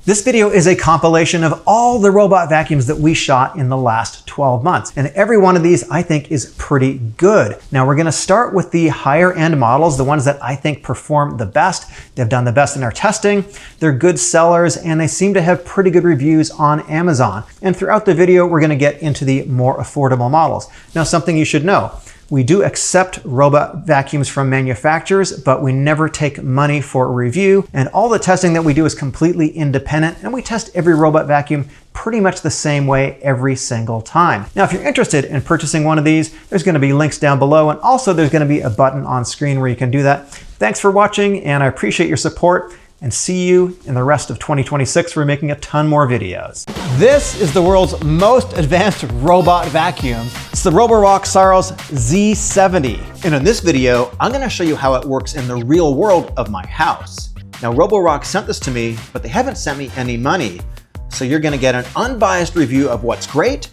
This video is a compilation of all the robot vacuums that we shot in the last 12 months. And every one of these I think is pretty good. Now we're gonna start with the higher end models, the ones that I think perform the best. They've done the best in our testing. They're good sellers and they seem to have pretty good reviews on Amazon. And throughout the video, we're gonna get into the more affordable models. Now, something you should know. We do accept robot vacuums from manufacturers, but we never take money for a review. And all the testing that we do is completely independent, and we test every robot vacuum pretty much the same way every single time. Now, if you're interested in purchasing one of these, there's gonna be links down below, and also there's gonna be a button on screen where you can do that. Thanks for watching, and I appreciate your support. And see you in the rest of 2026. We're making a ton more videos. This is the world's most advanced robot vacuum. It's the Roborock Saros Z70. And in this video, I'm gonna show you how it works in the real world of my house. Now, Roborock sent this to me, but they haven't sent me any money. So you're gonna get an unbiased review of what's great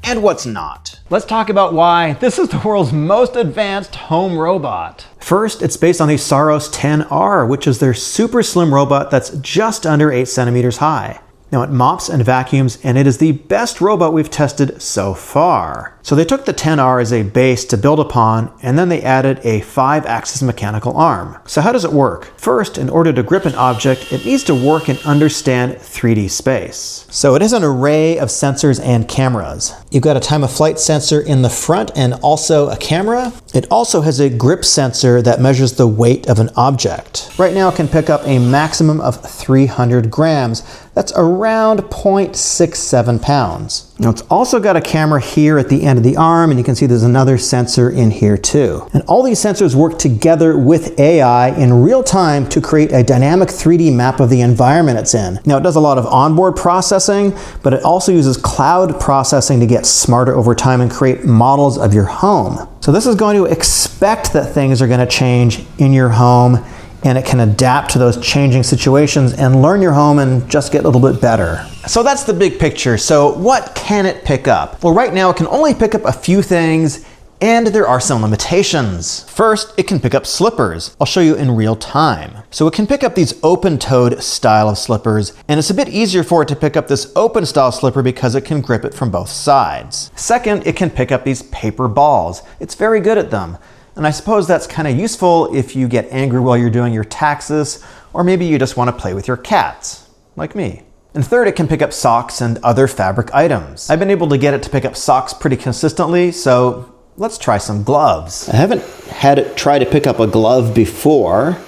and what's not. Let's talk about why this is the world's most advanced home robot. First, it's based on the Saros 10R, which is their super slim robot that's just under 8 centimeters high. Now it mops and vacuums, and it is the best robot we've tested so far. So they took the 10R as a base to build upon, and then they added a 5-axis mechanical arm. So how does it work? First, in order to grip an object, it needs to work and understand 3D space. So it has an array of sensors and cameras. You've got a time of flight sensor in the front and also a camera. It also has a grip sensor that measures the weight of an object. Right now it can pick up a maximum of 300 grams. That's around 0.67 pounds. Now it's also got a camera here at the end of the arm, and you can see there's another sensor in here too. And all these sensors work together with AI in real time to create a dynamic 3D map of the environment it's in. Now it does a lot of onboard processing, but it also uses cloud processing to get smarter over time and create models of your home. So this is going to expect that things are going to change in your home, and it can adapt to those changing situations and learn your home and just get a little bit better. So that's the big picture. So what can it pick up? Well, right now it can only pick up a few things, and there are some limitations. First, it can pick up slippers. I'll show you in real time. So it can pick up these open-toed style of slippers, and it's a bit easier for it to pick up this open style slipper because it can grip it from both sides. Second, it can pick up these paper balls. It's very good at them. And I suppose that's kind of useful if you get angry while you're doing your taxes, or maybe you just want to play with your cats, like me. And third, it can pick up socks and other fabric items. I've been able to get it to pick up socks pretty consistently, so let's try some gloves. I haven't had it try to pick up a glove before.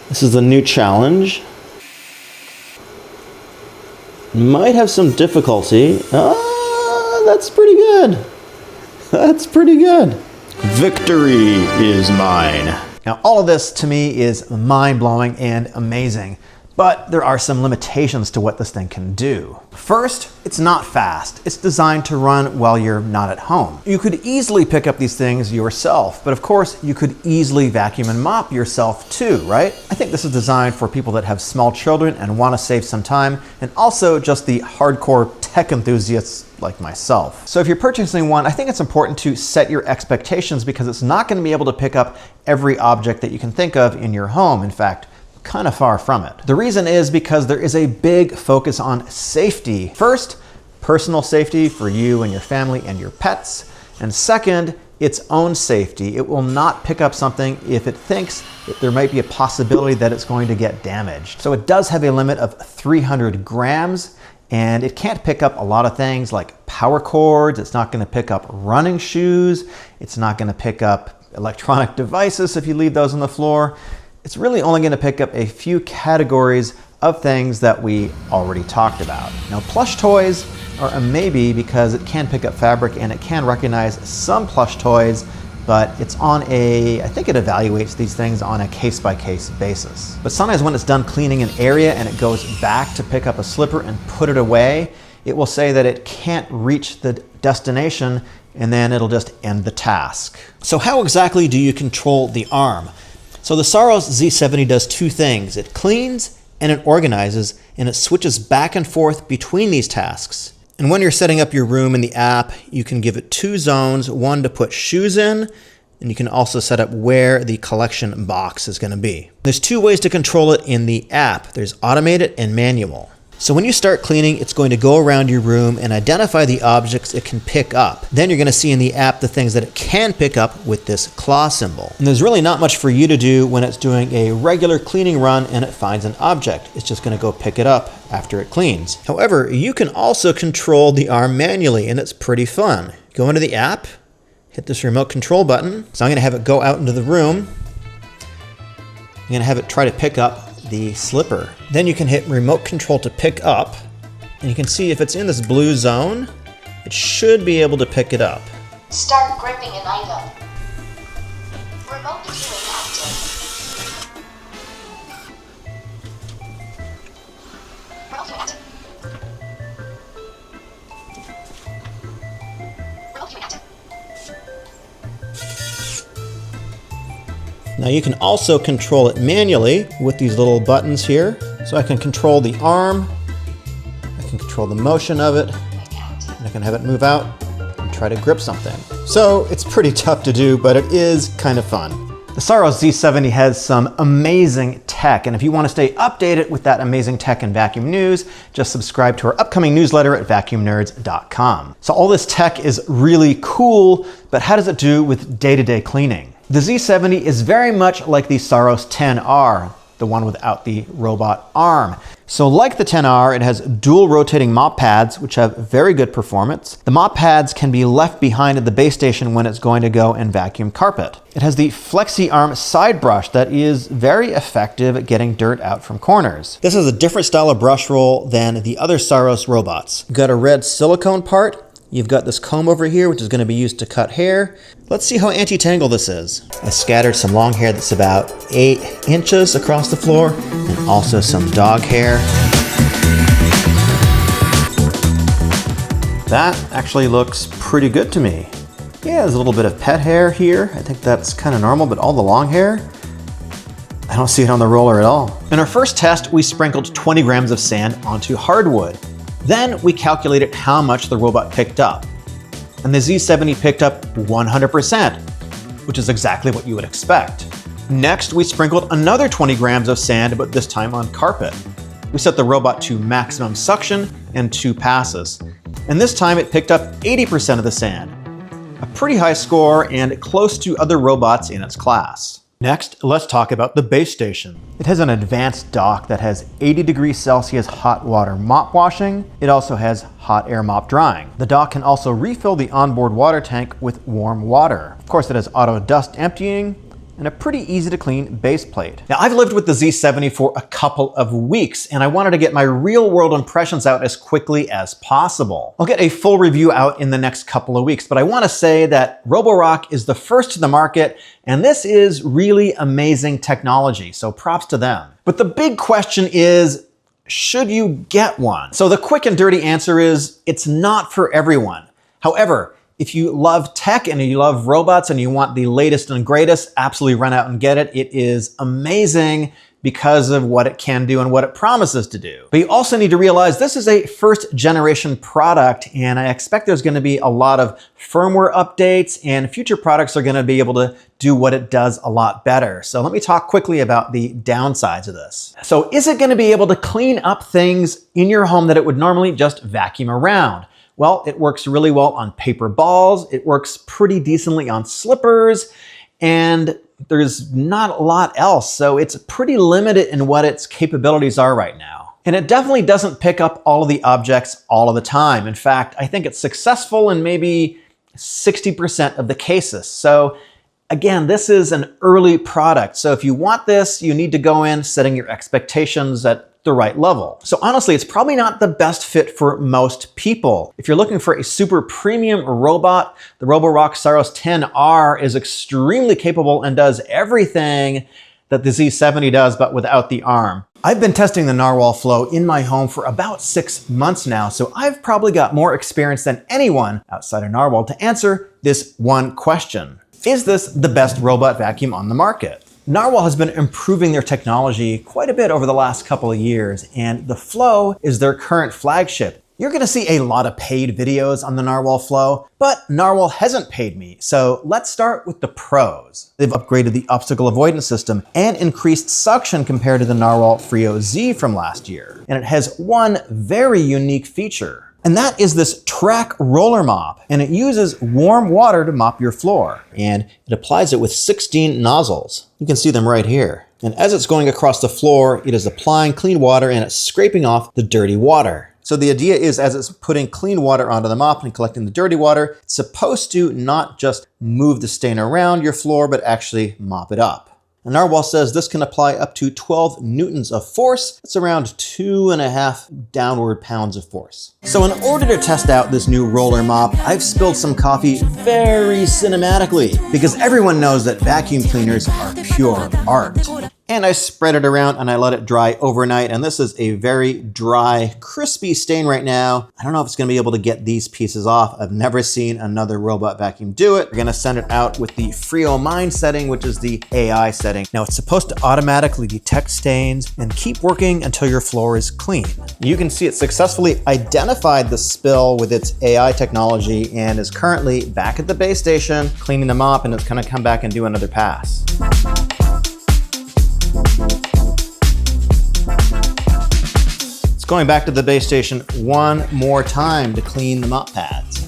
This is a new challenge. Might have some difficulty. Ah, that's pretty good. That's pretty good. Victory is mine. Now, all of this to me is mind-blowing and amazing, but there are some limitations to what this thing can do. First, it's not fast. It's designed to run while you're not at home. You could easily pick up these things yourself, but of course, you could easily vacuum and mop yourself too, right? I think this is designed for people that have small children and want to save some time, and also just the hardcore tech enthusiasts like myself. So if you're purchasing one, I think it's important to set your expectations because it's not going to be able to pick up every object that you can think of in your home. In fact, kind of far from it. The reason is because there is a big focus on safety. First, personal safety for you and your family and your pets. And second, its own safety. It will not pick up something if it thinks that there might be a possibility that it's going to get damaged. So it does have a limit of 300 grams. And it can't pick up a lot of things like power cords. It's not going to pick up running shoes. It's not going to pick up electronic devices if you leave those on the floor. It's really only going to pick up a few categories of things that we already talked about. Now, plush toys are a maybe because it can pick up fabric and it can recognize some plush toys, but it's on I think it evaluates these things on a case-by-case basis. But sometimes when it's done cleaning an area and it goes back to pick up a slipper and put it away, it will say that it can't reach the destination, and then it'll just end the task. So how exactly do you control the arm? So the Saros Z70 does two things. It cleans and it organizes, and it switches back and forth between these tasks. And when you're setting up your room in the app, you can give it two zones, one to put shoes in And you can also set up where the collection box is going to be. There's two ways to control it in the app. There's automated and manual. So when you start cleaning, it's going to go around your room and identify the objects it can pick up. Then you're going to see in the app the things that it can pick up with this claw symbol. And there's really not much for you to do when it's doing a regular cleaning run and it finds an object. It's just going to go pick it up after it cleans. However, you can also control the arm manually, and it's pretty fun. Go into the app, hit this remote control button. So I'm going to have it go out into the room. I'm going to have it try to pick up the slipper. Then you can hit remote control to pick up, and you can see if it's in this blue zone, it should be able to pick it up. Start gripping an item. Remote viewing active. Remote viewing active. Remote viewing active. Now you can also control it manually with these little buttons here. So I can control the arm, I can control the motion of it, and I can have it move out and try to grip something. So it's pretty tough to do, but it is kind of fun. The Saros Z70 has some amazing tech, and if you want to stay updated with that amazing tech and vacuum news, just subscribe to our upcoming newsletter at vacuumnerds.com. So all this tech is really cool, but how does it do with day-to-day cleaning? The Z70 is very much like the Saros 10R, the one without the robot arm. So like the 10R, it has dual rotating mop pads, which have very good performance. The mop pads can be left behind at the base station when it's going to go and vacuum carpet. It has the flexi arm side brush that is very effective at getting dirt out from corners. This is a different style of brush roll than the other Saros robots. You've got a red silicone part. You've got this comb over here, which is going to be used to cut hair. Let's see how anti-tangle this is. I scattered some long hair that's about 8 inches across the floor, and also some dog hair. That actually looks pretty good to me. Yeah, there's a little bit of pet hair here. I think that's kind of normal, but all the long hair, I don't see it on the roller at all. In our first test, we sprinkled 20 grams of sand onto hardwood. Then we calculated how much the robot picked up. And the Z70 picked up 100%, which is exactly what you would expect. Next, we sprinkled another 20 grams of sand, but this time on carpet. We set the robot to maximum suction and 2 passes. And this time it picked up 80% of the sand. A pretty high score and close to other robots in its class. Next, let's talk about the base station. It has an advanced dock that has 80 degrees Celsius hot water mop washing. It also has hot air mop drying. The dock can also refill the onboard water tank with warm water. Of course, it has auto dust emptying and a pretty easy to clean base plate. Now, I've lived with the Z70 for a couple of weeks, and I wanted to get my real world impressions out as quickly as possible. I'll get a full review out in the next couple of weeks, but I want to say that Roborock is the first to the market, and this is really amazing technology, so props to them. But the big question is, should you get one? So the quick and dirty answer is, it's not for everyone. However, if you love tech and you love robots and you want the latest and greatest, absolutely run out and get it. It is amazing because of what it can do and what it promises to do. But you also need to realize this is a first generation product, and I expect there's going to be a lot of firmware updates, and future products are going to be able to do what it does a lot better. So let me talk quickly about the downsides of this. So is it going to be able to clean up things in your home that it would normally just vacuum around? Well, it works really well on paper balls. It works pretty decently on slippers, and there's not a lot else. So it's pretty limited in what its capabilities are right now. And it definitely doesn't pick up all of the objects all of the time. In fact, I think it's successful in maybe 60% of the cases. So again, this is an early product. So if you want this, you need to go in setting your expectations at the right level. So honestly, it's probably not the best fit for most people. If you're looking for a super premium robot, the Roborock Saros 10R is extremely capable and does everything that the Z70 does, but without the arm. I've been testing the Narwal Flow in my home for about 6 months now, so I've probably got more experience than anyone outside of Narwal to answer this one question. Is this the best robot vacuum on the market? Narwal has been improving their technology quite a bit over the last couple of years, and the Flow is their current flagship. You're gonna see a lot of paid videos on the Narwal Flow, but Narwal hasn't paid me, so let's start with the pros. They've upgraded the obstacle avoidance system and increased suction compared to the Narwal Freo Z from last year. And it has one very unique feature. And that is this track roller mop, and it uses warm water to mop your floor. And it applies it with 16 nozzles. You can see them right here. And as it's going across the floor, it is applying clean water and it's scraping off the dirty water. So the idea is as it's putting clean water onto the mop and collecting the dirty water, it's supposed to not just move the stain around your floor, but actually mop it up. And Narwal says this can apply up to 12 newtons of force. It's around 2.5 downward pounds of force. So in order to test out this new roller mop, I've spilled some coffee very cinematically because everyone knows that vacuum cleaners are pure art. And I spread it around and I let it dry overnight. And this is a very dry, crispy stain right now. I don't know if it's gonna be able to get these pieces off. I've never seen another robot vacuum do it. We're gonna send it out with the Freo Mind setting, which is the AI setting. Now it's supposed to automatically detect stains and keep working until your floor is clean. You can see it successfully identified the spill with its AI technology and is currently back at the base station, cleaning the mop, and it's gonna come back and do another pass. It's going back to the base station one more time to clean the mop pads.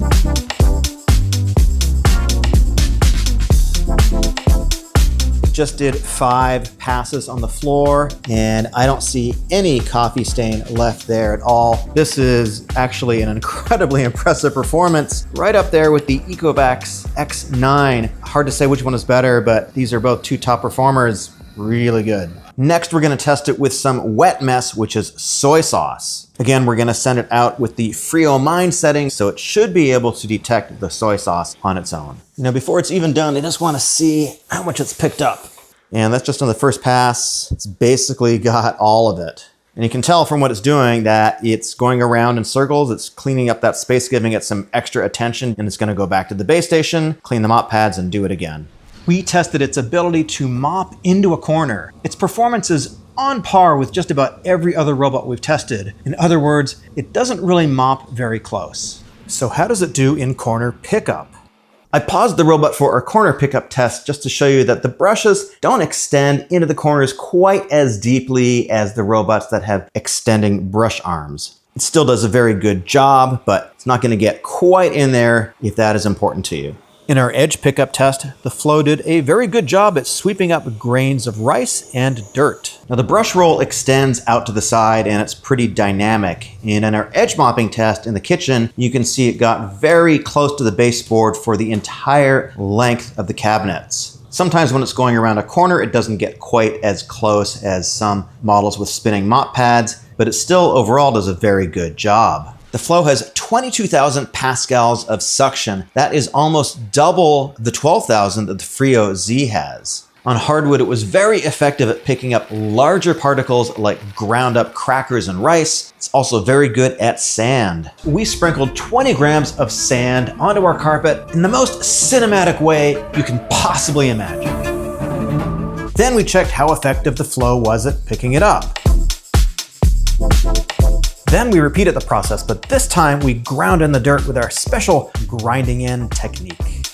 Just did 5 passes on the floor and I don't see any coffee stain left there at all. This is actually an incredibly impressive performance, right up there with the Ecovacs X9. Hard to say which one is better, but these are both 2 top performers. Really good. Next, we're gonna test it with some wet mess, which is soy sauce. Again, we're gonna send it out with the Freo Mind setting, so it should be able to detect the soy sauce on its own. Now, before it's even done, I just wanna see how much it's picked up. And that's just on the first pass. It's basically got all of it. And you can tell from what it's doing that it's going around in circles. It's cleaning up that space, giving it some extra attention, and it's gonna go back to the base station, clean the mop pads, and do it again. We tested its ability to mop into a corner. Its performance is on par with just about every other robot we've tested. In other words, it doesn't really mop very close. So how does it do in corner pickup? I paused the robot for our corner pickup test just to show you that the brushes don't extend into the corners quite as deeply as the robots that have extending brush arms. It still does a very good job, but it's not going to get quite in there if that is important to you. In our edge pickup test, the Flow did a very good job at sweeping up grains of rice and dirt. Now the brush roll extends out to the side and it's pretty dynamic. And in our edge mopping test in the kitchen, you can see it got very close to the baseboard for the entire length of the cabinets. Sometimes when it's going around a corner, it doesn't get quite as close as some models with spinning mop pads, but it still overall does a very good job. The Flow has 22,000 pascals of suction. That is almost double the 12,000 that the Freo Z has. On hardwood, it was very effective at picking up larger particles like ground up crackers and rice. It's also very good at sand. We sprinkled 20 grams of sand onto our carpet in the most cinematic way you can possibly imagine. Then we checked how effective the Flow was at picking it up. Then we repeated the process, but this time we ground in the dirt with our special grinding in technique.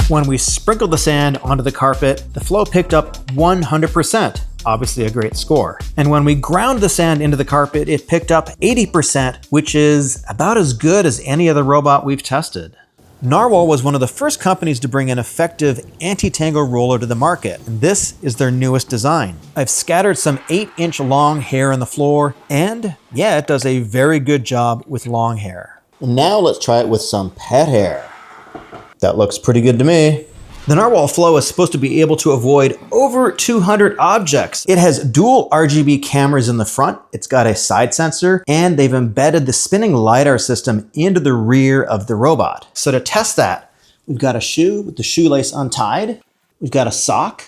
When we sprinkled the sand onto the carpet, the Flow picked up 100%, obviously a great score. And when we ground the sand into the carpet, it picked up 80%, which is about as good as any other robot we've tested. Narwal was one of the first companies to bring an effective anti-tangle roller to the market, and this is their newest design. I've scattered some 8-inch long hair on the floor, and yeah, it does a very good job with long hair. And now let's try it with some pet hair. That looks pretty good to me. The Narwal Flow is supposed to be able to avoid over 200 objects. It has dual RGB cameras in the front, it's got a side sensor, and they've embedded the spinning LiDAR system into the rear of the robot. So to test that, we've got a shoe with the shoelace untied, we've got a sock,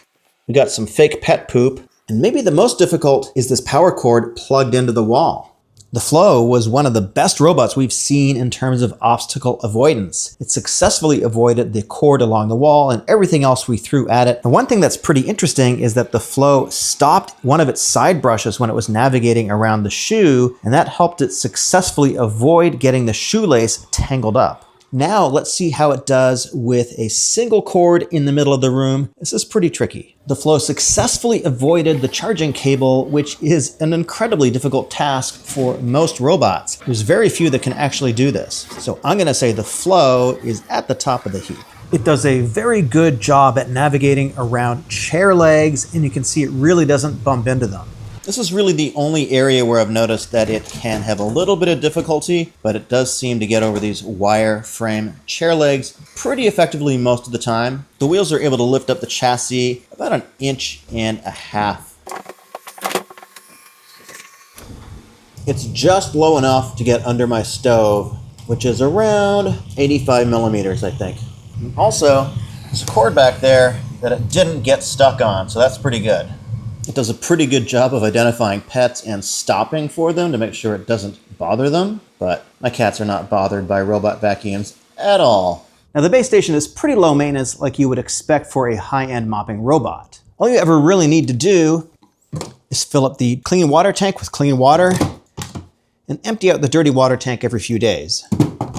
we've got some fake pet poop, and maybe the most difficult is this power cord plugged into the wall. The Flow was one of the best robots we've seen in terms of obstacle avoidance. It successfully avoided the cord along the wall and everything else we threw at it. And one thing that's pretty interesting is that the Flow stopped one of its side brushes when it was navigating around the shoe, and that helped it successfully avoid getting the shoelace tangled up. Now let's see how it does with a single cord in the middle of the room. This is pretty tricky. The Flow successfully avoided the charging cable, which is an incredibly difficult task for most robots. There's very few that can actually do this. So I'm gonna say the Flow is at the top of the heap. It does a very good job at navigating around chair legs, and you can see it really doesn't bump into them. This is really the only area where I've noticed that it can have a little bit of difficulty, but it does seem to get over these wire frame chair legs pretty effectively most of the time. The wheels are able to lift up the chassis about 1.5 inches. It's just low enough to get under my stove, which is around 85 millimeters, I think. Also, there's a cord back there that it didn't get stuck on, so that's pretty good. It does a pretty good job of identifying pets and stopping for them to make sure it doesn't bother them, but my cats are not bothered by robot vacuums at all. Now the base station is pretty low maintenance like you would expect for a high-end mopping robot. All you ever really need to do is fill up the clean water tank with clean water and empty out the dirty water tank every few days.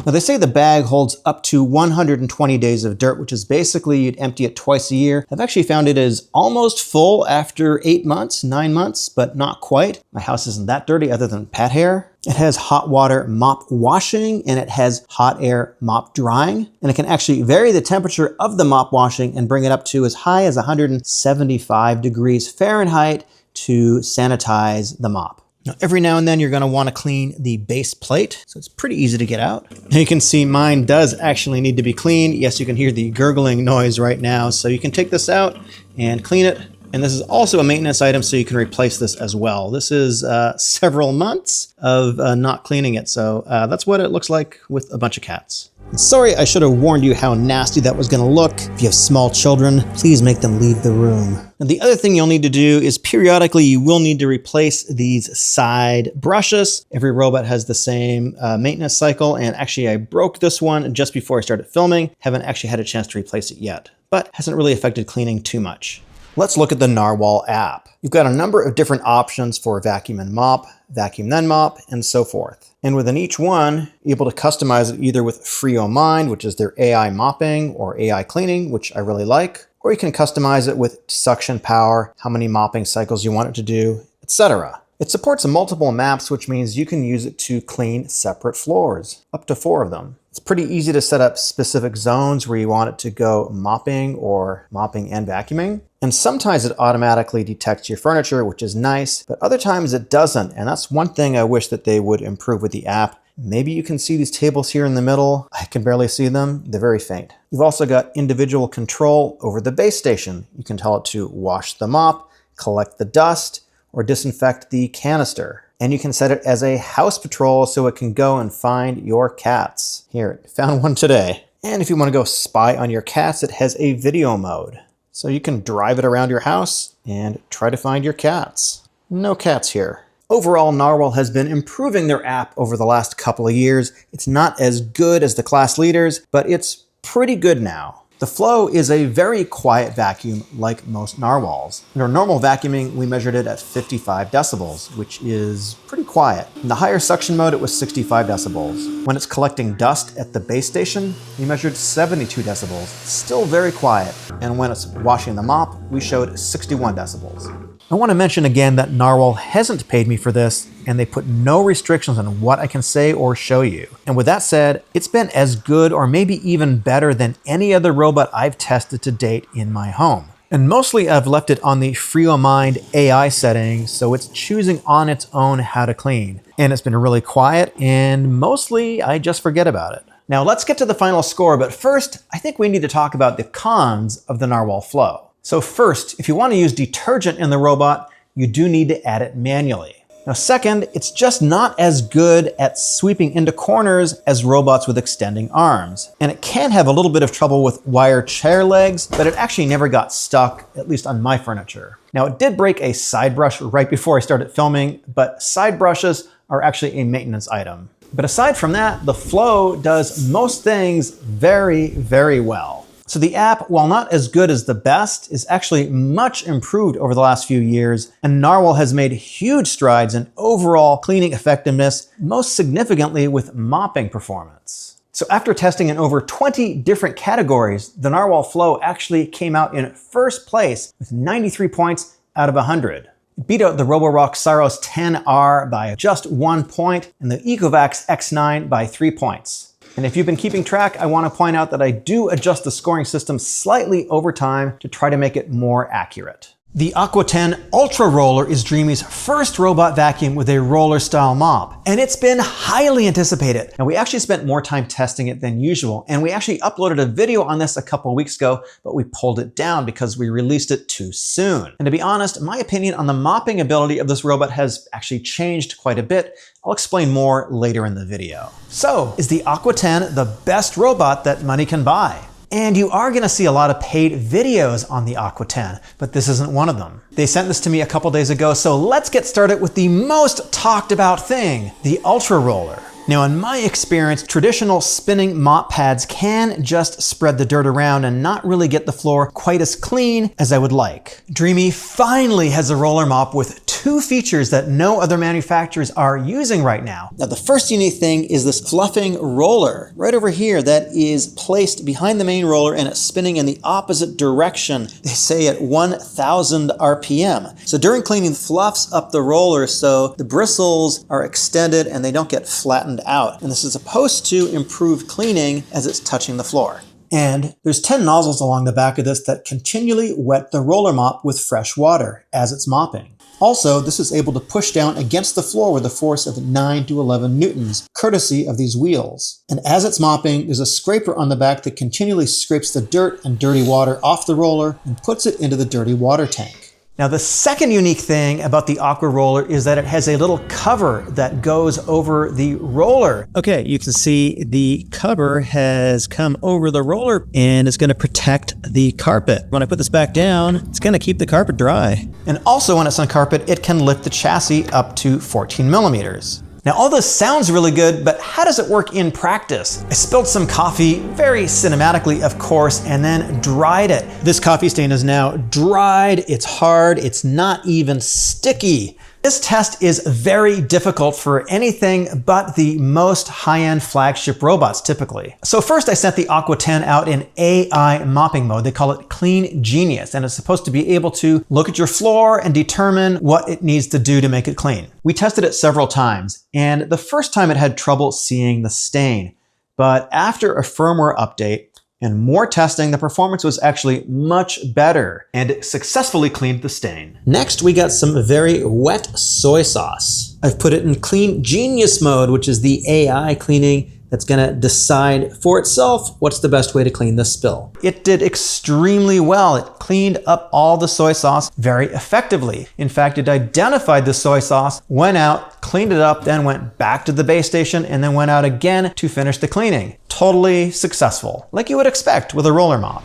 Now they say the bag holds up to 120 days of dirt, which is basically you'd empty it twice a year. I've actually found it is almost full after 8 months, 9 months, but not quite. My house isn't that dirty other than pet hair. It has hot water mop washing and it has hot air mop drying. And it can actually vary the temperature of the mop washing and bring it up to as high as 175 degrees Fahrenheit to sanitize the mop. Now, every now and then you're going to want to clean the base plate, so it's pretty easy to get out. Now you can see mine does actually need to be cleaned. Yes, you can hear the gurgling noise right now, so you can take this out and clean it. And this is also a maintenance item, so you can replace this as well. This is several months of not cleaning it, so that's what it looks like with a bunch of cats. Sorry, I should have warned you how nasty that was going to look. If you have small children, please make them leave the room. Now, the other thing you'll need to do is periodically you will need to replace these side brushes. Every robot has the same maintenance cycle, and actually I broke this one just before I started filming. Haven't actually had a chance to replace it yet, but hasn't really affected cleaning too much. Let's look at the Narwal app. You've got a number of different options for vacuum and mop, vacuum then mop, and so forth. And within each one, you're able to customize it either with Freo Mind, which is their AI mopping, or AI cleaning, which I really like, or you can customize it with suction power, how many mopping cycles you want it to do, etc. It supports multiple maps, which means you can use it to clean separate floors, up to 4 of them. It's pretty easy to set up specific zones where you want it to go mopping or mopping and vacuuming. And sometimes it automatically detects your furniture, which is nice, but other times it doesn't. And that's one thing I wish that they would improve with the app. Maybe you can see these tables here in the middle. I can barely see them. They're very faint. You've also got individual control over the base station. You can tell it to wash the mop, collect the dust, or disinfect the canister. And you can set it as a house patrol so it can go and find your cats. Here, found one today. And if you want to go spy on your cats, it has a video mode. So you can drive it around your house and try to find your cats. No cats here. Overall, Narwal has been improving their app over the last couple of years. It's not as good as the class leaders, but it's pretty good now. The Flow is a very quiet vacuum like most Narwals. In our normal vacuuming, we measured it at 55 decibels, which is pretty quiet. In the higher suction mode, it was 65 decibels. When it's collecting dust at the base station, we measured 72 decibels, still very quiet. And when it's washing the mop, we showed 61 decibels. I want to mention again that Narwal hasn't paid me for this, and they put no restrictions on what I can say or show you. And with that said, it's been as good or maybe even better than any other robot I've tested to date in my home. And mostly I've left it on the Freo Mind AI setting, so it's choosing on its own how to clean. And it's been really quiet, and mostly I just forget about it. Now let's get to the final score, but first, I think we need to talk about the cons of the Narwal Flow. So first, if you want to use detergent in the robot, you do need to add it manually. Now second, it's just not as good at sweeping into corners as robots with extending arms. And it can have a little bit of trouble with wire chair legs, but it actually never got stuck, at least on my furniture. Now it did break a side brush right before I started filming, but side brushes are actually a maintenance item. But aside from that, the Flow does most things very, very well. So the app, while not as good as the best, is actually much improved over the last few years, and Narwal has made huge strides in overall cleaning effectiveness, most significantly with mopping performance. So after testing in over 20 different categories, the Narwal Flow actually came out in first place with 93 points out of 100. It beat out the Roborock Saros Z10 by just 1 point and the Ecovacs X9 by 3 points. And if you've been keeping track, I want to point out that I do adjust the scoring system slightly over time to try to make it more accurate. The Aqua 10 UltraRoller is Dreame's first robot vacuum with a roller style mop, and it's been highly anticipated. Now, we actually spent more time testing it than usual, and we actually uploaded a video on this a couple weeks ago, but we pulled it down because we released it too soon. And to be honest, my opinion on the mopping ability of this robot has actually changed quite a bit. I'll explain more later in the video. So, is the Aqua 10 the best robot that money can buy? And you are going to see a lot of paid videos on the Aqua 10, but this isn't one of them. They sent this to me a couple days ago, so let's get started with the most talked about thing, the UltraRoller. Now, in my experience, traditional spinning mop pads can just spread the dirt around and not really get the floor quite as clean as I would like. Dreame finally has a roller mop with 2 features that no other manufacturers are using right now. Now, the first unique thing is this fluffing roller right over here that is placed behind the main roller and it's spinning in the opposite direction. They say at 1000 RPM. So during cleaning, it fluffs up the roller so the bristles are extended and they don't get flattened out. And this is supposed to improve cleaning as it's touching the floor. And there's 10 nozzles along the back of this that continually wet the roller mop with fresh water as it's mopping. Also, this is able to push down against the floor with a force of 9 to 11 newtons, courtesy of these wheels. And as it's mopping, there's a scraper on the back that continually scrapes the dirt and dirty water off the roller and puts it into the dirty water tank. Now, the second unique thing about the UltraRoller is that it has a little cover that goes over the roller. Okay, you can see the cover has come over the roller and it's going to protect the carpet. When I put this back down, it's going to keep the carpet dry. And also when it's on carpet, it can lift the chassis up to 14 millimeters. Now, all this sounds really good, but how does it work in practice? I spilled some coffee, very cinematically, of course, and then dried it. This coffee stain is now dried, it's hard, it's not even sticky. This test is very difficult for anything but the most high-end flagship robots, typically. So first I sent the Aqua 10 out in AI mopping mode. They call it Clean Genius, and it's supposed to be able to look at your floor and determine what it needs to do to make it clean. We tested it several times, and the first time it had trouble seeing the stain. But after a firmware update, and more testing, the performance was actually much better and it successfully cleaned the stain. Next, we got some very wet soy sauce. I've put it in Clean Genius mode, which is the AI cleaning that's gonna decide for itself what's the best way to clean the spill. It did extremely well. It cleaned up all the soy sauce very effectively. In fact, it identified the soy sauce, went out, cleaned it up, then went back to the base station, and then went out again to finish the cleaning. Totally successful, like you would expect with a roller mop.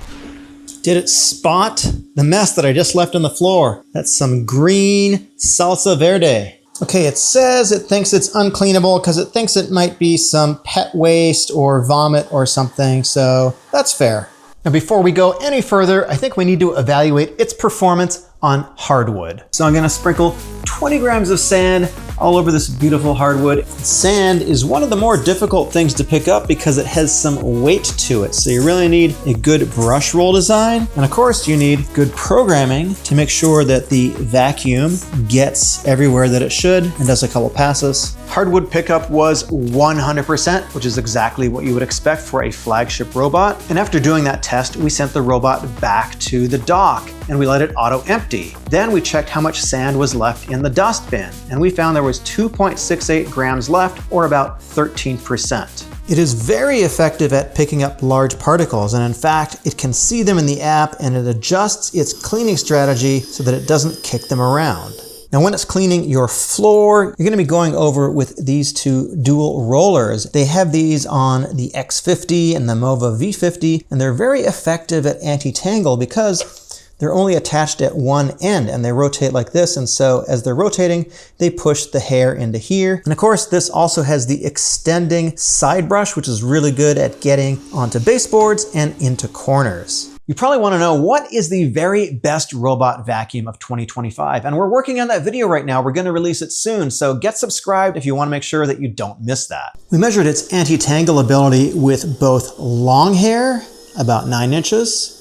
Did it spot the mess that I just left on the floor? That's some green salsa verde. Okay, it says it thinks it's uncleanable because it thinks it might be some pet waste or vomit or something, so that's fair. Now, before we go any further, I think we need to evaluate its performance on hardwood. So I'm gonna sprinkle 20 grams of sand all over this beautiful hardwood. Sand is one of the more difficult things to pick up because it has some weight to it. So you really need a good brush roll design. And of course you need good programming to make sure that the vacuum gets everywhere that it should and does a couple passes. Hardwood pickup was 100%, which is exactly what you would expect for a flagship robot. And after doing that test, we sent the robot back to the dock and we let it auto empty. Then we checked how much sand was left in the dust bin, and we found there was 2.68 grams left, or about 13%. It is very effective at picking up large particles, and in fact, it can see them in the app and it adjusts its cleaning strategy so that it doesn't kick them around. Now, when it's cleaning your floor, you're gonna be going over with these 2 dual rollers. They have these on the X50 and the MOVA V50, and they're very effective at anti-tangle because They're only attached at one end and they rotate like this. And so as they're rotating, they push the hair into here. And of course, this also has the extending side brush, which is really good at getting onto baseboards and into corners. You probably want to know, what is the very best robot vacuum of 2025? And we're working on that video right now. We're going to release it soon. So get subscribed if you want to make sure that you don't miss that. We measured its anti-tangle ability with both long hair, about 9 inches,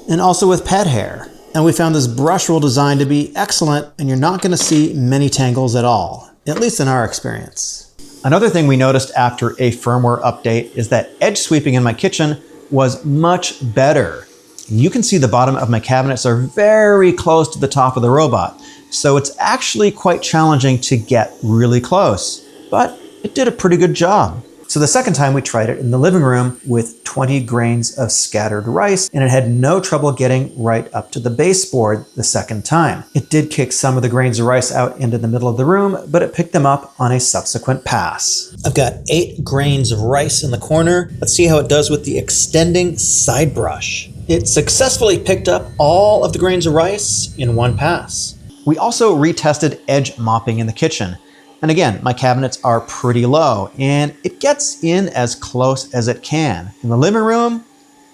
and also with pet hair. And we found this brush roll design to be excellent, and you're not going to see many tangles at all, at least in our experience. Another thing we noticed after a firmware update is that edge sweeping in my kitchen was much better. You can see the bottom of my cabinets are very close to the top of the robot, so it's actually quite challenging to get really close, but it did a pretty good job. So the second time we tried it in the living room with 20 grains of scattered rice, and it had no trouble getting right up to the baseboard the second time. It did kick some of the grains of rice out into the middle of the room, but it picked them up on a subsequent pass. I've got 8 grains of rice in the corner. Let's see how it does with the extending side brush. It successfully picked up all of the grains of rice in one pass. We also retested edge mopping in the kitchen. And again, my cabinets are pretty low and it gets in as close as it can. In the living room,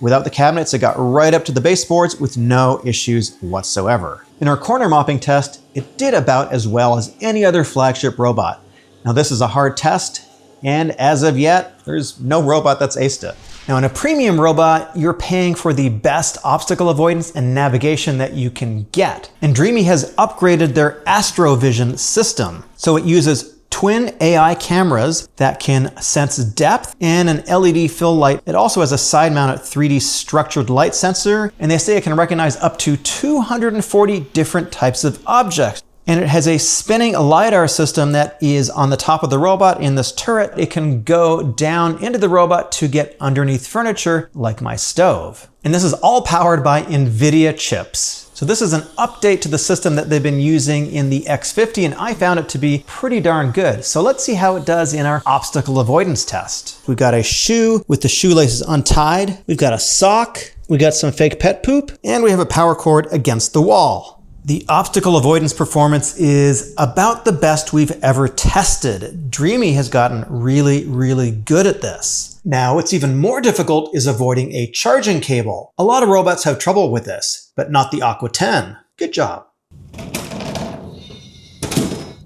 without the cabinets, it got right up to the baseboards with no issues whatsoever. In our corner mopping test, it did about as well as any other flagship robot. Now this is a hard test, and as of yet, there's no robot that's aced it. Now in a premium robot, you're paying for the best obstacle avoidance and navigation that you can get. And Dreame has upgraded their Astrovision system. So it uses twin AI cameras that can sense depth and an LED fill light. It also has a side-mounted 3D structured light sensor, and they say it can recognize up to 240 different types of objects. And it has a spinning LiDAR system that is on the top of the robot in this turret. It can go down into the robot to get underneath furniture, like my stove. And this is all powered by NVIDIA chips. So this is an update to the system that they've been using in the X50, and I found it to be pretty darn good. So let's see how it does in our obstacle avoidance test. We've got a shoe with the shoelaces untied. We've got a sock. We've got some fake pet poop, and we have a power cord against the wall. The obstacle avoidance performance is about the best we've ever tested. Dreame has gotten really, really good at this. Now, what's even more difficult is avoiding a charging cable. A lot of robots have trouble with this, but not the Aqua 10. Good job.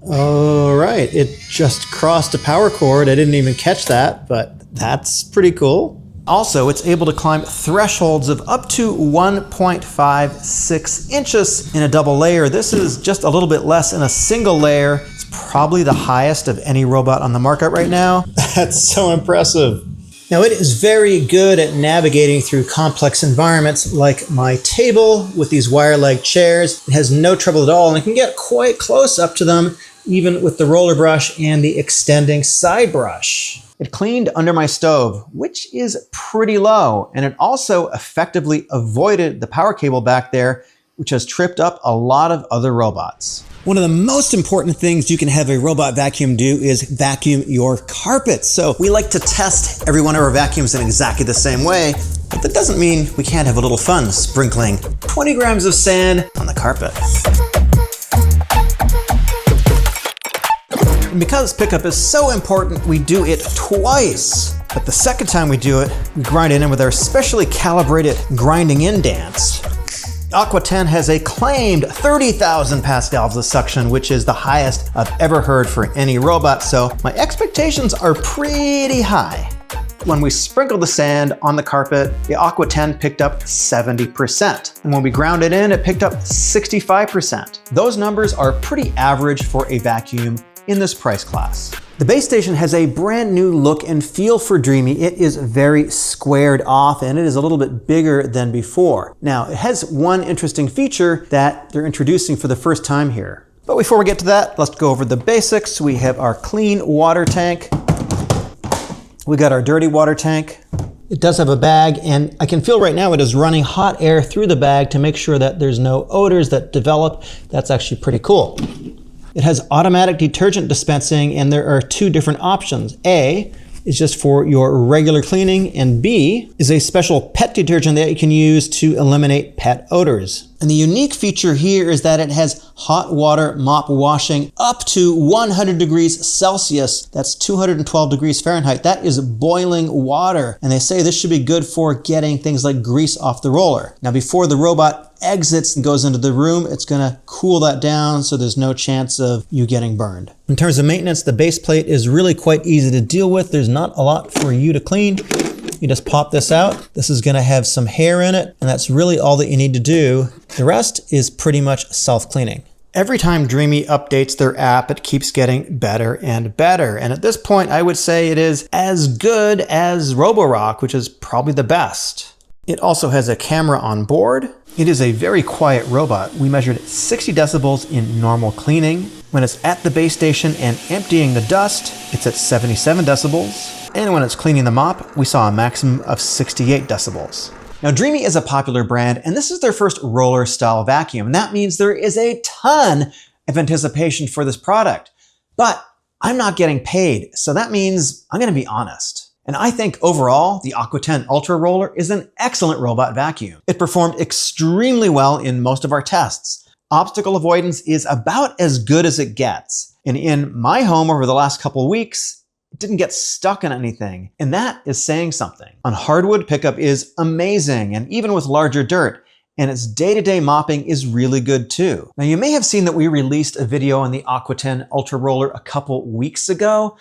All right, it just crossed a power cord. I didn't even catch that, but that's pretty cool. Also, it's able to climb thresholds of up to 1.56 inches in a double layer. This is just a little bit less in a single layer. It's probably the highest of any robot on the market right now. That's so impressive. Now, it is very good at navigating through complex environments like my table with these wire leg chairs. It has no trouble at all, and it can get quite close up to them, even with the roller brush and the extending side brush. It cleaned under my stove, which is pretty low, and it also effectively avoided the power cable back there, which has tripped up a lot of other robots. One of the most important things you can have a robot vacuum do is vacuum your carpets. So we like to test every one of our vacuums in exactly the same way, but that doesn't mean we can't have a little fun sprinkling 20 grams of sand on the carpet. And because pickup is so important, we do it twice. But the second time we do it, we grind it in with our specially calibrated grinding in dance. Aqua 10 has a claimed 30,000 pascals of suction, which is the highest I've ever heard for any robot, so my expectations are pretty high. When we sprinkled the sand on the carpet, the Aqua 10 picked up 70%. And when we ground it in, it picked up 65%. Those numbers are pretty average for a vacuum in this price class. The base station has a brand new look and feel for Dreame. It is very squared off and it is a little bit bigger than before. Now, it has one interesting feature that they're introducing for the first time here. But before we get to that, let's go over the basics. We have our clean water tank. We got our dirty water tank. It does have a bag, and I can feel right now it is running hot air through the bag to make sure that there's no odors that develop. That's actually pretty cool. It has automatic detergent dispensing, and there are two different options. A, is just for your regular cleaning, and B is a special pet detergent that you can use to eliminate pet odors. And the unique feature here is that it has hot water mop washing up to 100 degrees Celsius. That's 212 degrees Fahrenheit. That is boiling water. And they say this should be good for getting things like grease off the roller. Now, before the robot exits and goes into the room, it's gonna cool that down so there's no chance of you getting burned. In terms of maintenance, the base plate is really quite easy to deal with. There's not a lot for you to clean. You just pop this out. This is gonna have some hair in it, and that's really all that you need to do. The rest is pretty much self-cleaning. Every time Dreame updates their app, it keeps getting better and better. And at this point, I would say it is as good as Roborock, which is probably the best. It also has a camera on board. It is a very quiet robot. We measured 60 decibels in normal cleaning. When it's at the base station and emptying the dust, it's at 77 decibels. And when it's cleaning the mop, we saw a maximum of 68 decibels. Now, Dreame is a popular brand, and this is their first roller style vacuum. And that means there is a ton of anticipation for this product. But I'm not getting paid, so that means I'm gonna be honest. And I think overall, the Aqua 10 UltraRoller is an excellent robot vacuum. It performed extremely well in most of our tests. Obstacle avoidance is about as good as it gets. And in my home over the last couple of weeks, it didn't get stuck in anything. And that is saying something. On hardwood, pickup is amazing, and even with larger dirt. And its day-to-day mopping is really good too. Now, you may have seen that we released a video on the Aqua 10 UltraRoller a couple weeks ago,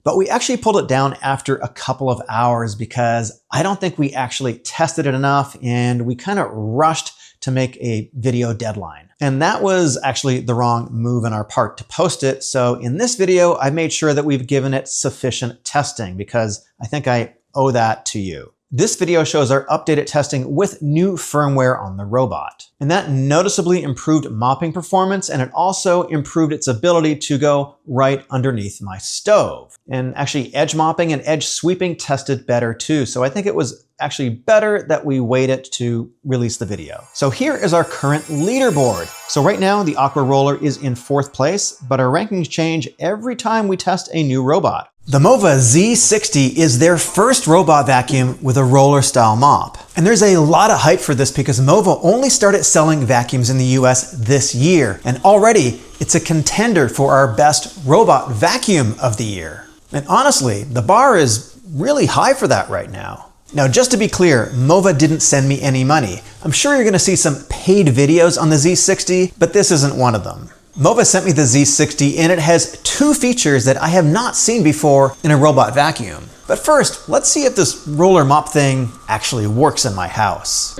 but we actually pulled it down after a couple of hours because I don't think we actually tested it enough, and we kind of rushed to make a video deadline. And that was actually the wrong move on our part to post it. So in this video, I made sure that we've given it sufficient testing because I think I owe that to you. This video shows our updated testing with new firmware on the robot. And that noticeably improved mopping performance, and it also improved its ability to go right underneath my stove. And actually edge mopping and edge sweeping tested better too. So I think it was actually better that we waited to release the video. So here is our current leaderboard. So right now the UltraRoller is in 4th place, but our rankings change every time we test a new robot. The MOVA Z60 is their first robot vacuum with a roller style mop. And there's a lot of hype for this because MOVA only started selling vacuums in the US this year. And already it's a contender for our best robot vacuum of the year. And honestly, the bar is really high for that right now. Now, just to be clear, MOVA didn't send me any money. I'm sure you're gonna see some paid videos on the Z60, but this isn't one of them. MOVA sent me the Z60 and it has 2 features that I have not seen before in a robot vacuum. But first, let's see if this roller mop thing actually works in my house.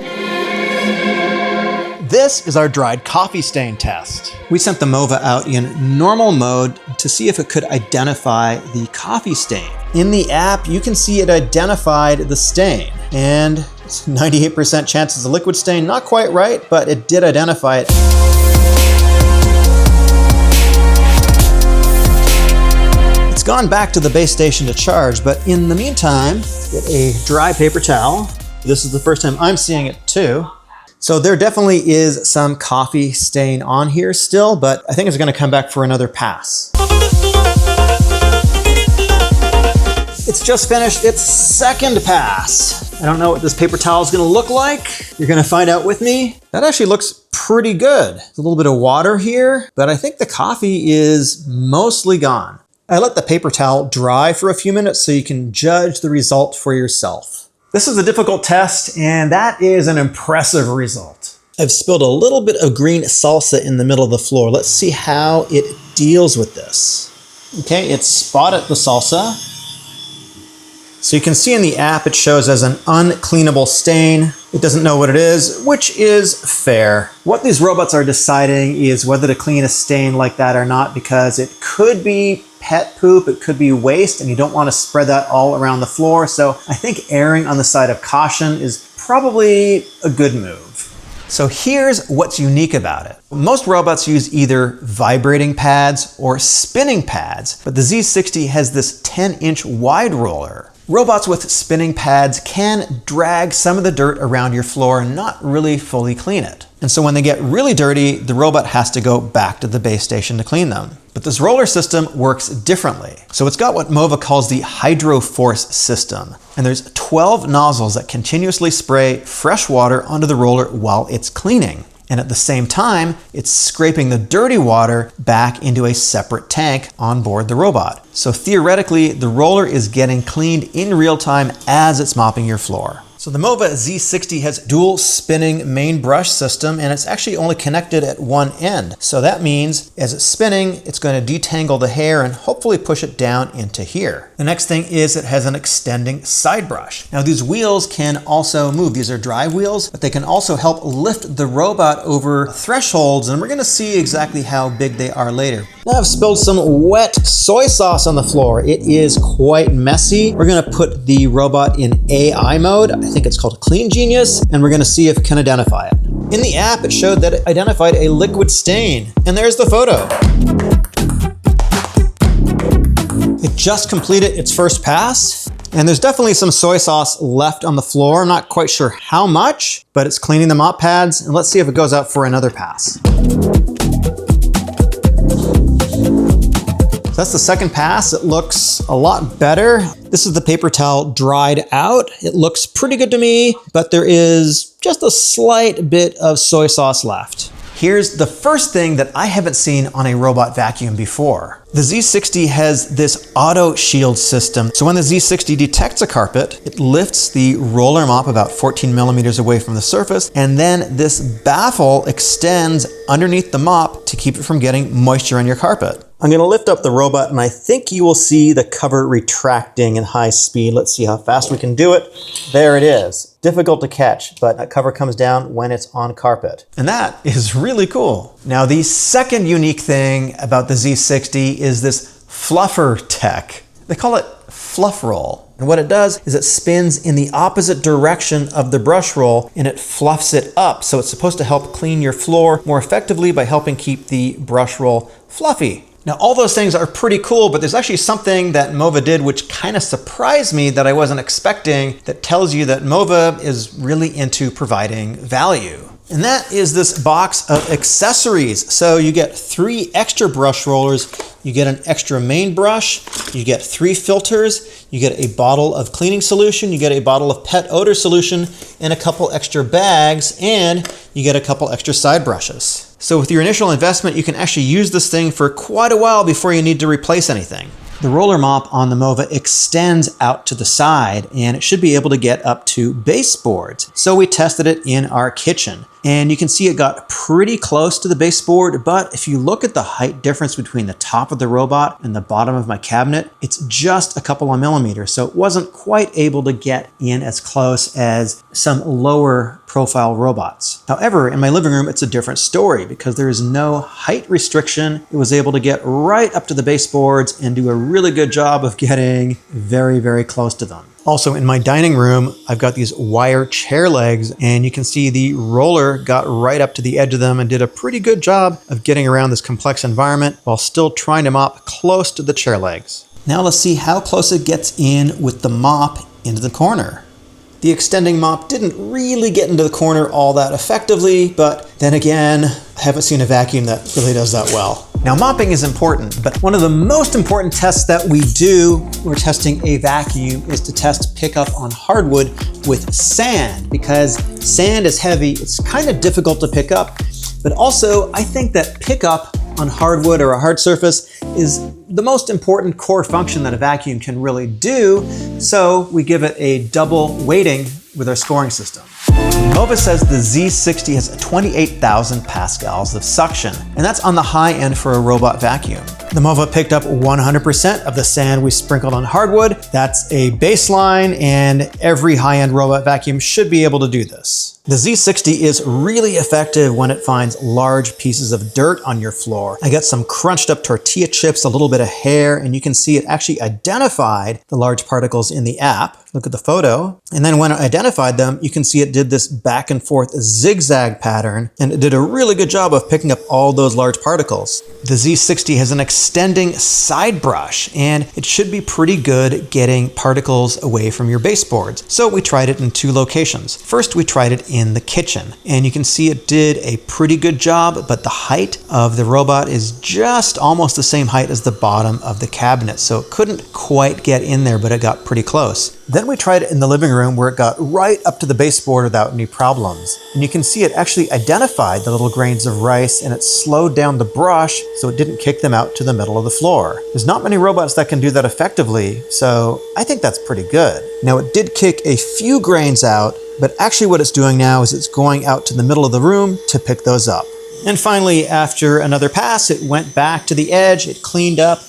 This is our dried coffee stain test. We sent the MOVA out in normal mode to see if it could identify the coffee stain. In the app, you can see it identified the stain, and it's 98% chance it's a liquid stain. Not quite right, but it did identify it. It's gone back to the base station to charge, but in the meantime, get a dry paper towel. This is the first time I'm seeing it too. So there definitely is some coffee stain on here still, but I think it's gonna come back for another pass. It's just finished its 2nd pass. I don't know what this paper towel is gonna look like. You're gonna find out with me. That actually looks pretty good. There's a little bit of water here, but I think the coffee is mostly gone. I let the paper towel dry for a few minutes so you can judge the result for yourself. This is a difficult test, and that is an impressive result. I've spilled a little bit of green salsa in the middle of the floor. Let's see how it deals with this. Okay, it spotted the salsa. So you can see in the app, it shows as an uncleanable stain. It doesn't know what it is, which is fair. What these robots are deciding is whether to clean a stain like that or not, because it could be pet poop, it could be waste, and you don't want to spread that all around the floor. So I think erring on the side of caution is probably a good move. So here's what's unique about it. Most robots use either vibrating pads or spinning pads, but the Z60 has this 10-inch wide roller. Robots with spinning pads can drag some of the dirt around your floor and not really fully clean it. And so when they get really dirty, the robot has to go back to the base station to clean them. But this roller system works differently. So it's got what MOVA calls the hydro force system. And there's 12 nozzles that continuously spray fresh water onto the roller while it's cleaning. And at the same time, it's scraping the dirty water back into a separate tank on board the robot. So theoretically, the roller is getting cleaned in real time as it's mopping your floor. So the MOVA Z60 has dual spinning main brush system, and it's actually only connected at one end. So that means as it's spinning, it's going to detangle the hair and hopefully push it down into here. The next thing is it has an extending side brush. Now these wheels can also move. These are drive wheels, but they can also help lift the robot over thresholds, and we're going to see exactly how big they are later. Now I've spilled some wet soy sauce on the floor. It is quite messy. We're going to put the robot in AI mode. I think it's called Clean Genius, and we're going to see if it can identify it. In the app, it showed that it identified a liquid stain, and there's the photo. It just completed its first pass, and there's definitely some soy sauce left on the floor. I'm not quite sure how much, but it's cleaning the mop pads, and let's see if it goes out for another pass. That's the second pass. It looks a lot better. This is the paper towel dried out. It looks pretty good to me, but there is just a slight bit of soy sauce left. Here's the first thing that I haven't seen on a robot vacuum before. The Z60 has this auto shield system. So when the Z60 detects a carpet, it lifts the roller mop about 14 millimeters away from the surface, and then this baffle extends underneath the mop to keep it from getting moisture on your carpet. I'm going to lift up the robot, and I think you will see the cover retracting in high speed. Let's see how fast we can do it. There it is. Difficult to catch, but that cover comes down when it's on carpet. And that is really cool. Now, the second unique thing about the Z60 is this fluffer tech. They call it fluff roll. And what it does is it spins in the opposite direction of the brush roll, and it fluffs it up. So it's supposed to help clean your floor more effectively by helping keep the brush roll fluffy. Now, all those things are pretty cool, but there's actually something that MOVA did which kind of surprised me that I wasn't expecting, that tells you that MOVA is really into providing value. And that is this box of accessories. So you get 3 extra brush rollers, you get an extra main brush, you get 3 filters, you get a bottle of cleaning solution, you get a bottle of pet odor solution, and a couple extra bags, and you get a couple extra side brushes. So with your initial investment, you can actually use this thing for quite a while before you need to replace anything. The roller mop on the MOVA extends out to the side, and it should be able to get up to baseboards. So we tested it in our kitchen, and you can see it got pretty close to the baseboard, but if you look at the height difference between the top of the robot and the bottom of my cabinet, it's just a couple of millimeters. So it wasn't quite able to get in as close as some lower profile robots. However, in my living room, it's a different story because there is no height restriction. It was able to get right up to the baseboards and do a really good job of getting very, very close to them. Also in my dining room, I've got these wire chair legs, and you can see the roller got right up to the edge of them and did a pretty good job of getting around this complex environment while still trying to mop close to the chair legs. Now let's see how close it gets in with the mop into the corner. The extending mop didn't really get into the corner all that effectively, but then again, I haven't seen a vacuum that really does that well. Now, mopping is important, but one of the most important tests that we do when we're testing a vacuum is to test pickup on hardwood with sand, because sand is heavy, it's kind of difficult to pick up, but also I think that pickup on hardwood or a hard surface is the most important core function that a vacuum can really do, so we give it a double weighting with our scoring system. MOVA says the Z60 has 28,000 pascals of suction, and that's on the high end for a robot vacuum. The MOVA picked up 100% of the sand we sprinkled on hardwood. That's a baseline, and every high-end robot vacuum should be able to do this. The Z60 is really effective when it finds large pieces of dirt on your floor. I got some crunched up tortilla chips, a little bit of hair, and you can see it actually identified the large particles in the app. Look at the photo. And then when it identified them, you can see it did this back and forth zigzag pattern, and it did a really good job of picking up all those large particles. The Z60 has an extending side brush, and it should be pretty good at getting particles away from your baseboards. So we tried it in 2 locations. First, we tried it in the kitchen, and you can see it did a pretty good job, but the height of the robot is just almost the same height as the bottom of the cabinet. So it couldn't quite get in there, but it got pretty close. Then we tried it in the living room where it got right up to the baseboard without any problems. And you can see it actually identified the little grains of rice, and it slowed down the brush so it didn't kick them out to the middle of the floor. There's not many robots that can do that effectively, so I think that's pretty good. Now it did kick a few grains out, but actually what it's doing now is it's going out to the middle of the room to pick those up. And finally, after another pass, it went back to the edge, it cleaned up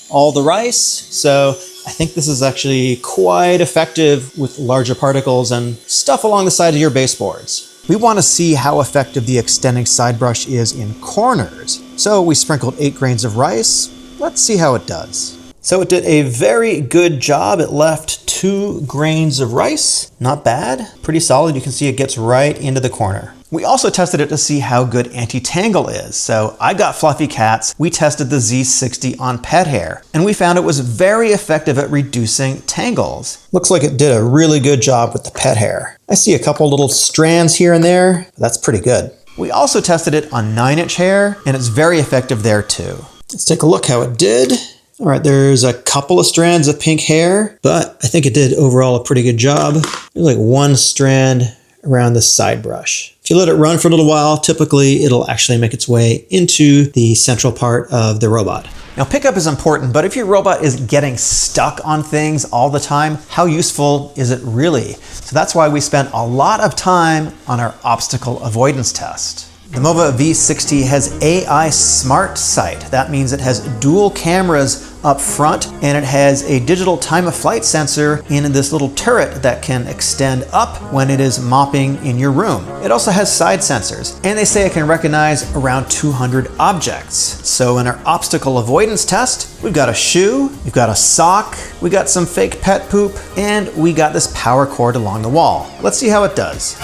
all the rice. So I think this is actually quite effective with larger particles and stuff along the side of your baseboards. We want to see how effective the extending side brush is in corners. So we sprinkled 8 grains of rice. Let's see how it does. So it did a very good job. It left 2 grains of rice. Not bad, pretty solid. You can see it gets right into the corner. We also tested it to see how good anti-tangle is. So I got fluffy cats. We tested the Z60 on pet hair, and we found it was very effective at reducing tangles. Looks like it did a really good job with the pet hair. I see a couple little strands here and there. That's pretty good. We also tested it on 9-inch hair, and it's very effective there too. Let's take a look how it did. All right, there's a couple of strands of pink hair, but I think it did overall a pretty good job. There's like 1 strand around the side brush. If you let it run for a little while, typically it'll actually make its way into the central part of the robot. Now pickup is important, but if your robot is getting stuck on things all the time, how useful is it really? So that's why we spent a lot of time on our obstacle avoidance test. The MOVA V60 has AI Smart Sight. That means it has dual cameras up front, and it has a digital time of flight sensor in this little turret that can extend up when it is mopping in your room. It also has side sensors, and they say it can recognize around 200 objects. So in our obstacle avoidance test, we've got a shoe, we've got a sock, we got some fake pet poop, and we got this power cord along the wall. Let's see how it does.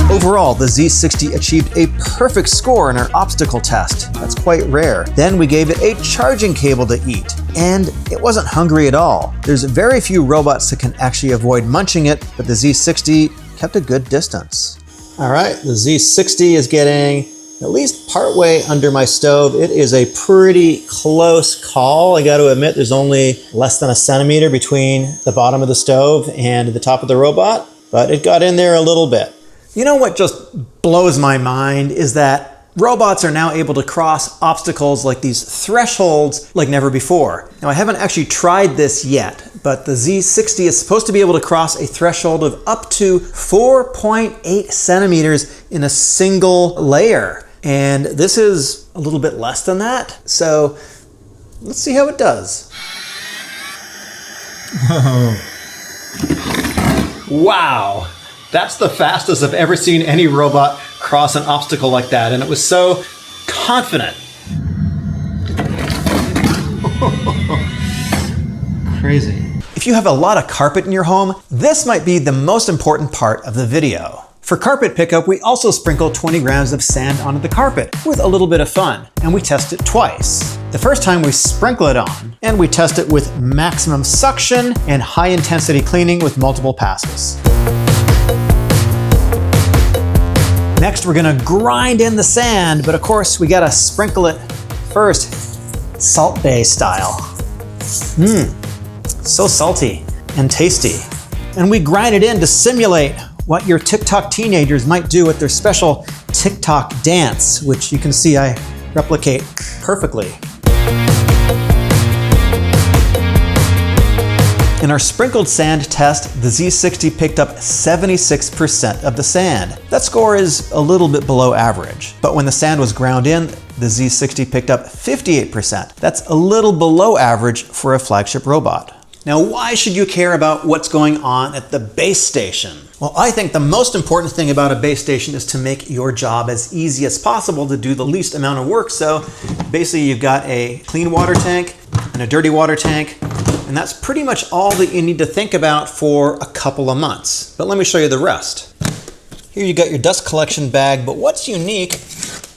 Overall, the Z60 achieved a perfect score in our obstacle test. That's quite rare. Then we gave it a charging cable to eat, and it wasn't hungry at all. There's very few robots that can actually avoid munching it, but the Z60 kept a good distance. All right, the Z60 is getting at least partway under my stove. It is a pretty close call. I got to admit, there's only less than 1 centimeter between the bottom of the stove and the top of the robot, but it got in there a little bit. You know what just blows my mind is that robots are now able to cross obstacles like these thresholds like never before. Now I haven't actually tried this yet, but the Z60 is supposed to be able to cross a threshold of up to 4.8 centimeters in a single layer. And this is a little bit less than that. So let's see how it does. Whoa. Wow. That's the fastest I've ever seen any robot cross an obstacle like that, and it was so confident. Crazy. If you have a lot of carpet in your home, this might be the most important part of the video. For carpet pickup, we also sprinkle 20 grams of sand onto the carpet with a little bit of fun, and we test it twice. The first time we sprinkle it on, and we test it with maximum suction and high intensity cleaning with multiple passes. Next, we're gonna grind in the sand, but of course, we gotta sprinkle it first, Salt Bay style. So salty and tasty. And we grind it in to simulate what your TikTok teenagers might do with their special TikTok dance, which you can see I replicate perfectly. In our sprinkled sand test, the Z60 picked up 76% of the sand. That score is a little bit below average, but when the sand was ground in, the Z60 picked up 58%. That's a little below average for a flagship robot. Now, why should you care about what's going on at the base station? Well, I think the most important thing about a base station is to make your job as easy as possible to do the least amount of work. So basically you've got a clean water tank and a dirty water tank, and that's pretty much all that you need to think about for a couple of months. But let me show you the rest. Here you got your dust collection bag, but what's unique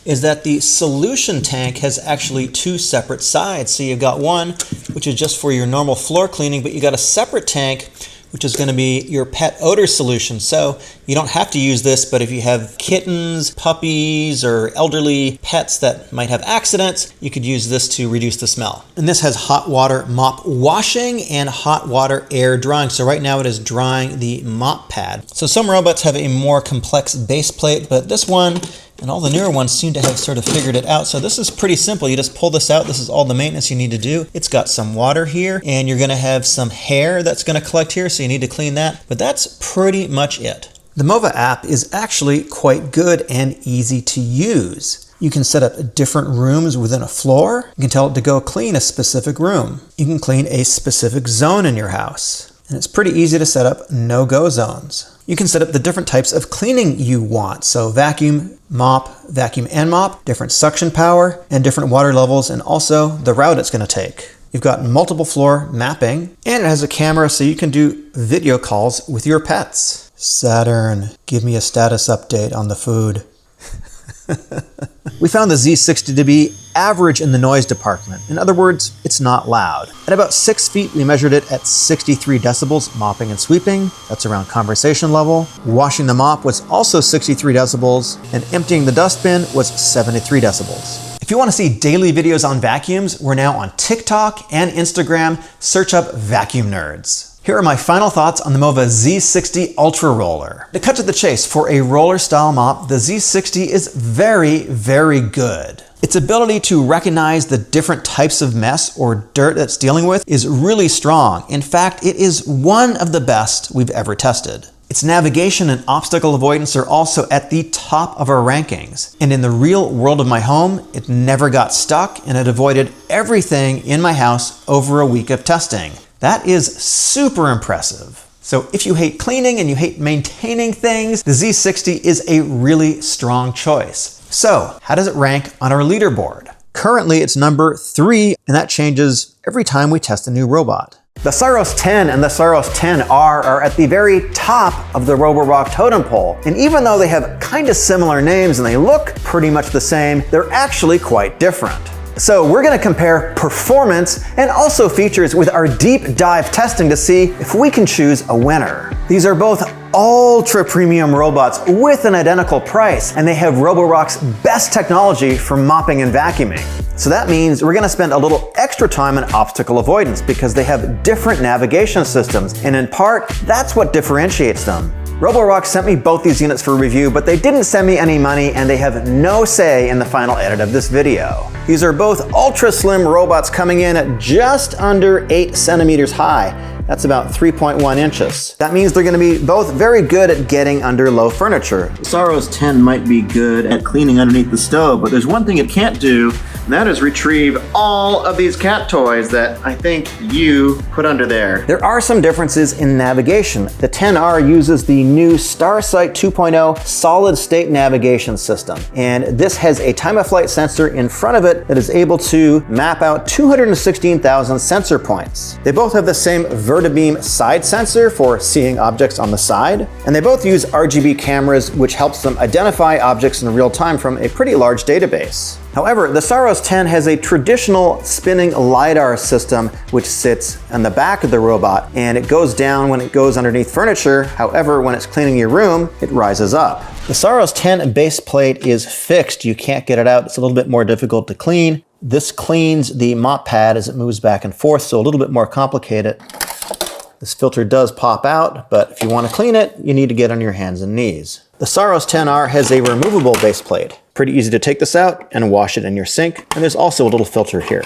is that the solution tank has actually two separate sides. So you've got one, which is just for your normal floor cleaning, but you got a separate tank, which is gonna be your pet odor solution. So you don't have to use this, but if you have kittens, puppies, or elderly pets that might have accidents, you could use this to reduce the smell. And this has hot water mop washing and hot water air drying. So right now it is drying the mop pad. So some robots have a more complex base plate, but this one and all the newer ones seem to have sort of figured it out. So this is pretty simple. You just pull this out. This is all the maintenance you need to do. It's got some water here, and you're gonna have some hair that's gonna collect here, so you need to clean that. But that's pretty much it. The MOVA app is actually quite good and easy to use. You can set up different rooms within a floor. You can tell it to go clean a specific room. You can clean a specific zone in your house. And it's pretty easy to set up no-go zones. You can set up the different types of cleaning you want. So vacuum, vacuum and mop, different suction power, and different water levels, and also the route it's gonna take. You've got multiple floor mapping, and it has a camera so you can do video calls with your pets. Saturn, give me a status update on the food. We found the Z60 to be average in the noise department. In other words, it's not loud. At about 6 feet, we measured it at 63 decibels, mopping and sweeping. That's around conversation level. Washing the mop was also 63 decibels, and emptying the dustbin was 73 decibels. If you want to see daily videos on vacuums, we're now on TikTok and Instagram. Search up Vacuum Nerds. Here are my final thoughts on the MOVA Z60 UltraRoller. To cut to the chase, for a roller style mop, the Z60 is very, very good. Its ability to recognize the different types of mess or dirt it's dealing with is really strong. In fact, it is one of the best we've ever tested. Its navigation and obstacle avoidance are also at the top of our rankings. And in the real world of my home, it never got stuck, and it avoided everything in my house over a week of testing. That is super impressive. So if you hate cleaning and you hate maintaining things, the Z60 is a really strong choice. So how does it rank on our leaderboard? Currently it's number 3, and that changes every time we test a new robot. The Saros 10 and the Saros 10R are at the very top of the Roborock totem pole. And even though they have kind of similar names and they look pretty much the same, they're actually quite different. So we're gonna compare performance and also features with our deep dive testing to see if we can choose a winner. These are both ultra premium robots with an identical price, and they have Roborock's best technology for mopping and vacuuming. So that means we're gonna spend a little extra time on obstacle avoidance because they have different navigation systems, and in part, that's what differentiates them. Roborock sent me both these units for review, but they didn't send me any money, and they have no say in the final edit of this video. These are both ultra slim robots coming in at just under 8 centimeters high. That's about 3.1 inches. That means they're gonna be both very good at getting under low furniture. The Saros 10 might be good at cleaning underneath the stove, but there's one thing it can't do, and that is retrieve all of these cat toys that I think you put under there. There are some differences in navigation. The 10R uses the new StarSight 2.0 solid state navigation system, and this has a time of flight sensor in front of it that is able to map out 216,000 sensor points. They both have the same Vertibeam side sensor for seeing objects on the side, and they both use RGB cameras, which helps them identify objects in real time from a pretty large database. However, the Saros 10 has a traditional spinning LiDAR system which sits on the back of the robot, and it goes down when it goes underneath furniture. However, when it's cleaning your room, it rises up. The Saros 10 base plate is fixed. You can't get it out. It's a little bit more difficult to clean. This cleans the mop pad as it moves back and forth, so a little bit more complicated. This filter does pop out, but if you want to clean it, you need to get on your hands and knees. The Saros 10R has a removable base plate. Pretty easy to take this out and wash it in your sink, and there's also a little filter here.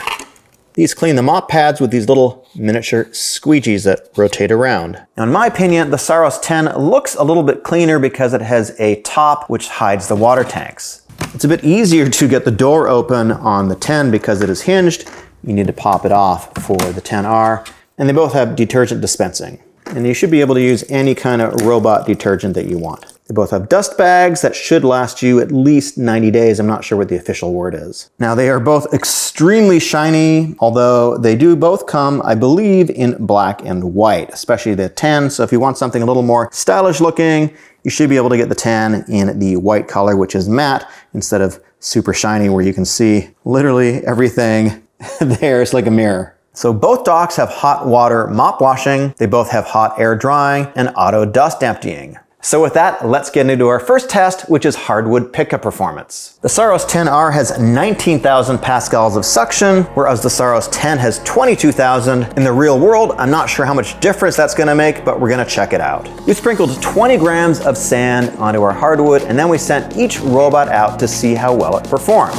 These clean the mop pads with these little miniature squeegees that rotate around. Now, in my opinion, the Saros 10 looks a little bit cleaner because it has a top which hides the water tanks. It's a bit easier to get the door open on the 10 because it is hinged. You need to pop it off for the 10R. and they both have detergent dispensing. And you should be able to use any kind of robot detergent that you want. They both have dust bags that should last you at least 90 days. I'm not sure what the official word is. Now they are both extremely shiny, although they do both come, I believe, in black and white, especially the 10. So if you want something a little more stylish looking, you should be able to get the 10 in the white color, which is matte, instead of super shiny where you can see literally everything there. It's like a mirror. So both docks have hot water mop washing. They both have hot air drying and auto dust emptying. So with that, let's get into our first test, which is hardwood pickup performance. The Saros 10R has 19,000 pascals of suction, whereas the Saros 10 has 22,000. In the real world, I'm not sure how much difference that's gonna make, but we're gonna check it out. We sprinkled 20 grams of sand onto our hardwood, and then we sent each robot out to see how well it performed.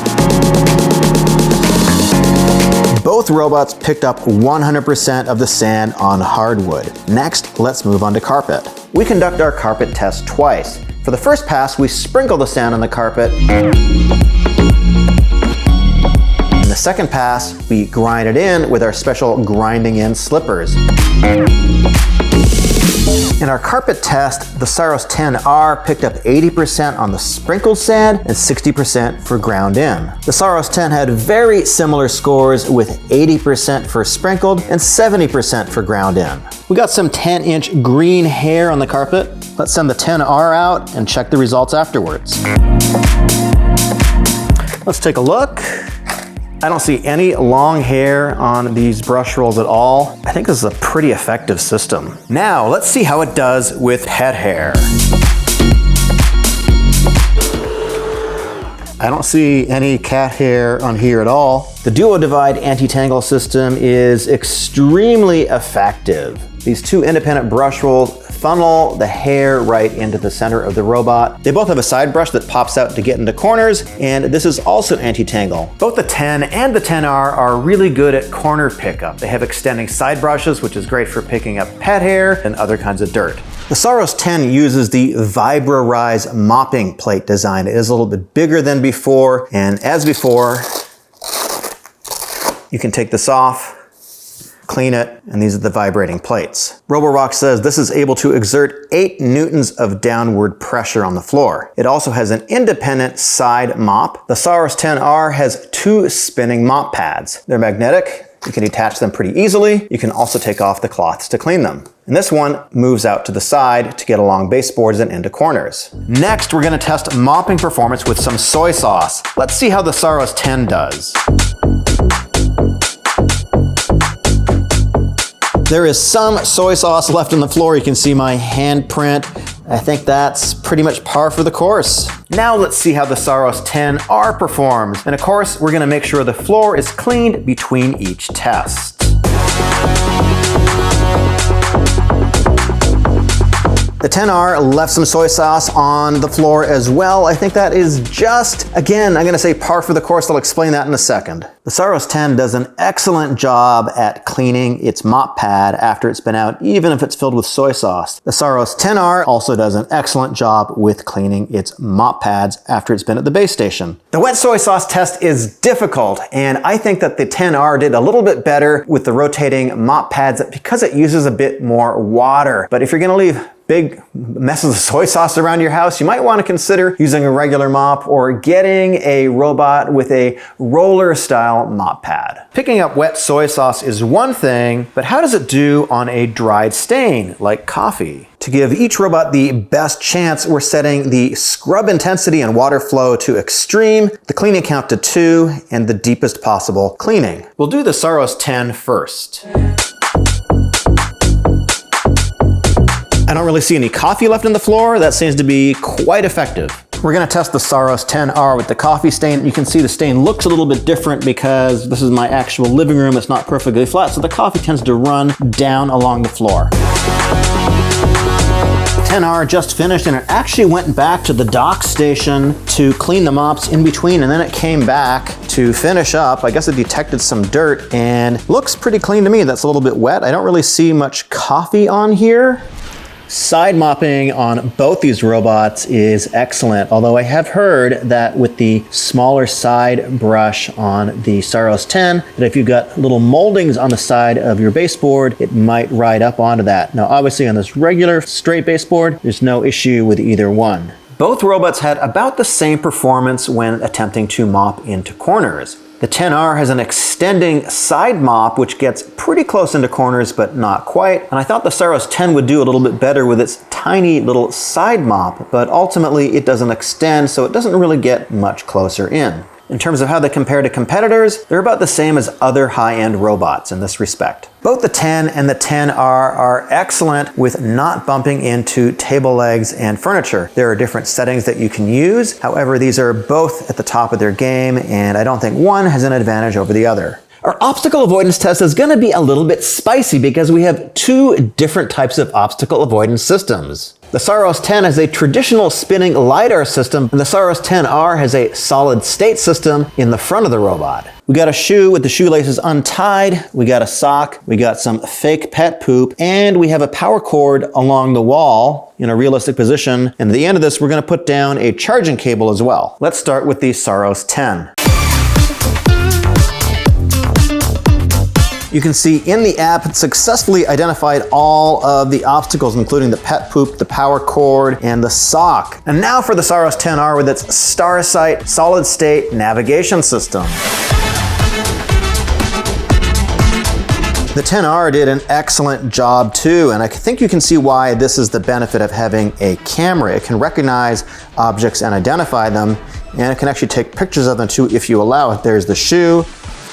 Both robots picked up 100% of the sand on hardwood. Next, let's move on to carpet. We conduct our carpet test twice. For the first pass, we sprinkle the sand on the carpet. In the second pass, we grind it in with our special grinding in slippers. In our carpet test, the Saros 10R picked up 80% on the sprinkled sand and 60% for ground in. The Saros 10 had very similar scores with 80% for sprinkled and 70% for ground in. We got some 10-inch green hair on the carpet. Let's send the 10R out and check the results afterwards. Let's take a look. I don't see any long hair on these brush rolls at all. I think this is a pretty effective system. Now, let's see how it does with pet hair. I don't see any cat hair on here at all. The Duo Divide anti-tangle system is extremely effective. These two independent brush rolls funnel the hair right into the center of the robot. They both have a side brush that pops out to get into corners, and this is also anti-tangle. Both the 10 and the 10R are really good at corner pickup. They have extending side brushes, which is great for picking up pet hair and other kinds of dirt. The Saros 10 uses the VibraRise mopping plate design. It is a little bit bigger than before, and as before, you can take this off, clean it, and these are the vibrating plates. Roborock says this is able to exert 8 newtons of downward pressure on the floor. It also has an independent side mop. The Saros 10R has 2 spinning mop pads. They're magnetic. You can detach them pretty easily. You can also take off the cloths to clean them. And this one moves out to the side to get along baseboards and into corners. Next, we're gonna test mopping performance with some soy sauce. Let's see how the Saros 10 does. There is some soy sauce left on the floor. You can see my handprint. I think that's pretty much par for the course. Now let's see how the Saros 10R performs. And of course, we're gonna make sure the floor is cleaned between each test. The 10R left some soy sauce on the floor as well. I think that is just, again, I'm gonna say par for the course. I'll explain that in a second. The Saros 10 does an excellent job at cleaning its mop pad after it's been out, even if it's filled with soy sauce. The Saros 10R also does an excellent job with cleaning its mop pads after it's been at the base station. The wet soy sauce test is difficult, and I think that the 10R did a little bit better with the rotating mop pads because it uses a bit more water. But if you're gonna leave big messes of soy sauce around your house, you might want to consider using a regular mop or getting a robot with a roller style mop pad. Picking up wet soy sauce is one thing, but how does it do on a dried stain like coffee? To give each robot the best chance, we're setting the scrub intensity and water flow to extreme, the cleaning count to 2, and the deepest possible cleaning. We'll do the Saros 10 first. I don't really see any coffee left on the floor. That seems to be quite effective. We're gonna test the Saros 10R with the coffee stain. You can see the stain looks a little bit different because this is my actual living room. It's not perfectly flat, so the coffee tends to run down along the floor. 10R just finished, and it actually went back to the dock station to clean the mops in between, and then it came back to finish up. I guess it detected some dirt and looks pretty clean to me. That's a little bit wet. I don't really see much coffee on here. Side mopping on both these robots is excellent, although I have heard that with the smaller side brush on the Saros 10, that if you've got little moldings on the side of your baseboard, it might ride up onto that. Now, obviously on this regular straight baseboard, there's no issue with either one. Both robots had about the same performance when attempting to mop into corners. The 10R has an extending side mop, which gets pretty close into corners, but not quite. And I thought the Saros 10 would do a little bit better with its tiny little side mop, but ultimately it doesn't extend, so it doesn't really get much closer in. In terms of how they compare to competitors, they're about the same as other high-end robots in this respect. Both the 10 and the 10R are excellent with not bumping into table legs and furniture. There are different settings that you can use. However, these are both at the top of their game, and I don't think one has an advantage over the other. Our obstacle avoidance test is going to be a little bit spicy because we have two different types of obstacle avoidance systems. The Saros 10 has a traditional spinning LiDAR system, and the Saros 10R has a solid state system in the front of the robot. We got a shoe with the shoelaces untied, we got a sock, we got some fake pet poop, and we have a power cord along the wall in a realistic position. And at the end of this, we're going to put down a charging cable as well. Let's start with the Saros 10. You can see in the app, it successfully identified all of the obstacles, including the pet poop, the power cord, and the sock. And now for the Saros 10R with its StarSight solid state navigation system. The 10R did an excellent job too, and I think you can see why this is the benefit of having a camera. It can recognize objects and identify them, and it can actually take pictures of them too if you allow it. There's the shoe,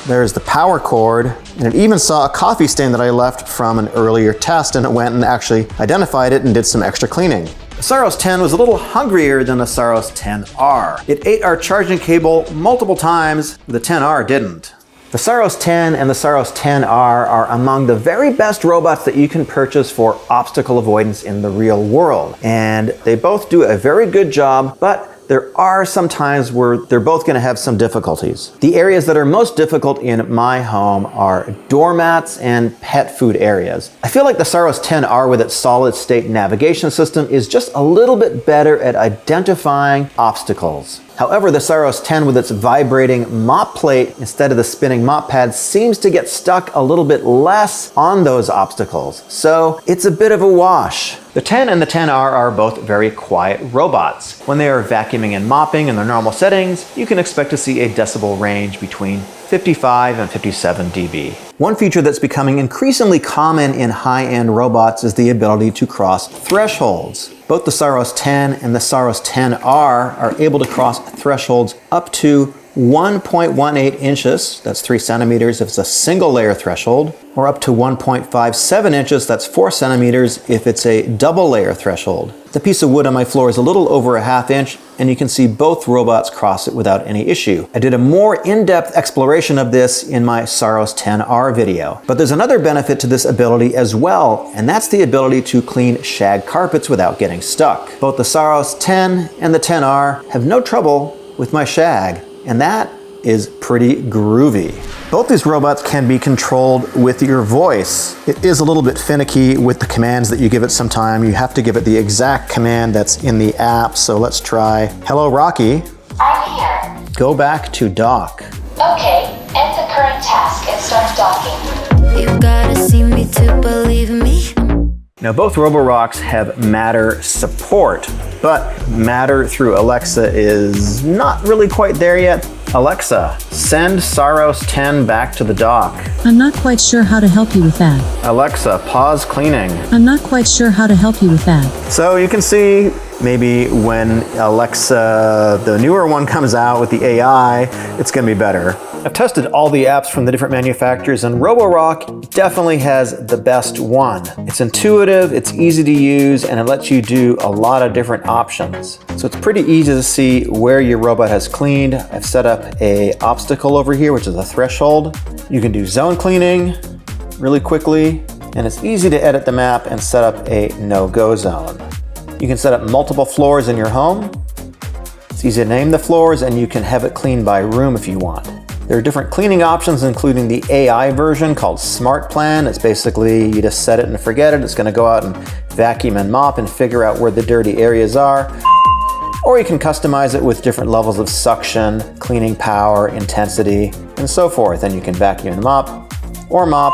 there's the power cord, and it even saw a coffee stain that I left from an earlier test, and it went and actually identified it and did some extra cleaning. The Saros 10 was a little hungrier than the Saros 10R. It ate our charging cable multiple times, the 10R didn't. The Saros 10 and the Saros 10R are among the very best robots that you can purchase for obstacle avoidance in the real world. And they both do a very good job, but there are some times where they're both going to have some difficulties. The areas that are most difficult in my home are doormats and pet food areas. I feel like the Saros 10R with its solid state navigation system is just a little bit better at identifying obstacles. However, the Saros 10 with its vibrating mop plate instead of the spinning mop pad seems to get stuck a little bit less on those obstacles. So it's a bit of a wash. The 10 and the 10R are both very quiet robots. When they are vacuuming and mopping in their normal settings, you can expect to see a decibel range between 55 and 57 dB. One feature that's becoming increasingly common in high-end robots is the ability to cross thresholds. Both the Saros 10 and the Saros 10R are able to cross thresholds up to 1.18 inches, that's 3 centimeters if it's a single layer threshold, or up to 1.57 inches, that's 4 centimeters if it's a double layer threshold. The piece of wood on my floor is a little over a ½ inch, and you can see both robots cross it without any issue. I did a more in-depth exploration of this in my Saros 10R video. But there's another benefit to this ability as well, and that's the ability to clean shag carpets without getting stuck. Both the Saros 10 and the 10R have no trouble with my shag, and that is pretty groovy. Both these robots can be controlled with your voice. It is a little bit finicky with the commands that you give it sometime. You have to give it the exact command that's in the app. So let's try, "Hello, Rocky." I'm here. Go back to dock. Okay, end the current task and start docking. You gotta see me to believe me. Now both Roborocks have Matter support, but Matter through Alexa is not really quite there yet. Alexa, send Saros 10 back to the dock. I'm not quite sure how to help you with that. Alexa, pause cleaning. I'm not quite sure how to help you with that. So you can see maybe when Alexa, the newer one, comes out with the AI, it's going to be better. I've tested all the apps from the different manufacturers, and Roborock definitely has the best one. It's intuitive, it's easy to use, and it lets you do a lot of different options. So it's pretty easy to see where your robot has cleaned. I've set up an obstacle over here, which is a threshold. You can do zone cleaning really quickly, and it's easy to edit the map and set up a no-go zone. You can set up multiple floors in your home. It's easy to name the floors, and you can have it cleaned by room if you want. There are different cleaning options, including the AI version called Smart Plan. It's basically, you just set it and forget it. It's gonna go out and vacuum and mop and figure out where the dirty areas are. Or you can customize it with different levels of suction, cleaning power, intensity, and so forth. And you can vacuum and mop, or mop.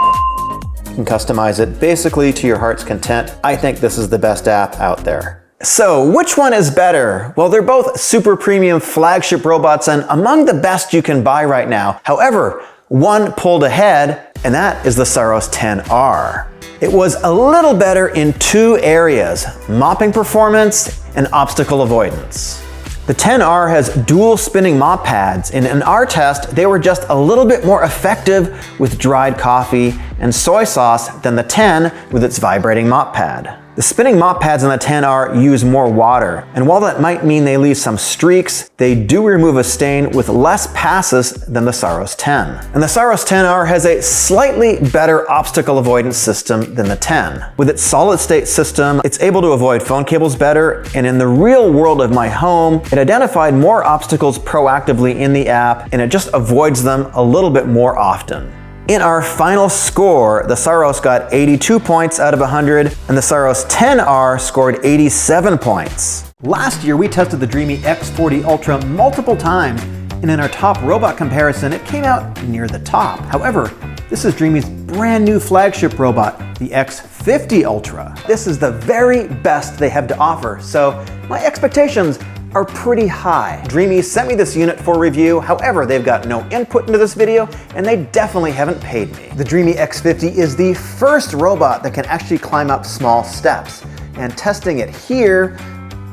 You can customize it basically to your heart's content. I think this is the best app out there. So which one is better? Well, they're both super premium flagship robots and among the best you can buy right now. However, one pulled ahead, and that is the Saros Z10. It was a little better in two areas: mopping performance and obstacle avoidance. The Z10 has dual spinning mop pads, and in our test, they were just a little bit more effective with dried coffee and soy sauce than the Z10 with its vibrating mop pad. The spinning mop pads in the Z10 use more water, and while that might mean they leave some streaks, they do remove a stain with less passes than the Saros Z10. And the Saros Z10 has a slightly better obstacle avoidance system than the Z10. With its solid state system, it's able to avoid phone cables better, and in the real world of my home, it identified more obstacles proactively in the app, and it just avoids them a little bit more often. In our final score, the Saros got 82 points out of 100, and the Saros Z10 scored 87 points. Last year, we tested the Dreame X40 Ultra multiple times, and in our top robot comparison, it came out near the top. However, this is Dreame's brand new flagship robot, the X50 Ultra. This is the very best they have to offer, so my expectations are pretty high. Dreame sent me this unit for review, however, they've got no input into this video, and they definitely haven't paid me. The Dreame X50 is the first robot that can actually climb up small steps, and testing it here,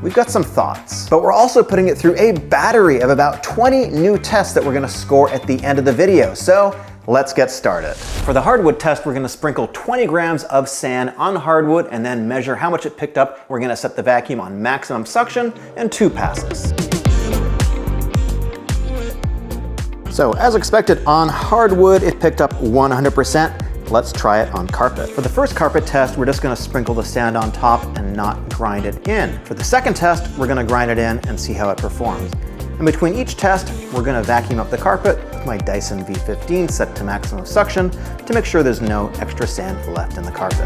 we've got some thoughts. But we're also putting it through a battery of about 20 new tests that we're gonna score at the end of the video, so let's get started. For the hardwood test, we're gonna sprinkle 20 grams of sand on hardwood and then measure how much it picked up. We're gonna set the vacuum on maximum suction and 2 passes. So as expected on hardwood, it picked up 100%. Let's try it on carpet. For the first carpet test, we're just gonna sprinkle the sand on top and not grind it in. For the second test, we're gonna grind it in and see how it performs. And between each test, we're gonna vacuum up the carpet with my Dyson V15 set to maximum suction to make sure there's no extra sand left in the carpet.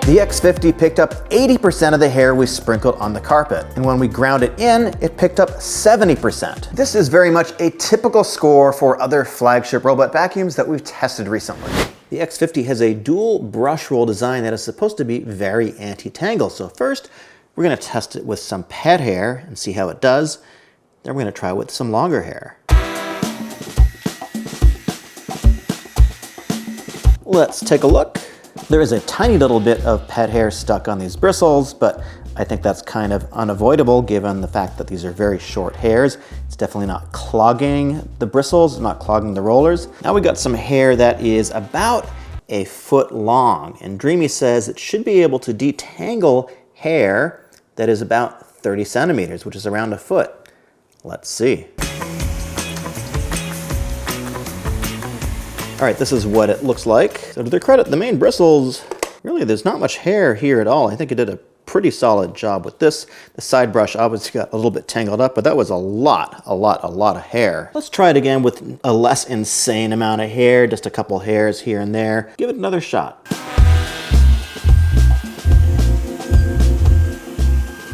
The X50 picked up 80% of the hair we sprinkled on the carpet, and when we ground it in, it picked up 70%. This is very much a typical score for other flagship robot vacuums that we've tested recently. The X50 has a dual brush roll design that is supposed to be very anti-tangle, so first, we're gonna test it with some pet hair and see how it does. Then we're gonna try it with some longer hair. Let's take a look. There is a tiny little bit of pet hair stuck on these bristles, but I think that's kind of unavoidable given the fact that these are very short hairs. It's definitely not clogging the bristles, not clogging the rollers. Now we got some hair that is about a foot long, and Dreame says it should be able to detangle hair that is about 30 centimeters, which is around a foot. Let's see. All right, this is what it looks like. So to their credit, the main bristles, really there's not much hair here at all. I think it did a pretty solid job with this. The side brush obviously got a little bit tangled up, but that was a lot of hair. Let's try it again with a less insane amount of hair, just a couple hairs here and there. Give it another shot.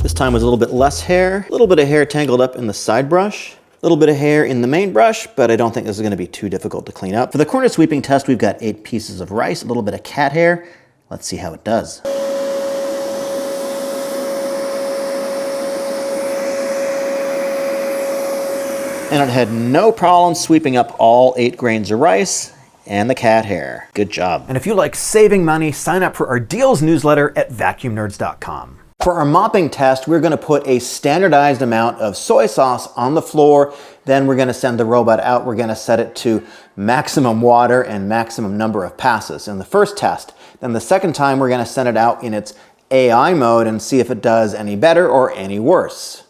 This time was a little bit less hair, a little bit of hair tangled up in the side brush, a little bit of hair in the main brush, but I don't think this is gonna be too difficult to clean up. For the corner sweeping test, we've got 8 pieces of rice, a little bit of cat hair. Let's see how it does. And it had no problem sweeping up all 8 grains of rice and the cat hair. Good job. And if you like saving money, sign up for our deals newsletter at vacuumnerds.com. For our mopping test, we're gonna put a standardized amount of soy sauce on the floor. Then we're gonna send the robot out. We're gonna set it to maximum water and maximum number of passes in the first test. Then the second time, we're gonna send it out in its AI mode and see if it does any better or any worse.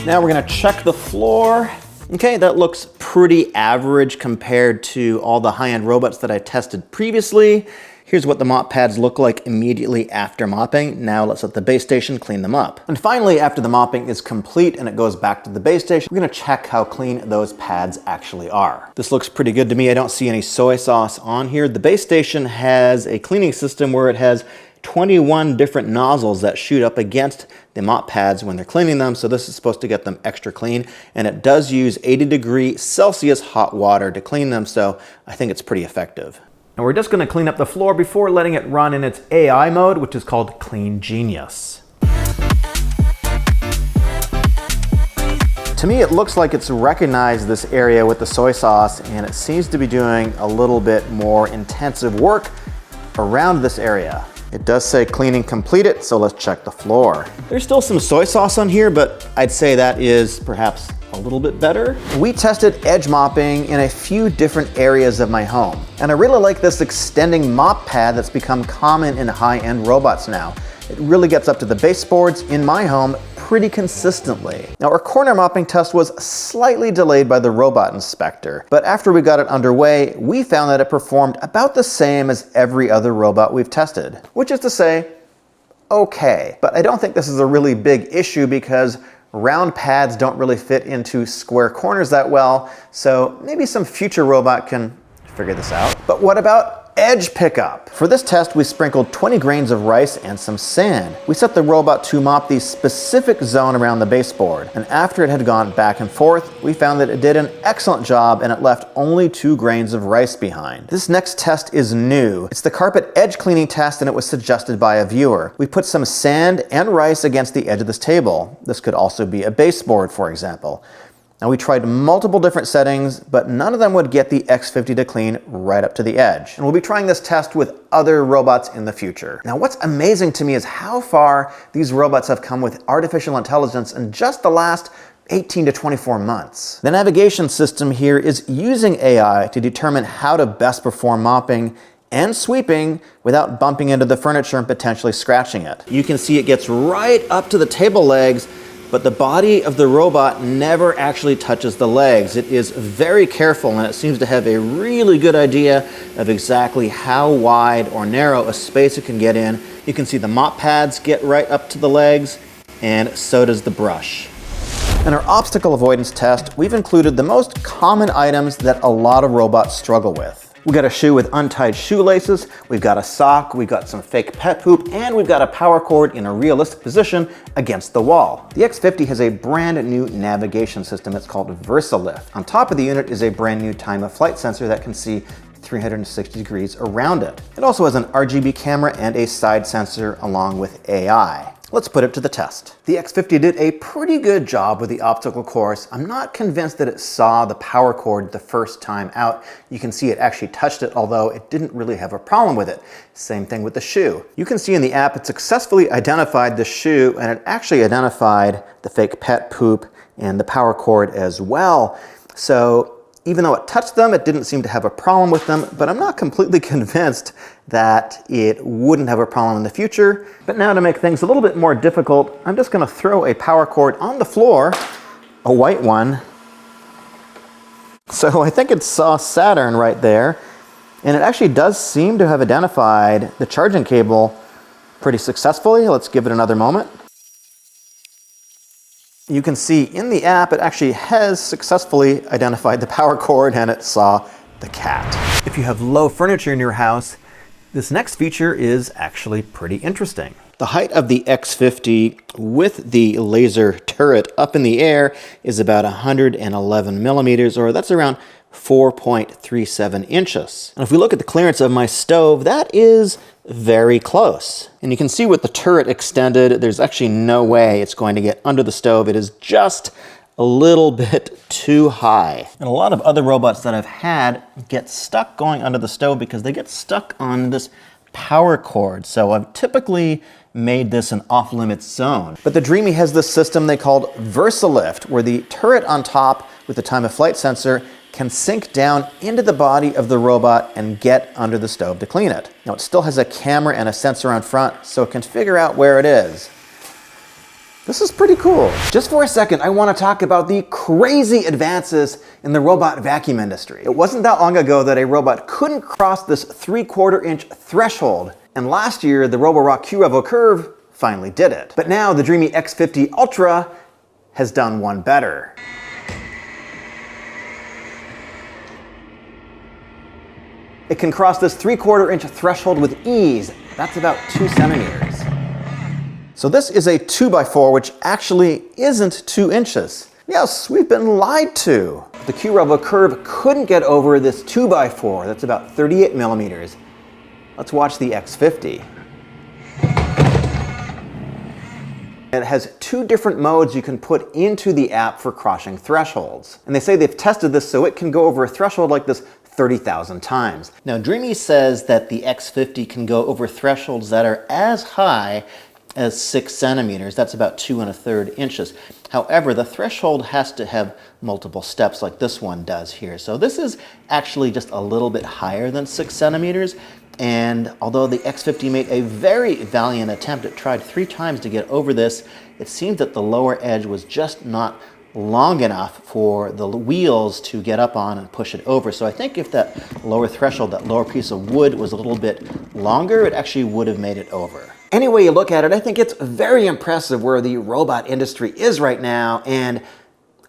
Now we're gonna check the floor. Okay, that looks pretty average compared to all the high-end robots that I tested previously. Here's what the mop pads look like immediately after mopping. Now let's let the base station clean them up. And finally, after the mopping is complete and it goes back to the base station, we're gonna check how clean those pads actually are. This looks pretty good to me. I don't see any soy sauce on here. The base station has a cleaning system where it has 21 different nozzles that shoot up against the mop pads when they're cleaning them, so this is supposed to get them extra clean, and it does use 80°C hot water to clean them, so I think it's pretty effective. And we're just going to clean up the floor before letting it run in its AI mode, which is called Clean Genius. To me, it looks like it's recognized this area with the soy sauce, and it seems to be doing a little bit more intensive work around this area. It does say cleaning completed, so let's check the floor. There's still some soy sauce on here, but I'd say that is perhaps a little bit better. We tested edge mopping in a few different areas of my home, and I really like this extending mop pad that's become common in high-end robots now. It really gets up to the baseboards in my home pretty consistently. Now, our corner mopping test was slightly delayed by the robot inspector, but after we got it underway, we found that it performed about the same as every other robot we've tested, which is to say, okay. But I don't think this is a really big issue because round pads don't really fit into square corners that well, so maybe some future robot can figure this out. But what about edge pickup? For this test, we sprinkled 20 grains of rice and some sand. We set the robot to mop the specific zone around the baseboard, and after it had gone back and forth, we found that it did an excellent job and it left only 2 grains of rice behind. This next test is new. It's the carpet edge cleaning test, and it was suggested by a viewer. We put some sand and rice against the edge of this table. This could also be a baseboard, for example. Now, we tried multiple different settings, but none of them would get the X50 to clean right up to the edge. And we'll be trying this test with other robots in the future. Now, what's amazing to me is how far these robots have come with artificial intelligence in just the last 18 to 24 months. The navigation system here is using AI to determine how to best perform mopping and sweeping without bumping into the furniture and potentially scratching it. You can see it gets right up to the table legs, but the body of the robot never actually touches the legs. It is very careful, and it seems to have a really good idea of exactly how wide or narrow a space it can get in. You can see the mop pads get right up to the legs, and so does the brush. In our obstacle avoidance test, we've included the most common items that a lot of robots struggle with. We got a shoe with untied shoelaces, we've got a sock, we've got some fake pet poop, and we've got a power cord in a realistic position against the wall. The X50 has a brand new navigation system. It's called VersaLift. On top of the unit is a brand new time of flight sensor that can see 360 degrees around it. It also has an RGB camera and a side sensor along with AI. Let's put it to the test. The X50 did a pretty good job with the obstacle course. I'm not convinced that it saw the power cord the first time out. You can see it actually touched it, although it didn't really have a problem with it. Same thing with the shoe. You can see in the app it successfully identified the shoe, and it actually identified the fake pet poop and the power cord as well. So even though it touched them, it didn't seem to have a problem with them, but I'm not completely convinced that it wouldn't have a problem in the future. But now, to make things a little bit more difficult, I'm just gonna throw a power cord on the floor, a white one. So I think it saw Saturn right there, and it actually does seem to have identified the charging cable pretty successfully. Let's give it another moment. You can see in the app, it actually has successfully identified the power cord, and it saw the cat. If you have low furniture in your house, this next feature is actually pretty interesting. The height of the X50 with the laser turret up in the air is about 111 millimeters, or that's around 4.37 inches. And if we look at the clearance of my stove, that is very close. And you can see with the turret extended, there's actually no way it's going to get under the stove. It is just a little bit too high. And a lot of other robots that I've had get stuck going under the stove because they get stuck on this power cord. So I've typically made this an off-limits zone. But the Dreame has this system they called VersaLift, where the turret on top with the time of flight sensor can sink down into the body of the robot and get under the stove to clean it. Now, it still has a camera and a sensor on front, so it can figure out where it is. This is pretty cool. Just for a second, I want to talk about the crazy advances in the robot vacuum industry. It wasn't that long ago that a robot couldn't cross this 3/4 inch threshold, and last year the Roborock Qrevo curve finally did it. But now the Dreame X50 Ultra has done one better. It can cross this 3/4 inch threshold with ease. That's about 2 centimeters. So this is a 2x4, which actually isn't 2 inches. Yes, we've been lied to. The Qrevo curve couldn't get over this 2x4. That's about 38 millimeters. Let's watch the X50. It has 2 different modes you can put into the app for crossing thresholds. And they say they've tested this so it can go over a threshold like this 30,000 times. Now, Dreame says that the X50 can go over thresholds that are as high as 6 centimeters. That's about 2 1/3 inches. However, the threshold has to have multiple steps like this one does here. So this is actually just a little bit higher than 6 centimeters. And although the X50 made a very valiant attempt, it tried 3 times to get over this, it seemed that the lower edge was just not long enough for the wheels to get up on and push it over. So I think if that lower threshold, that lower piece of wood was a little bit longer, it actually would have made it over. Any way you look at it, I think it's very impressive where the robot industry is right now, and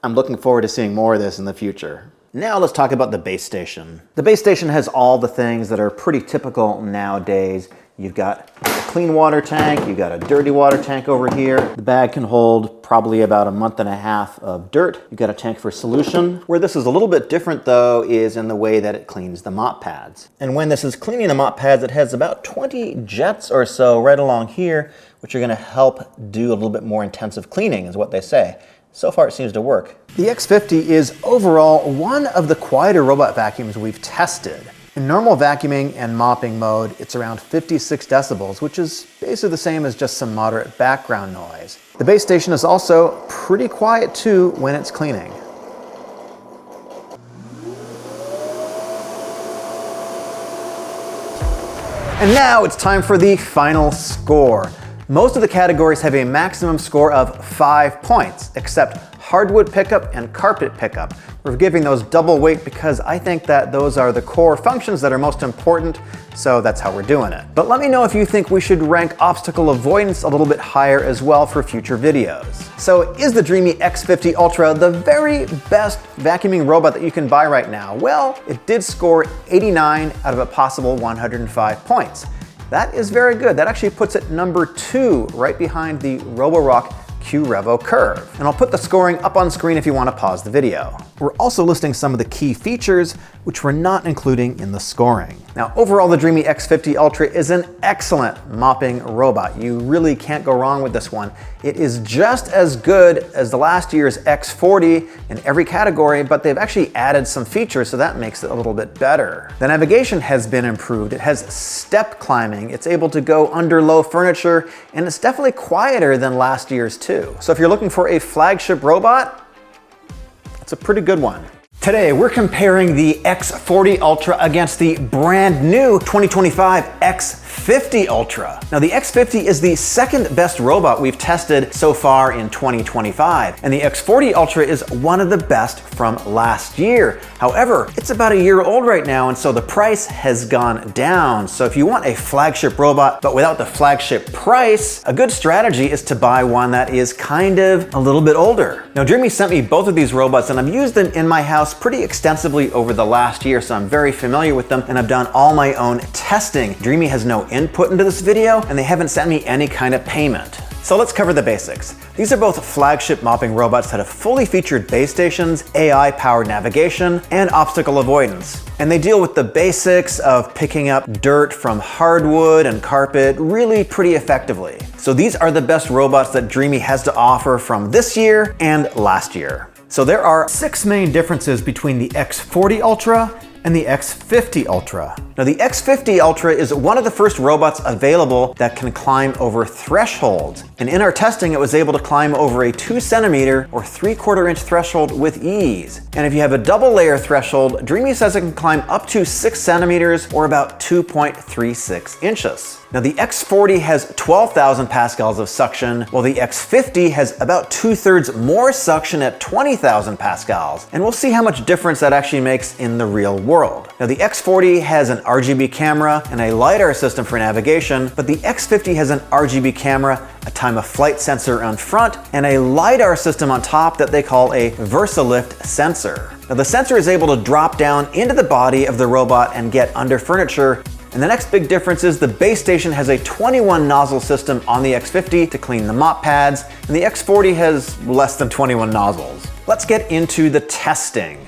I'm looking forward to seeing more of this in the future. Now let's talk about the base station. The base station has all the things that are pretty typical nowadays. You've got a clean water tank, you've got a dirty water tank over here. The bag can hold probably about 1.5 months of dirt. You've got a tank for solution. Where this is a little bit different though is in the way that it cleans the mop pads. And when this is cleaning the mop pads, it has about 20 jets or so right along here, which are gonna help do a little bit more intensive cleaning is what they say. So far it seems to work. The X50 is overall one of the quieter robot vacuums we've tested. In normal vacuuming and mopping mode, it's around 56 decibels, which is basically the same as just some moderate background noise. The base station is also pretty quiet too when it's cleaning. And now it's time for the final score. Most of the categories have a maximum score of 5 points, except hardwood pickup and carpet pickup. We're giving those double weight because I think that those are the core functions that are most important, so that's how we're doing it. But let me know if you think we should rank obstacle avoidance a little bit higher as well for future videos. So is the Dreame X50 Ultra the very best vacuuming robot that you can buy right now? Well, it did score 89 out of a possible 105 points. That is very good. That actually puts it number 2 right behind the Roborock Qrevo curve. And I'll put the scoring up on screen if you want to pause the video. We're also listing some of the key features which we're not including in the scoring. Now, overall, the Dreame X50 Ultra is an excellent mopping robot. You really can't go wrong with this one. It is just as good as the last year's X40 in every category, but they've actually added some features, so that makes it a little bit better. The navigation has been improved. It has step climbing. It's able to go under low furniture, and it's definitely quieter than last year's too. So if you're looking for a flagship robot, it's a pretty good one. Today, we're comparing the X40 Ultra against the brand new 2025 X50 Ultra. Now, the X50 is the second best robot we've tested so far in 2025, and the X40 Ultra is one of the best from last year. However, it's about a year old right now, and so the price has gone down. So if you want a flagship robot, but without the flagship price, a good strategy is to buy one that is kind of a little bit older. Now, Dreame sent me both of these robots, and I've used them in my house pretty extensively over the last year, so I'm very familiar with them, and I've done all my own testing. Dreame has no input into this video, and they haven't sent me any kind of payment. So let's cover the basics. These are both flagship mopping robots that have fully featured base stations, AI-powered navigation, and obstacle avoidance. And they deal with the basics of picking up dirt from hardwood and carpet really pretty effectively. So these are the best robots that Dreame has to offer from this year and last year. So there are 6 main differences between the X40 Ultra and the X50 Ultra. Now, the X50 Ultra is one of the first robots available that can climb over thresholds. And in our testing, it was able to climb over a 2 centimeter or 3/4 inch threshold with ease. And if you have a double layer threshold, Dreame says it can climb up to 6 centimeters or about 2.36 inches. Now the X40 has 12,000 pascals of suction, while the X50 has about 2/3 more suction at 20,000 pascals. And we'll see how much difference that actually makes in the real world. Now the X40 has an RGB camera and a LiDAR system for navigation, but the X50 has an RGB camera, a time of flight sensor on front, and a LiDAR system on top that they call a VersaLift sensor. Now the sensor is able to drop down into the body of the robot and get under furniture. And the next big difference is the base station has a 21 nozzle system on the X50 to clean the mop pads, and the X40 has less than 21 nozzles. Let's get into the testing.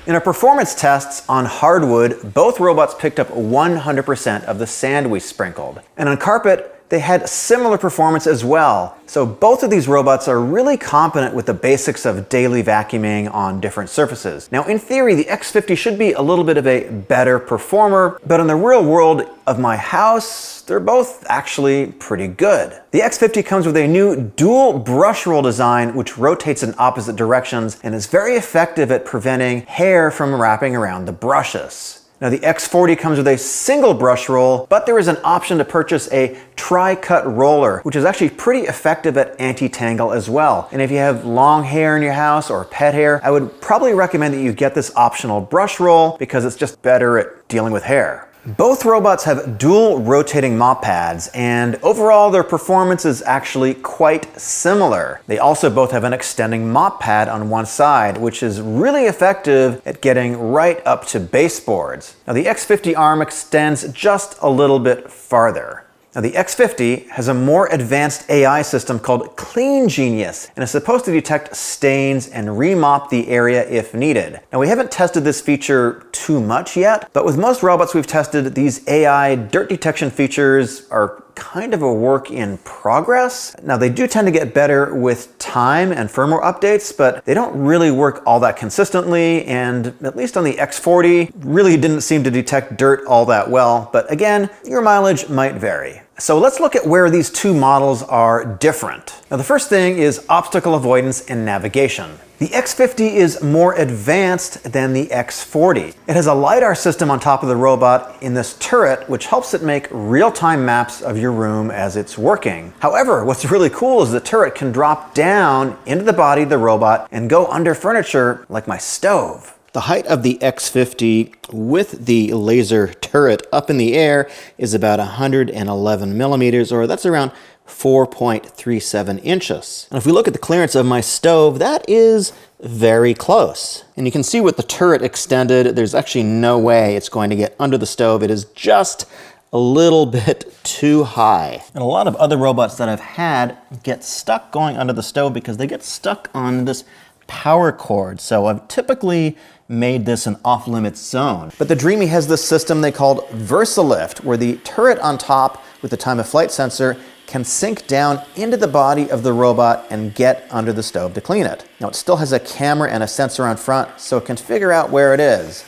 In our performance tests on hardwood, both robots picked up 100% of the sand we sprinkled. And on carpet, they had similar performance as well. So both of these robots are really competent with the basics of daily vacuuming on different surfaces. Now in theory, the X50 should be a little bit of a better performer, but in the real world of my house, they're both actually pretty good. The X50 comes with a new dual brush roll design which rotates in opposite directions and is very effective at preventing hair from wrapping around the brushes. Now the X40 comes with a single brush roll, but there is an option to purchase a tri-cut roller, which is actually pretty effective at anti-tangle as well. And if you have long hair in your house or pet hair, I would probably recommend that you get this optional brush roll because it's just better at dealing with hair. Both robots have dual rotating mop pads, and overall their performance is actually quite similar. They also both have an extending mop pad on one side, which is really effective at getting right up to baseboards. Now the X50 arm extends just a little bit farther. Now the X50 has a more advanced AI system called Clean Genius and is supposed to detect stains and remop the area if needed. Now we haven't tested this feature too much yet, but with most robots we've tested, these AI dirt detection features are kind of a work in progress. Now they do tend to get better with time and firmware updates, but they don't really work all that consistently, and at least on the X40, really didn't seem to detect dirt all that well, but again, your mileage might vary. So let's look at where these two models are different. Now the first thing is obstacle avoidance and navigation. The X50 is more advanced than the X40. It has a LiDAR system on top of the robot in this turret, which helps it make real-time maps of your room as it's working. However, what's really cool is the turret can drop down into the body of the robot and go under furniture like my stove. The height of the X50 with the laser turret up in the air is about 111 millimeters, or that's around 4.37 inches. And if we look at the clearance of my stove, that is very close. And you can see with the turret extended, there's actually no way it's going to get under the stove. It is just a little bit too high. And a lot of other robots that I've had get stuck going under the stove because they get stuck on this power cord. So I've typically made this an off-limits zone. But the Dreame has this system they called VersaLift, where the turret on top with the time of flight sensor can sink down into the body of the robot and get under the stove to clean it. Now it still has a camera and a sensor on front, so it can figure out where it is.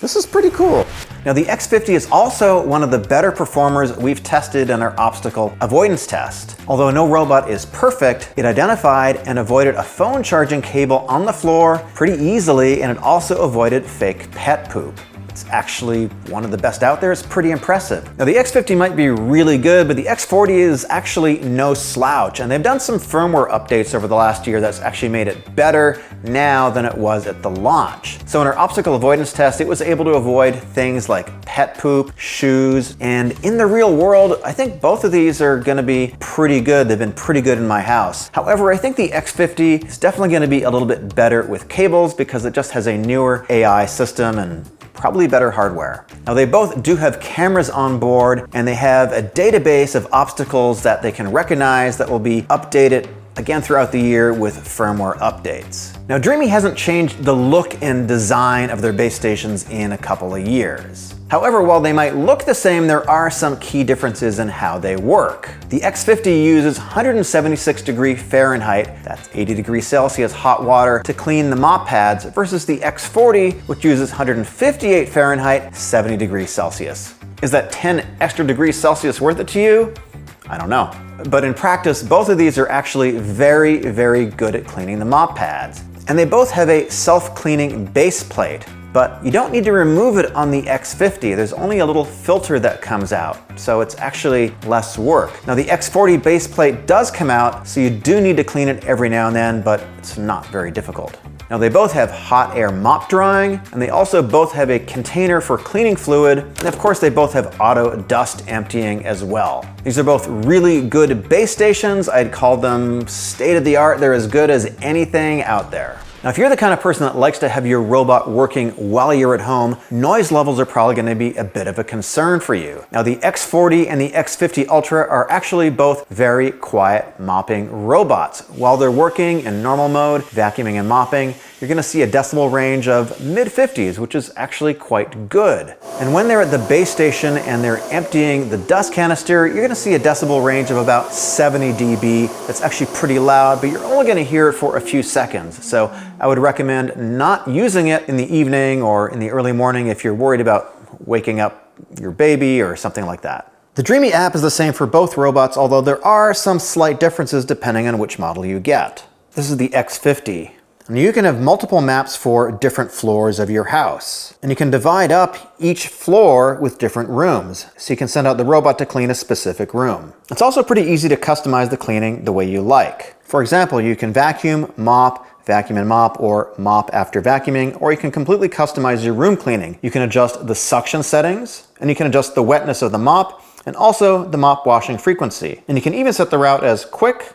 This is pretty cool. Now the X50 is also one of the better performers we've tested in our obstacle avoidance test. Although no robot is perfect, it identified and avoided a phone charging cable on the floor pretty easily, and it also avoided fake pet poop. It's actually one of the best out there. It's pretty impressive. Now the X50 might be really good, but the X40 is actually no slouch, and they've done some firmware updates over the last year that's actually made it better now than it was at the launch. So in our obstacle avoidance test, it was able to avoid things like pet poop, shoes, and in the real world, I think both of these are gonna be pretty good. They've been pretty good in my house. However, I think the X50 is definitely gonna be a little bit better with cables because it just has a newer AI system and probably better hardware. Now they both do have cameras on board, and they have a database of obstacles that they can recognize that will be updated again throughout the year with firmware updates. Now Dreame hasn't changed the look and design of their base stations in a couple of years. However, while they might look the same, there are some key differences in how they work. The X50 uses 176°F, that's 80°C hot water, to clean the mop pads, versus the X40, which uses 158°F, 70°C. Is that 10 extra degrees Celsius worth it to you? I don't know. But in practice, both of these are actually very, very good at cleaning the mop pads. And they both have a self-cleaning base plate. but you don't need to remove it on the X50. There's only a little filter that comes out, so it's actually less work. Now the X40 base plate does come out, so you do need to clean it every now and then, but it's not very difficult. Now they both have hot air mop drying, and they also both have a container for cleaning fluid, and of course they both have auto dust emptying as well. These are both really good base stations. I'd call them state of the art. They're as good as anything out there. Now, if you're the kind of person that likes to have your robot working while you're at home, noise levels are probably going to be a bit of a concern for you. Now, the X40 and the X50 Ultra are actually both very quiet mopping robots. While they're working in normal mode, vacuuming and mopping, you're going to see a decibel range of mid-50s, which is actually quite good. And when they're at the base station and they're emptying the dust canister, you're going to see a decibel range of about 70 dB. That's actually pretty loud, but you're only going to hear it for a few seconds. So I would recommend not using it in the evening or in the early morning if you're worried about waking up your baby or something like that. The Dreame app is the same for both robots, although there are some slight differences depending on which model you get. This is the X50. And you can have multiple maps for different floors of your house. And you can divide up each floor with different rooms, so you can send out the robot to clean a specific room. It's also pretty easy to customize the cleaning the way you like. For example, you can vacuum and mop, or mop after vacuuming, or you can completely customize your room cleaning. You can adjust the suction settings, and you can adjust the wetness of the mop, and also the mop washing frequency. And you can even set the route as quick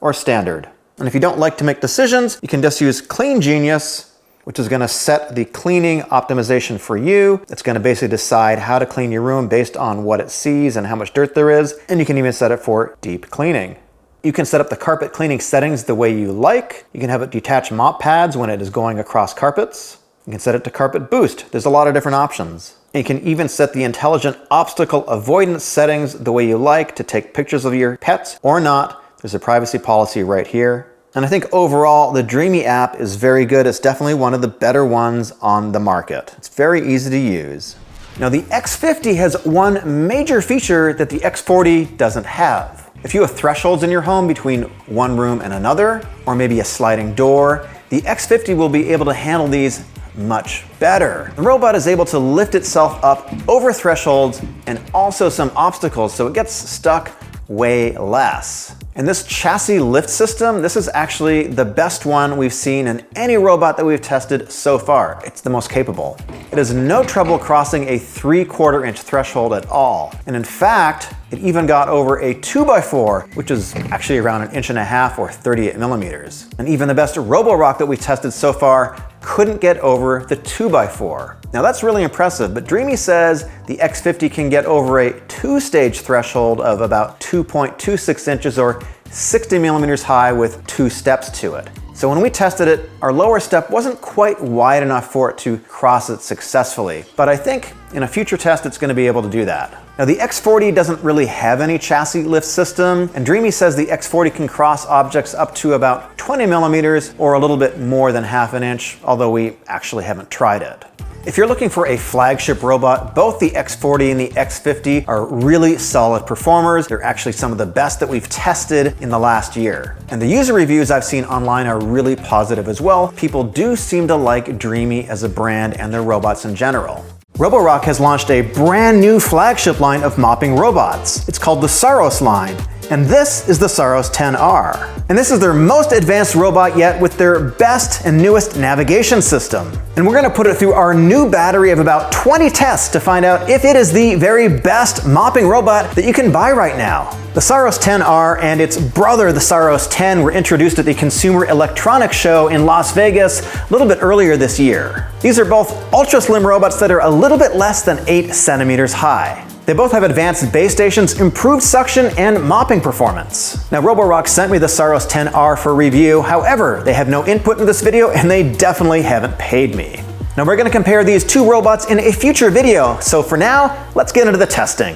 or standard. And if you don't like to make decisions, you can just use Clean Genius, which is going to set the cleaning optimization for you. It's going to basically decide how to clean your room based on what it sees and how much dirt there is. And you can even set it for deep cleaning. You can set up the carpet cleaning settings the way you like. You can have it detach mop pads when it is going across carpets. You can set it to carpet boost. There's a lot of different options. And you can even set the intelligent obstacle avoidance settings the way you like to take pictures of your pets or not. There's a privacy policy right here. And I think overall, the Dreame app is very good. It's definitely one of the better ones on the market. It's very easy to use. Now the X50 has one major feature that the X40 doesn't have. If you have thresholds in your home between one room and another, or maybe a sliding door, the X50 will be able to handle these much better. The robot is able to lift itself up over thresholds and also some obstacles, so it gets stuck way less. And this chassis lift system, this is actually the best one we've seen in any robot that we've tested so far. It's the most capable. It has no trouble crossing a 3/4 inch threshold at all. And in fact, it even got over a 2x4, which is actually around 1.5 inches or 38 millimeters. And even the best Roborock that we've tested so far couldn't get over the 2x4. Now that's really impressive, but Dreame says the X50 can get over a 2-stage threshold of about 2.26 inches or 60 millimeters high with 2 steps to it. So when we tested it, our lower step wasn't quite wide enough for it to cross it successfully, but I think in a future test it's going to be able to do that. Now the X40 doesn't really have any chassis lift system, and Dreame says the X40 can cross objects up to about 20 millimeters or a little bit more than 1/2 inch, although we actually haven't tried it. If you're looking for a flagship robot, both the X40 and the X50 are really solid performers. They're actually some of the best that we've tested in the last year. And the user reviews I've seen online are really positive as well. People do seem to like Dreame as a brand and their robots in general. Roborock has launched a brand new flagship line of mopping robots. It's called the Saros line. And this is the Saros Z10. And this is their most advanced robot yet with their best and newest navigation system. And we're gonna put it through our new battery of about 20 tests to find out if it is the very best mopping robot that you can buy right now. The Saros Z10 and its brother, the Saros Z10, were introduced at the Consumer Electronics Show in Las Vegas a little bit earlier this year. These are both ultra slim robots that are a little bit less than 8 centimeters high. They both have advanced base stations, improved suction, and mopping performance. Now, Roborock sent me the Saros Z10 for review. However, they have no input in this video, and they definitely haven't paid me. Now, we're gonna compare these two robots in a future video. So for now, let's get into the testing.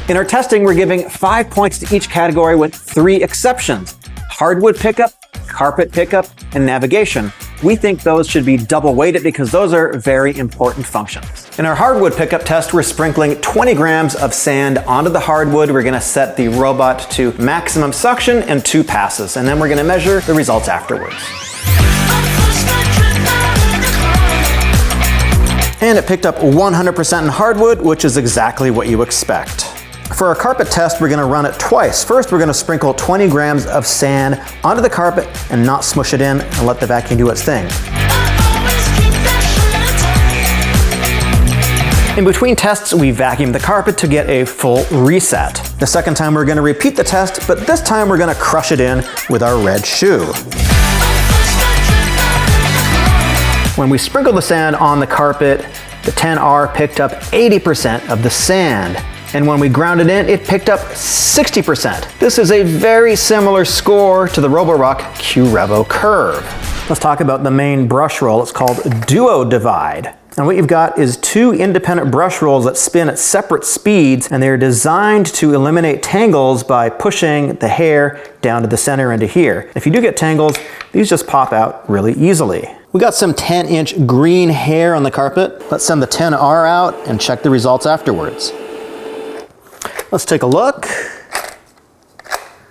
In our testing, we're giving 5 points to each category with 3 exceptions: hardwood pickup, carpet pickup, and navigation. We think those should be double weighted because those are very important functions. In our hardwood pickup test, we're sprinkling 20 grams of sand onto the hardwood. We're gonna set the robot to maximum suction in 2 passes, and then we're gonna measure the results afterwards. And it picked up 100% in hardwood, which is exactly what you expect. For our carpet test, we're gonna run it twice. First, we're gonna sprinkle 20 grams of sand onto the carpet and not smush it in and let the vacuum do its thing. In between tests, we vacuumed the carpet to get a full reset. The second time, we're gonna repeat the test, but this time we're gonna crush it in with our red shoe. When we sprinkled the sand on the carpet, the 10R picked up 80% of the sand. And when we ground it in, it picked up 60%. This is a very similar score to the Roborock Qrevo curve. Let's talk about the main brush roll. It's called Duo Divide. And what you've got is two independent brush rolls that spin at separate speeds, and they're designed to eliminate tangles by pushing the hair down to the center into here. If you do get tangles, these just pop out really easily. We got some 10-inch green hair on the carpet. Let's send the 10R out and check the results afterwards. Let's take a look.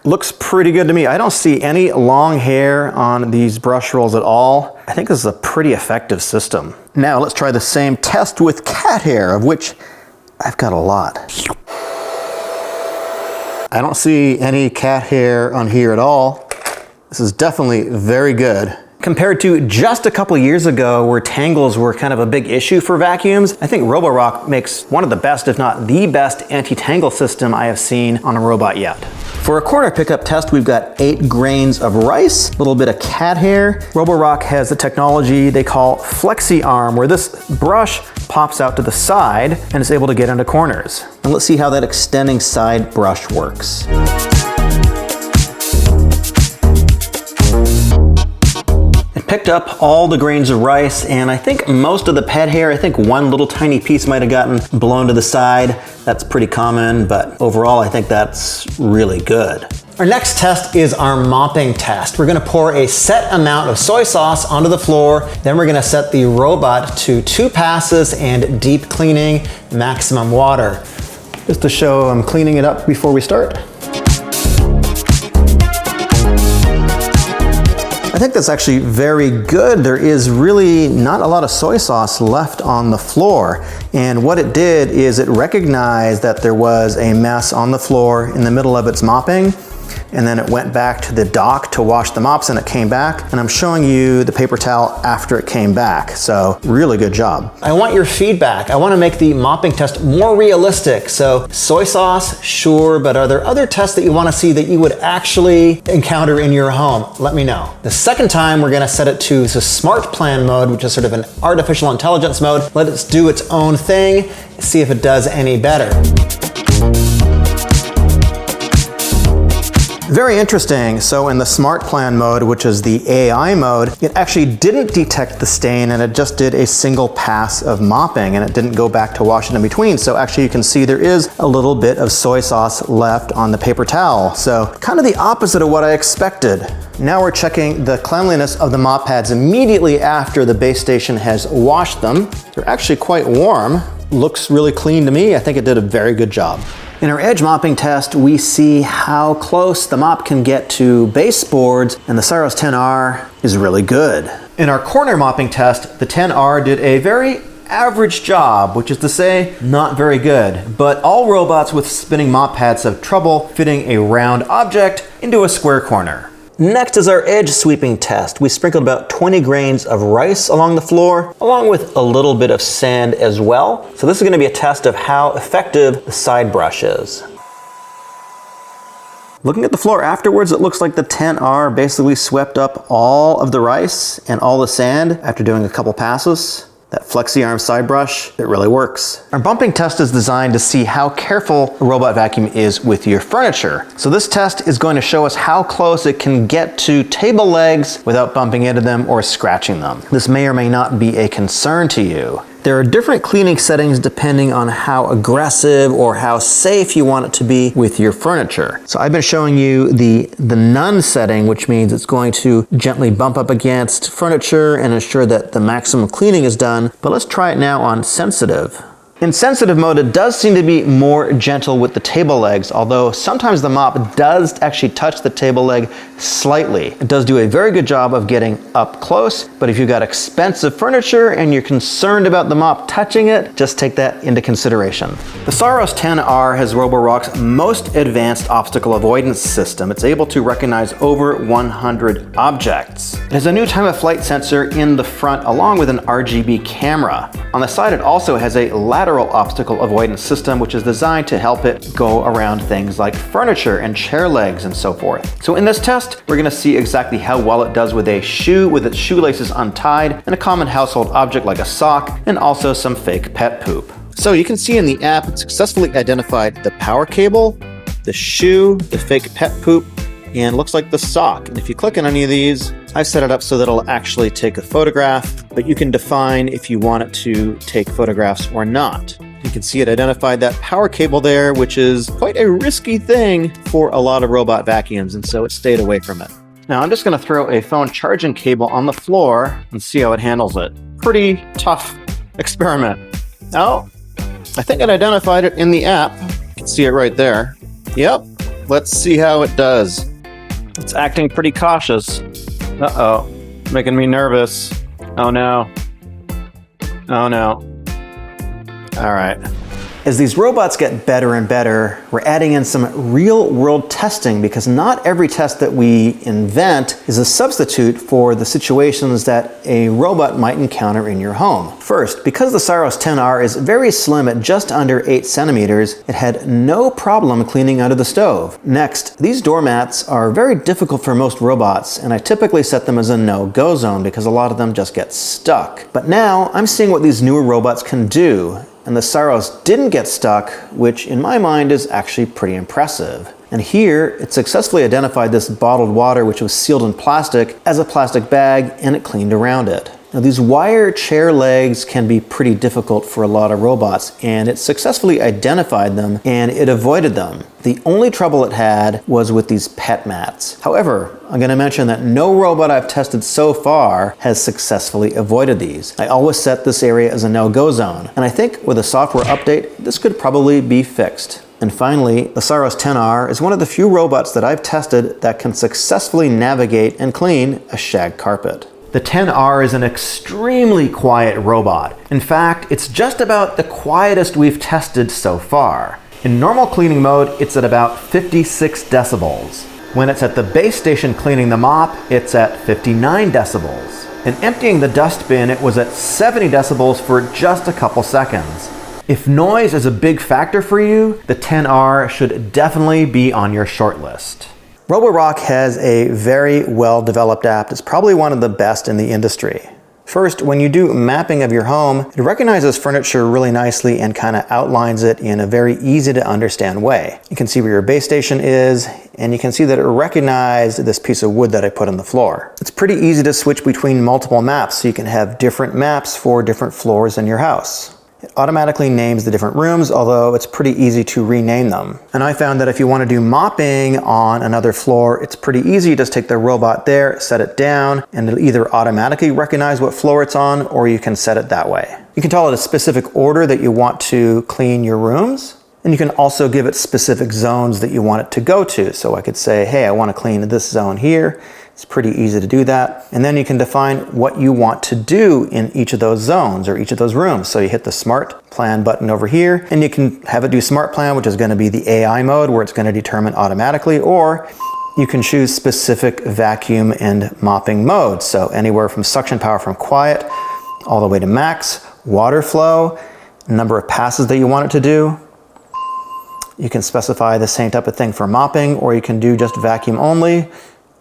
Looks pretty good to me. I don't see any long hair on these brush rolls at all. I think this is a pretty effective system. Now let's try the same test with cat hair, of which I've got a lot. I don't see any cat hair on here at all. This is definitely very good. Compared to just a couple years ago where tangles were kind of a big issue for vacuums, I think Roborock makes one of the best, if not the best, anti-tangle system I have seen on a robot yet. For a corner pickup test, we've got 8 grains of rice, a little bit of cat hair. Roborock has a technology they call Flexi Arm, where this brush pops out to the side and is able to get into corners. And let's see how that extending side brush works. Picked up all the grains of rice, and I think most of the pet hair. I think one little tiny piece might have gotten blown to the side. That's pretty common, but overall I think that's really good. Our next test is our mopping test. We're gonna pour a set amount of soy sauce onto the floor, then we're gonna set the robot to 2 passes and deep cleaning, maximum water. Just to show I'm cleaning it up before we start. I think that's actually very good. There is really not a lot of soy sauce left on the floor. And what it did is it recognized that there was a mess on the floor in the middle of its mopping. And then it went back to the dock to wash the mops and it came back. And I'm showing you the paper towel after it came back. So really good job. I want your feedback. I want to make the mopping test more realistic. So soy sauce, sure, but are there other tests that you want to see that you would actually encounter in your home? Let me know. The second time, we're going to set it to the smart plan mode, which is sort of an artificial intelligence mode. Let it do its own thing, see if it does any better. Very interesting. So in the smart plan mode, which is the AI mode, it actually didn't detect the stain and it just did a single pass of mopping and it didn't go back to wash it in between. So actually you can see there is a little bit of soy sauce left on the paper towel. So kind of the opposite of what I expected. Now we're checking the cleanliness of the mop pads immediately after the base station has washed them. They're actually quite warm. Looks really clean to me. I think it did a very good job. In our edge mopping test, we see how close the mop can get to baseboards, and the Saros 10R is really good. In our corner mopping test, the 10R did a very average job, which is to say, not very good. But all robots with spinning mop pads have trouble fitting a round object into a square corner. Next is our edge sweeping test. We sprinkled about 20 grains of rice along the floor, along with a little bit of sand as well. So this is going to be a test of how effective the side brush is. Looking at the floor afterwards, it looks like the 10R basically swept up all of the rice and all the sand after doing a couple passes. That flexi arm side brush, it really works. Our bumping test is designed to see how careful a robot vacuum is with your furniture. So this test is going to show us how close it can get to table legs without bumping into them or scratching them. This may or may not be a concern to you. There are different cleaning settings depending on how aggressive or how safe you want it to be with your furniture. So I've been showing you the none setting, which means it's going to gently bump up against furniture and ensure that the maximum cleaning is done. But let's try it now on sensitive. In sensitive mode, it does seem to be more gentle with the table legs, although sometimes the mop does actually touch the table leg slightly. It does do a very good job of getting up close, but if you've got expensive furniture and you're concerned about the mop touching it, just take that into consideration. The Saros Z10 has Roborock's most advanced obstacle avoidance system. It's able to recognize over 100 objects. It has a new time of flight sensor in the front along with an RGB camera. On the side, it also has a lateral obstacle avoidance system, which is designed to help it go around things like furniture and chair legs and so forth. So in this test, we're gonna see exactly how well it does with a shoe with its shoelaces untied and a common household object like a sock and also some fake pet poop. So you can see in the app, it successfully identified the power cable, the shoe, the fake pet poop, and looks like the sock. And if you click on any of these, I've set it up so that it'll actually take a photograph, but you can define if you want it to take photographs or not. You can see it identified that power cable there, which is quite a risky thing for a lot of robot vacuums, and so it stayed away from it. Now I'm just gonna throw a phone charging cable on the floor and see how it handles it. Pretty tough experiment. Oh, I think it identified it in the app. You can see it right there. Yep, let's see how it does. It's acting pretty cautious. Uh-oh, making me nervous. Oh no. Oh no. All right. As these robots get better and better, we're adding in some real-world testing because not every test that we invent is a substitute for the situations that a robot might encounter in your home. First, because the Saros Z10 is very slim at just under 8 centimeters, it had no problem cleaning under the stove. Next, these doormats are very difficult for most robots, and I typically set them as a no-go zone because a lot of them just get stuck. But now, I'm seeing what these newer robots can do. And the Saros didn't get stuck, which in my mind is actually pretty impressive. And here, it successfully identified this bottled water, which was sealed in plastic, as a plastic bag, and it cleaned around it. Now, these wire chair legs can be pretty difficult for a lot of robots, and it successfully identified them and it avoided them. The only trouble it had was with these pet mats. However, I'm going to mention that no robot I've tested so far has successfully avoided these. I always set this area as a no-go zone, and I think with a software update, this could probably be fixed. And finally, the Saros Z10 is one of the few robots that I've tested that can successfully navigate and clean a shag carpet. The Z10 is an extremely quiet robot. In fact, it's just about the quietest we've tested so far. In normal cleaning mode, it's at about 56 decibels. When it's at the base station cleaning the mop, it's at 59 decibels. And emptying the dustbin, it was at 70 decibels for just a couple seconds. If noise is a big factor for you, the Z10 should definitely be on your short list. Roborock has a very well-developed app. It's probably one of the best in the industry. First, when you do mapping of your home, it recognizes furniture really nicely and kind of outlines it in a very easy to understand way. You can see where your base station is, and you can see that it recognized this piece of wood that I put on the floor. It's pretty easy to switch between multiple maps, so you can have different maps for different floors in your house. It automatically names the different rooms, although it's pretty easy to rename them. And I found that if you want to do mopping on another floor, it's pretty easy. You just take the robot there, set it down, and it'll either automatically recognize what floor it's on, or you can set it that way. You can tell it a specific order that you want to clean your rooms. And you can also give it specific zones that you want it to go to. So I could say, hey, I want to clean this zone here. It's pretty easy to do that. And then you can define what you want to do in each of those zones or each of those rooms. So you hit the Smart Plan button over here, and you can have it do Smart Plan, which is going to be the AI mode where it's going to determine automatically, or you can choose specific vacuum and mopping modes. So anywhere from suction power from quiet all the way to max, water flow, number of passes that you want it to do. You can specify the same type of thing for mopping, or you can do just vacuum only,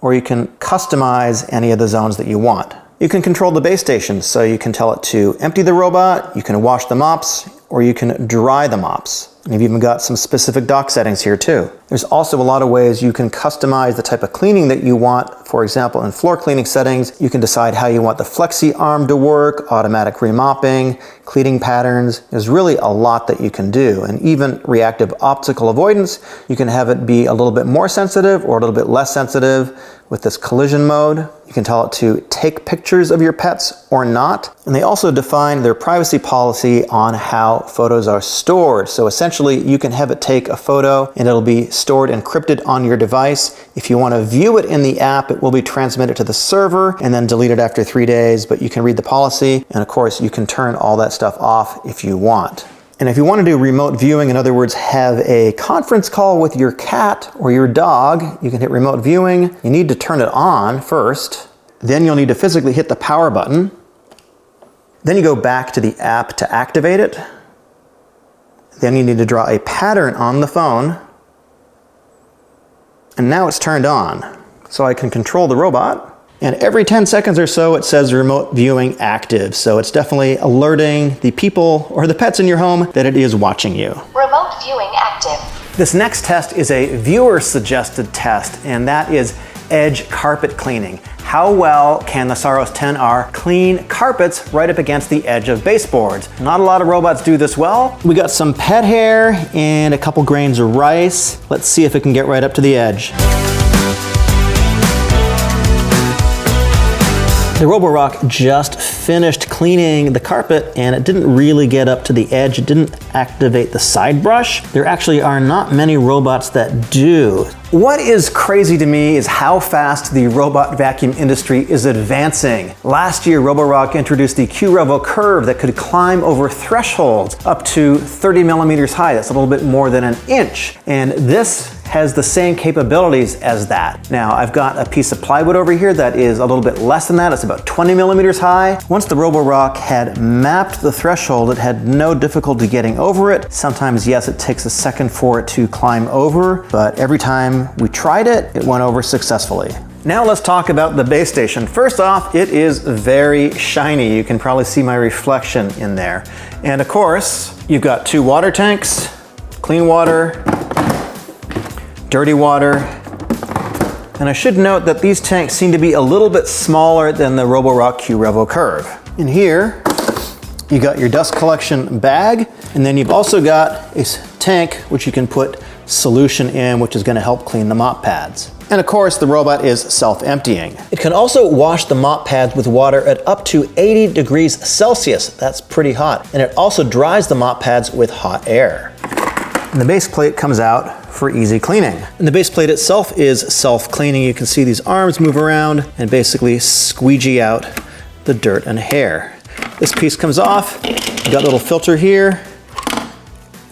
or you can customize any of the zones that you want. You can control the base station, so you can tell it to empty the robot, you can wash the mops, or you can dry the mops. And you've even got some specific dock settings here too. There's also a lot of ways you can customize the type of cleaning that you want. For example, in floor cleaning settings, you can decide how you want the flexi arm to work, automatic remopping, cleaning patterns. There's really a lot that you can do. And even reactive obstacle avoidance, you can have it be a little bit more sensitive or a little bit less sensitive with this collision mode. You can tell it to take pictures of your pets or not. And they also define their privacy policy on how photos are stored. So essentially, you can have it take a photo and it'll be stored encrypted on your device. If you want to view it in the app, it will be transmitted to the server and then deleted after 3 days, but you can read the policy. And of course, you can turn all that stuff off if you want. And if you want to do remote viewing, in other words, have a conference call with your cat or your dog, you can hit remote viewing. You need to turn it on first. Then you'll need to physically hit the power button. Then you go back to the app to activate it. Then you need to draw a pattern on the phone. And now it's turned on. So I can control the robot. And every 10 seconds or so, it says remote viewing active. So it's definitely alerting the people or the pets in your home that it is watching you. Remote viewing active. This next test is a viewer-suggested test, and that is edge carpet cleaning. How well can the Saros X10R clean carpets right up against the edge of baseboards? Not a lot of robots do this well. We got some pet hair and a couple grains of rice. Let's see if it can get right up to the edge. The Roborock just finished cleaning the carpet and it didn't really get up to the edge. It didn't activate the side brush. There actually are not many robots that do. What is crazy to me is how fast the robot vacuum industry is advancing. Last year, Roborock introduced the Qrevo curve that could climb over thresholds up to 30 millimeters high. That's a little bit more than an inch. And this has the same capabilities as that. Now, I've got a piece of plywood over here that is a little bit less than that. It's about 20 millimeters high. Once the Roborock had mapped the threshold, it had no difficulty getting over it. Sometimes, yes, it takes a second for it to climb over, but every time we tried it, it went over successfully. Now let's talk about the base station. First off, it is very shiny. You can probably see my reflection in there. And of course, you've got 2 water tanks, clean water, dirty water. And I should note that these tanks seem to be a little bit smaller than the Roborock Qrevo curve. In here, you got your dust collection bag, and then you've also got a tank which you can put solution in, which is going to help clean the mop pads. And of course, the robot is self-emptying. It can also wash the mop pads with water at up to 80 degrees Celsius. That's pretty hot. And it also dries the mop pads with hot air. And the base plate comes out for easy cleaning. And the base plate itself is self-cleaning. You can see these arms move around and basically squeegee out the dirt and hair. This piece comes off. You got a little filter here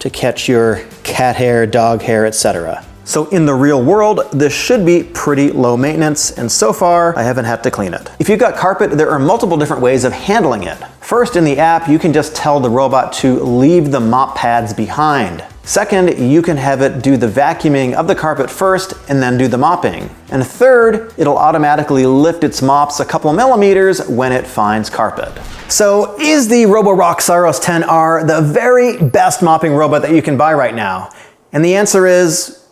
to catch your cat hair, dog hair, etc. So in the real world, this should be pretty low maintenance, and so far, I haven't had to clean it. If you've got carpet, there are multiple different ways of handling it. First, in the app, you can just tell the robot to leave the mop pads behind. Second, you can have it do the vacuuming of the carpet first and then do the mopping. And third, it'll automatically lift its mops a couple of millimeters when it finds carpet. So is the Roborock Saros X10R the very best mopping robot that you can buy right now? And the answer is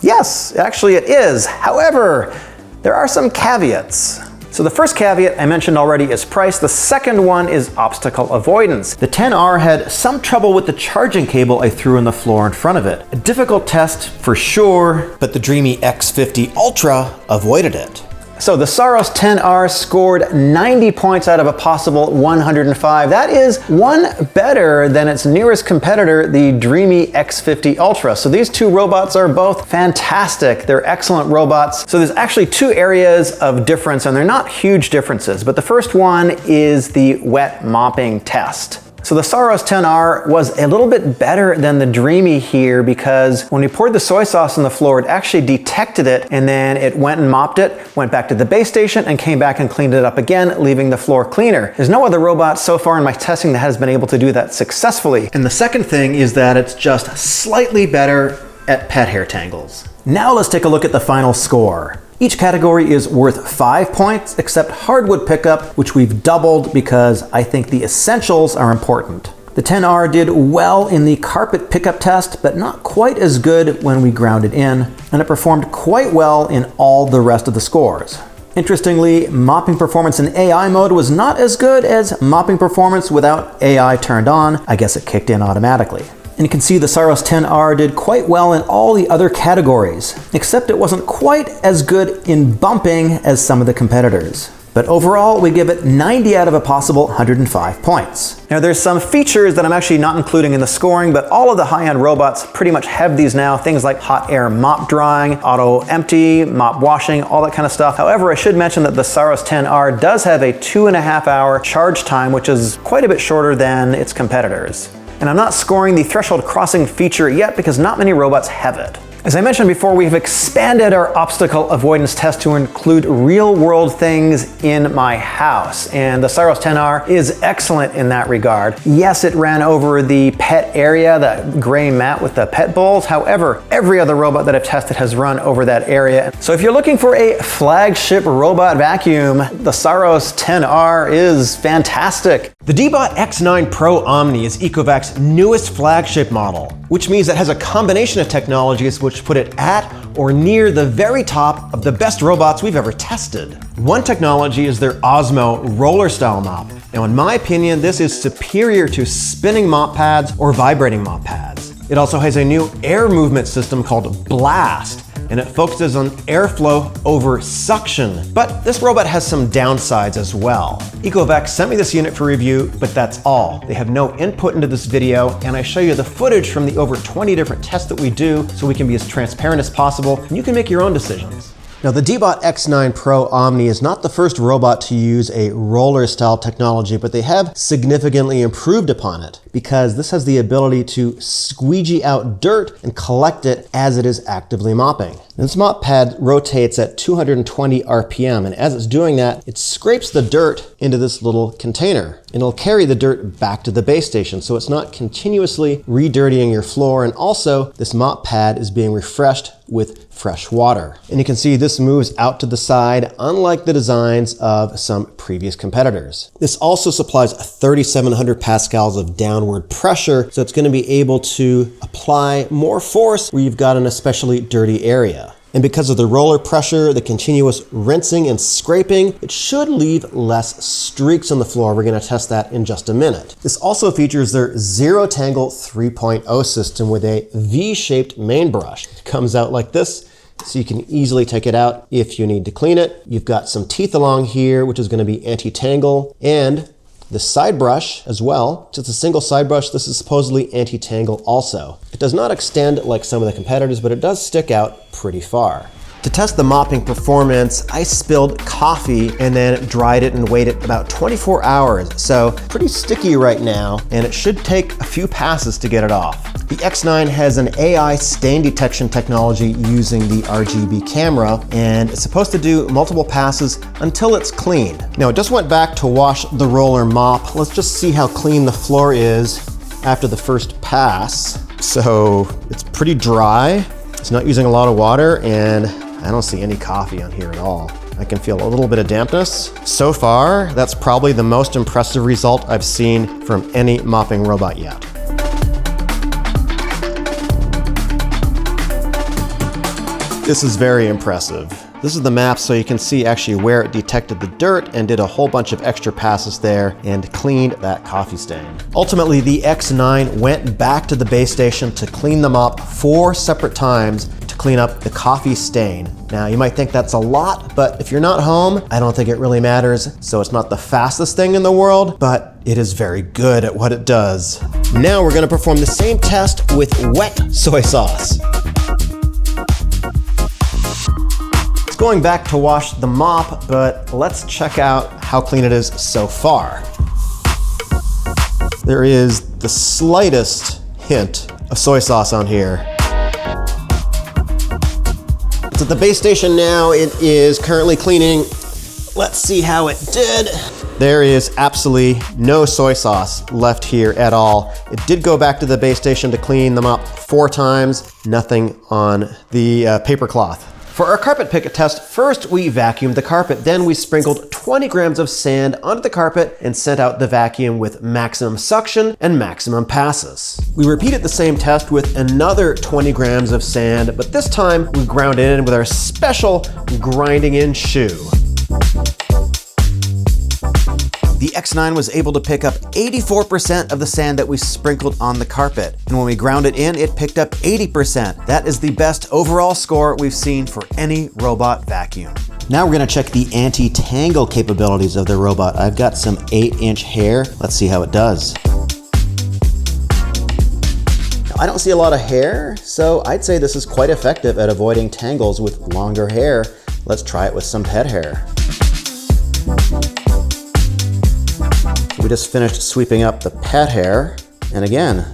yes, actually it is. However, there are some caveats. So the first caveat I mentioned already is price. The second one is obstacle avoidance. The X10R had some trouble with the charging cable I threw on the floor in front of it. A difficult test for sure, but the Dreame X50 Ultra avoided it. So the Saros X10R scored 90 points out of a possible 105. That is one better than its nearest competitor, the Dreame X50 Ultra. So these two robots are both fantastic. They're excellent robots. So there's actually 2 areas of difference, and they're not huge differences, but the first one is the wet mopping test. So the Saros X10R was a little bit better than the Dreame here because when we poured the soy sauce on the floor, it actually detected it and then it went and mopped it, went back to the base station and came back and cleaned it up again, leaving the floor cleaner. There's no other robot so far in my testing that has been able to do that successfully. And the second thing is that it's just slightly better at pet hair tangles. Now let's take a look at the final score. Each category is worth 5 points, except hardwood pickup, which we've doubled because I think the essentials are important. The X10R did well in the carpet pickup test, but not quite as good when we ground it in, and it performed quite well in all the rest of the scores. Interestingly, mopping performance in AI mode was not as good as mopping performance without AI turned on. I guess it kicked in automatically. And you can see the Saros Z10 did quite well in all the other categories, except it wasn't quite as good in bumping as some of the competitors. But overall, we give it 90 out of a possible 105 points. Now there's some features that I'm actually not including in the scoring, but all of the high-end robots pretty much have these now. Things like hot air mop drying, auto empty, mop washing, all that kind of stuff. However, I should mention that the Saros Z10 does have a 2.5 hour charge time, which is quite a bit shorter than its competitors. And I'm not scoring the threshold crossing feature yet because not many robots have it. As I mentioned before, we've expanded our obstacle avoidance test to include real-world things in my house, and the Saros Z10 is excellent in that regard. Yes, it ran over the pet area, that gray mat with the pet bowls. However, every other robot that I've tested has run over that area. So if you're looking for a flagship robot vacuum, the Saros Z10 is fantastic. The Dreame X9 Pro Omni is Ecovacs' newest flagship model, which means it has a combination of technologies which put it at or near the very top of the best robots we've ever tested. One technology is their Osmo roller style mop. Now in my opinion, this is superior to spinning mop pads or vibrating mop pads. It also has a new air movement system called Blast, and it focuses on airflow over suction. But this robot has some downsides as well. Ecovacs sent me this unit for review, but that's all. They have no input into this video, and I show you the footage from the over 20 different tests that we do so we can be as transparent as possible, and you can make your own decisions. Now the Dreame X9 Pro Omni is not the first robot to use a roller style technology, but they have significantly improved upon it because this has the ability to squeegee out dirt and collect it as it is actively mopping. This mop pad rotates at 220 RPM, and as it's doing that, it scrapes the dirt into this little container, and it'll carry the dirt back to the base station, so it's not continuously re-dirtying your floor, and also this mop pad is being refreshed with fresh water. And you can see this moves out to the side, unlike the designs of some previous competitors. This also supplies 3,700 pascals of downward pressure, so it's going to be able to apply more force where you've got an especially dirty area. And because of the roller pressure, the continuous rinsing and scraping, it should leave less streaks on the floor. We're going to test that in just a minute. This also features their Zero Tangle 3.0 system with a V-shaped main brush. It comes out like this, so you can easily take it out if you need to clean it. You've got some teeth along here, which is going to be anti-tangle, and the side brush as well. Just a single side brush. This is supposedly anti-tangle also. It does not extend like some of the competitors, but it does stick out pretty far. To test the mopping performance, I spilled coffee and then dried it and waited about 24 hours. So pretty sticky right now, and it should take a few passes to get it off. The X9 has an AI stain detection technology using the RGB camera, and it's supposed to do multiple passes until it's clean. Now it just went back to wash the roller mop. Let's just see how clean the floor is after the first pass. So it's pretty dry. It's not using a lot of water, and I don't see any coffee on here at all. I can feel a little bit of dampness. So far, that's probably the most impressive result I've seen from any mopping robot yet. This is very impressive. This is the map so you can see actually where it detected the dirt and did a whole bunch of extra passes there and cleaned that coffee stain. Ultimately, the X9 went back to the base station to clean them up 4 separate times to clean up the coffee stain. Now, you might think that's a lot, but if you're not home, I don't think it really matters. So it's not the fastest thing in the world, but it is very good at what it does. Now we're gonna perform the same test with wet soy sauce. It's going back to wash the mop, but let's check out how clean it is so far. There is the slightest hint of soy sauce on here. It's at the base station now. It is currently cleaning. Let's see how it did. There is absolutely no soy sauce left here at all. It did go back to the base station to clean them up 4 times. Nothing on the paper cloth. For our carpet picket test, first we vacuumed the carpet, then we sprinkled 20 grams of sand onto the carpet and sent out the vacuum with maximum suction and maximum passes. We repeated the same test with another 20 grams of sand, but this time we ground it in with our special grinding in shoe. The X9 was able to pick up 84% of the sand that we sprinkled on the carpet. And when we ground it in, it picked up 80%. That is the best overall score we've seen for any robot vacuum. Now we're gonna check the anti-tangle capabilities of the robot. I've got some 8-inch hair. Let's see how it does. Now, I don't see a lot of hair, so I'd say this is quite effective at avoiding tangles with longer hair. Let's try it with some pet hair. We just finished sweeping up the pet hair, and again,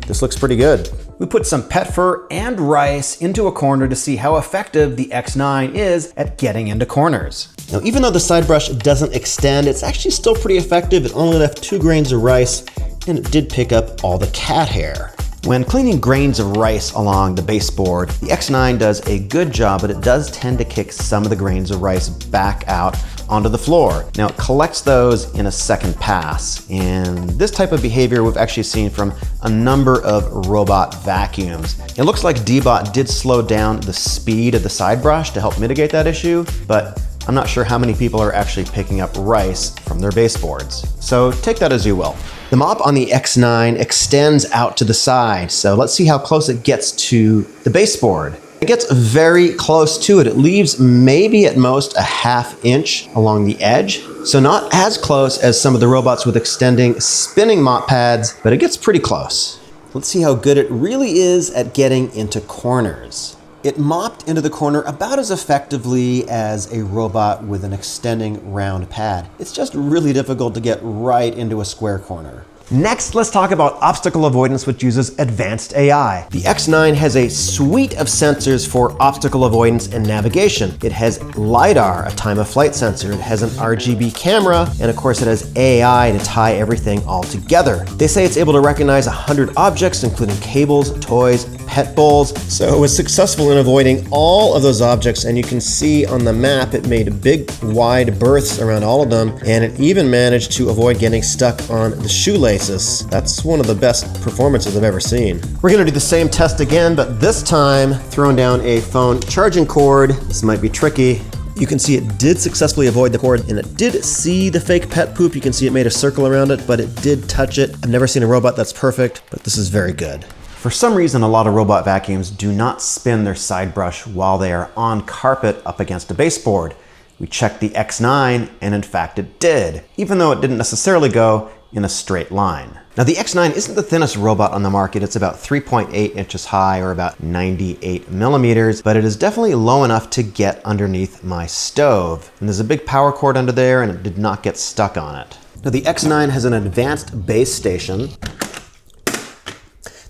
this looks pretty good. We put some pet fur and rice into a corner to see how effective the X9 is at getting into corners. Now, even though the side brush doesn't extend, it's actually still pretty effective. It only left 2 grains of rice, and it did pick up all the cat hair. When cleaning grains of rice along the baseboard, the X9 does a good job, but it does tend to kick some of the grains of rice back out onto the floor. Now, it collects those in a second pass, and this type of behavior we've actually seen from a number of robot vacuums. It looks like D-Bot did slow down the speed of the side brush to help mitigate that issue, but I'm not sure how many people are actually picking up rice from their baseboards. So take that as you will. The mop on the X9 extends out to the side, so let's see how close it gets to the baseboard. It gets very close to it. It leaves maybe at most a ½ inch along the edge. So not as close as some of the robots with extending spinning mop pads, but it gets pretty close. Let's see how good it really is at getting into corners. It mopped into the corner about as effectively as a robot with an extending round pad. It's just really difficult to get right into a square corner. Next, let's talk about obstacle avoidance, which uses advanced AI. The X9 has a suite of sensors for obstacle avoidance and navigation. It has LiDAR, a time of flight sensor. It has an RGB camera, and of course it has AI to tie everything all together. They say it's able to recognize 100 objects, including cables, toys, pet bowls. So it was successful in avoiding all of those objects, and you can see on the map it made big, wide berths around all of them, and it even managed to avoid getting stuck on the shoelace. That's one of the best performances I've ever seen. We're gonna do the same test again, but this time throwing down a phone charging cord. This might be tricky. You can see it did successfully avoid the cord, and it did see the fake pet poop. You can see it made a circle around it, but it did touch it. I've never seen a robot that's perfect, but this is very good. For some reason, a lot of robot vacuums do not spin their side brush while they are on carpet up against a baseboard. We checked the X9, and in fact it did, even though it didn't necessarily go in a straight line. Now, the X9 isn't the thinnest robot on the market. It's about 3.8 inches high, or about 98 millimeters, but it is definitely low enough to get underneath my stove. And there's a big power cord under there, and it did not get stuck on it. Now, the X9 has an advanced base station.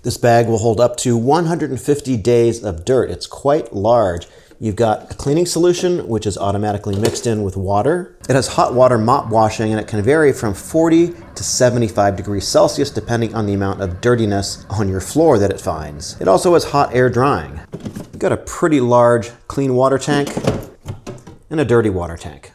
This bag will hold up to 150 days of dirt. It's quite large. You've got a cleaning solution, which is automatically mixed in with water. It has hot water mop washing, and it can vary from 40 to 75 degrees Celsius, depending on the amount of dirtiness on your floor that it finds. It also has hot air drying. You've got a pretty large clean water tank and a dirty water tank.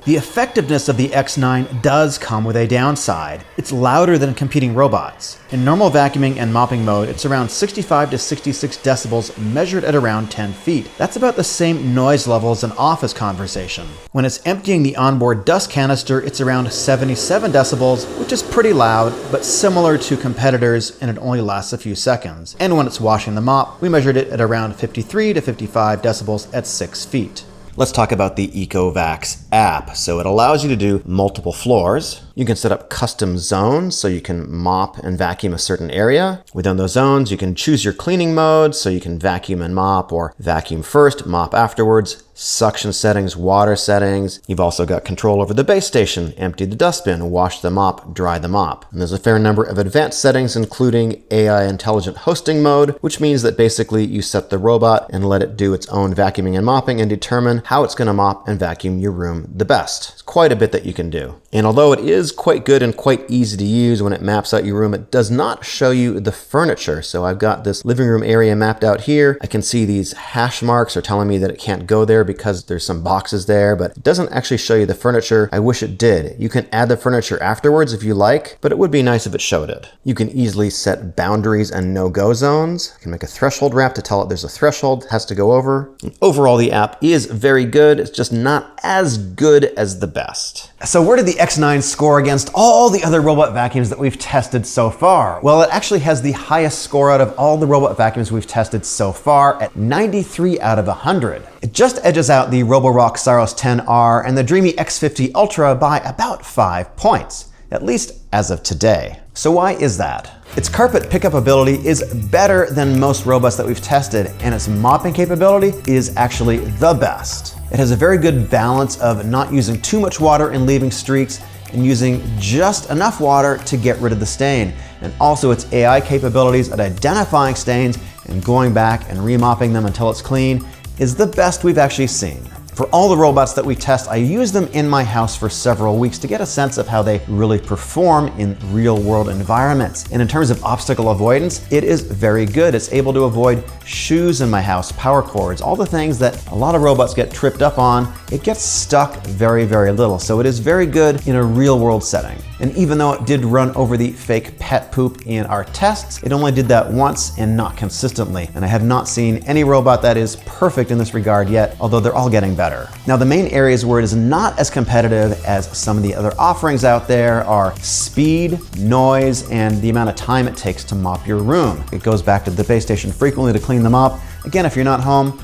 The effectiveness of the X9 does come with a downside. It's louder than competing robots. In normal vacuuming and mopping mode, it's around 65 to 66 decibels measured at around 10 feet. That's about the same noise level as an office conversation. When it's emptying the onboard dust canister, it's around 77 decibels, which is pretty loud, but similar to competitors, and it only lasts a few seconds. And when it's washing the mop, we measured it at around 53 to 55 decibels at 6 feet. Let's talk about the Ecovacs app. So it allows you to do multiple floors. You can set up custom zones so you can mop and vacuum a certain area. Within those zones, you can choose your cleaning mode so you can vacuum and mop, or vacuum first, mop afterwards. Suction settings, water settings. You've also got control over the base station, empty the dustbin, wash the mop, dry the mop. And there's a fair number of advanced settings, including AI intelligent hosting mode, which means that basically you set the robot and let it do its own vacuuming and mopping and determine how it's going to mop and vacuum your room the best. It's quite a bit that you can do. And although it is quite good and quite easy to use when it maps out your room, it does not show you the furniture. So I've got this living room area mapped out here. I can see these hash marks are telling me that it can't go there there because there's some boxes there, but it doesn't actually show you the furniture. I wish it did. You can add the furniture afterwards if you like, but it would be nice if it showed it. You can easily set boundaries and no-go zones. You can make a threshold ramp to tell it there's a threshold it has to go over. And overall, the app is very good. It's just not as good as the best. So where did the X9 score against all the other robot vacuums that we've tested so far? Well, it actually has the highest score out of all the robot vacuums we've tested so far at 93 out of 100. It just edges out the Roborock Saros Z10 and the Dreame X50 Ultra by about 5 points, at least as of today. So why is that? Its carpet pickup ability is better than most robots that we've tested, and its mopping capability is actually the best. It has a very good balance of not using too much water and leaving streaks, and using just enough water to get rid of the stain. And also its AI capabilities at identifying stains and going back and remopping them until it's clean is the best we've actually seen. For all the robots that we test, I use them in my house for several weeks to get a sense of how they really perform in real world environments. And in terms of obstacle avoidance, it is very good. It's able to avoid shoes in my house, power cords, all the things that a lot of robots get tripped up on. It gets stuck very, very little. So it is very good in a real world setting. And even though it did run over the fake pet poop in our tests, it only did that once and not consistently. And I have not seen any robot that is perfect in this regard yet, although they're all getting better. Now, the main areas where it is not as competitive as some of the other offerings out there are speed, noise, and the amount of time it takes to mop your room. It goes back to the base station frequently to clean them up. Again, if you're not home,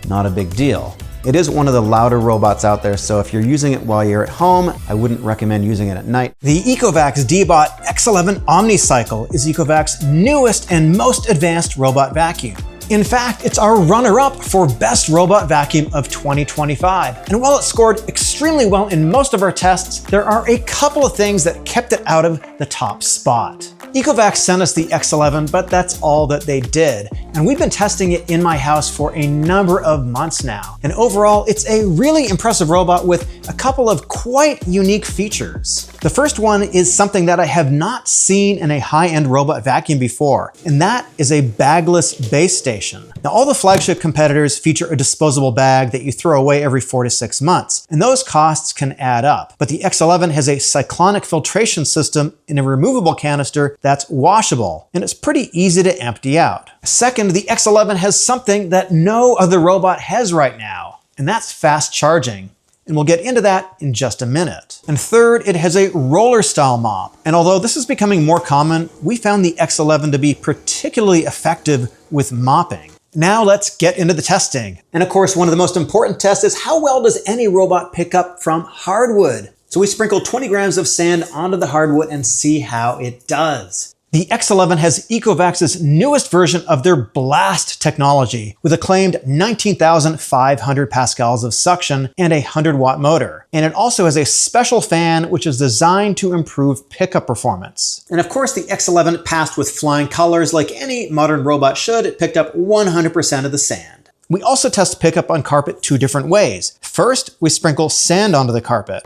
not a big deal. It is one of the louder robots out there, so if you're using it while you're at home, I wouldn't recommend using it at night. The Ecovacs D-Bot X11 Omnicycle is Ecovacs' newest and most advanced robot vacuum. In fact, it's our runner-up for Best Robot Vacuum of 2025. And while it scored extremely well in most of our tests, there are a couple of things that kept it out of the top spot. Ecovacs sent us the X11, but that's all that they did. And we've been testing it in my house for a number of months now. And overall, it's a really impressive robot with a couple of quite unique features. The first one is something that I have not seen in a high-end robot vacuum before, and that is a bagless base station. Now, all the flagship competitors feature a disposable bag that you throw away every 4 to 6 months, and those costs can add up. But the X11 has a cyclonic filtration system in a removable canister that's washable, and it's pretty easy to empty out. Second, the X11 has something that no other robot has right now, and that's fast charging. And we'll get into that in just a minute. And third, it has a roller style mop. And although this is becoming more common, we found the X11 to be particularly effective with mopping. Now let's get into the testing. And of course, one of the most important tests is how well does any robot pick up from hardwood? So we sprinkle 20 grams of sand onto the hardwood and see how it does. The X11 has Ecovacs' newest version of their Blast technology with a claimed 19,500 pascals of suction and a 100-watt motor. And it also has a special fan which is designed to improve pickup performance. And of course, the X11 passed with flying colors like any modern robot should. It picked up 100% of the sand. We also test pickup on carpet 2 different ways. First, we sprinkle sand onto the carpet.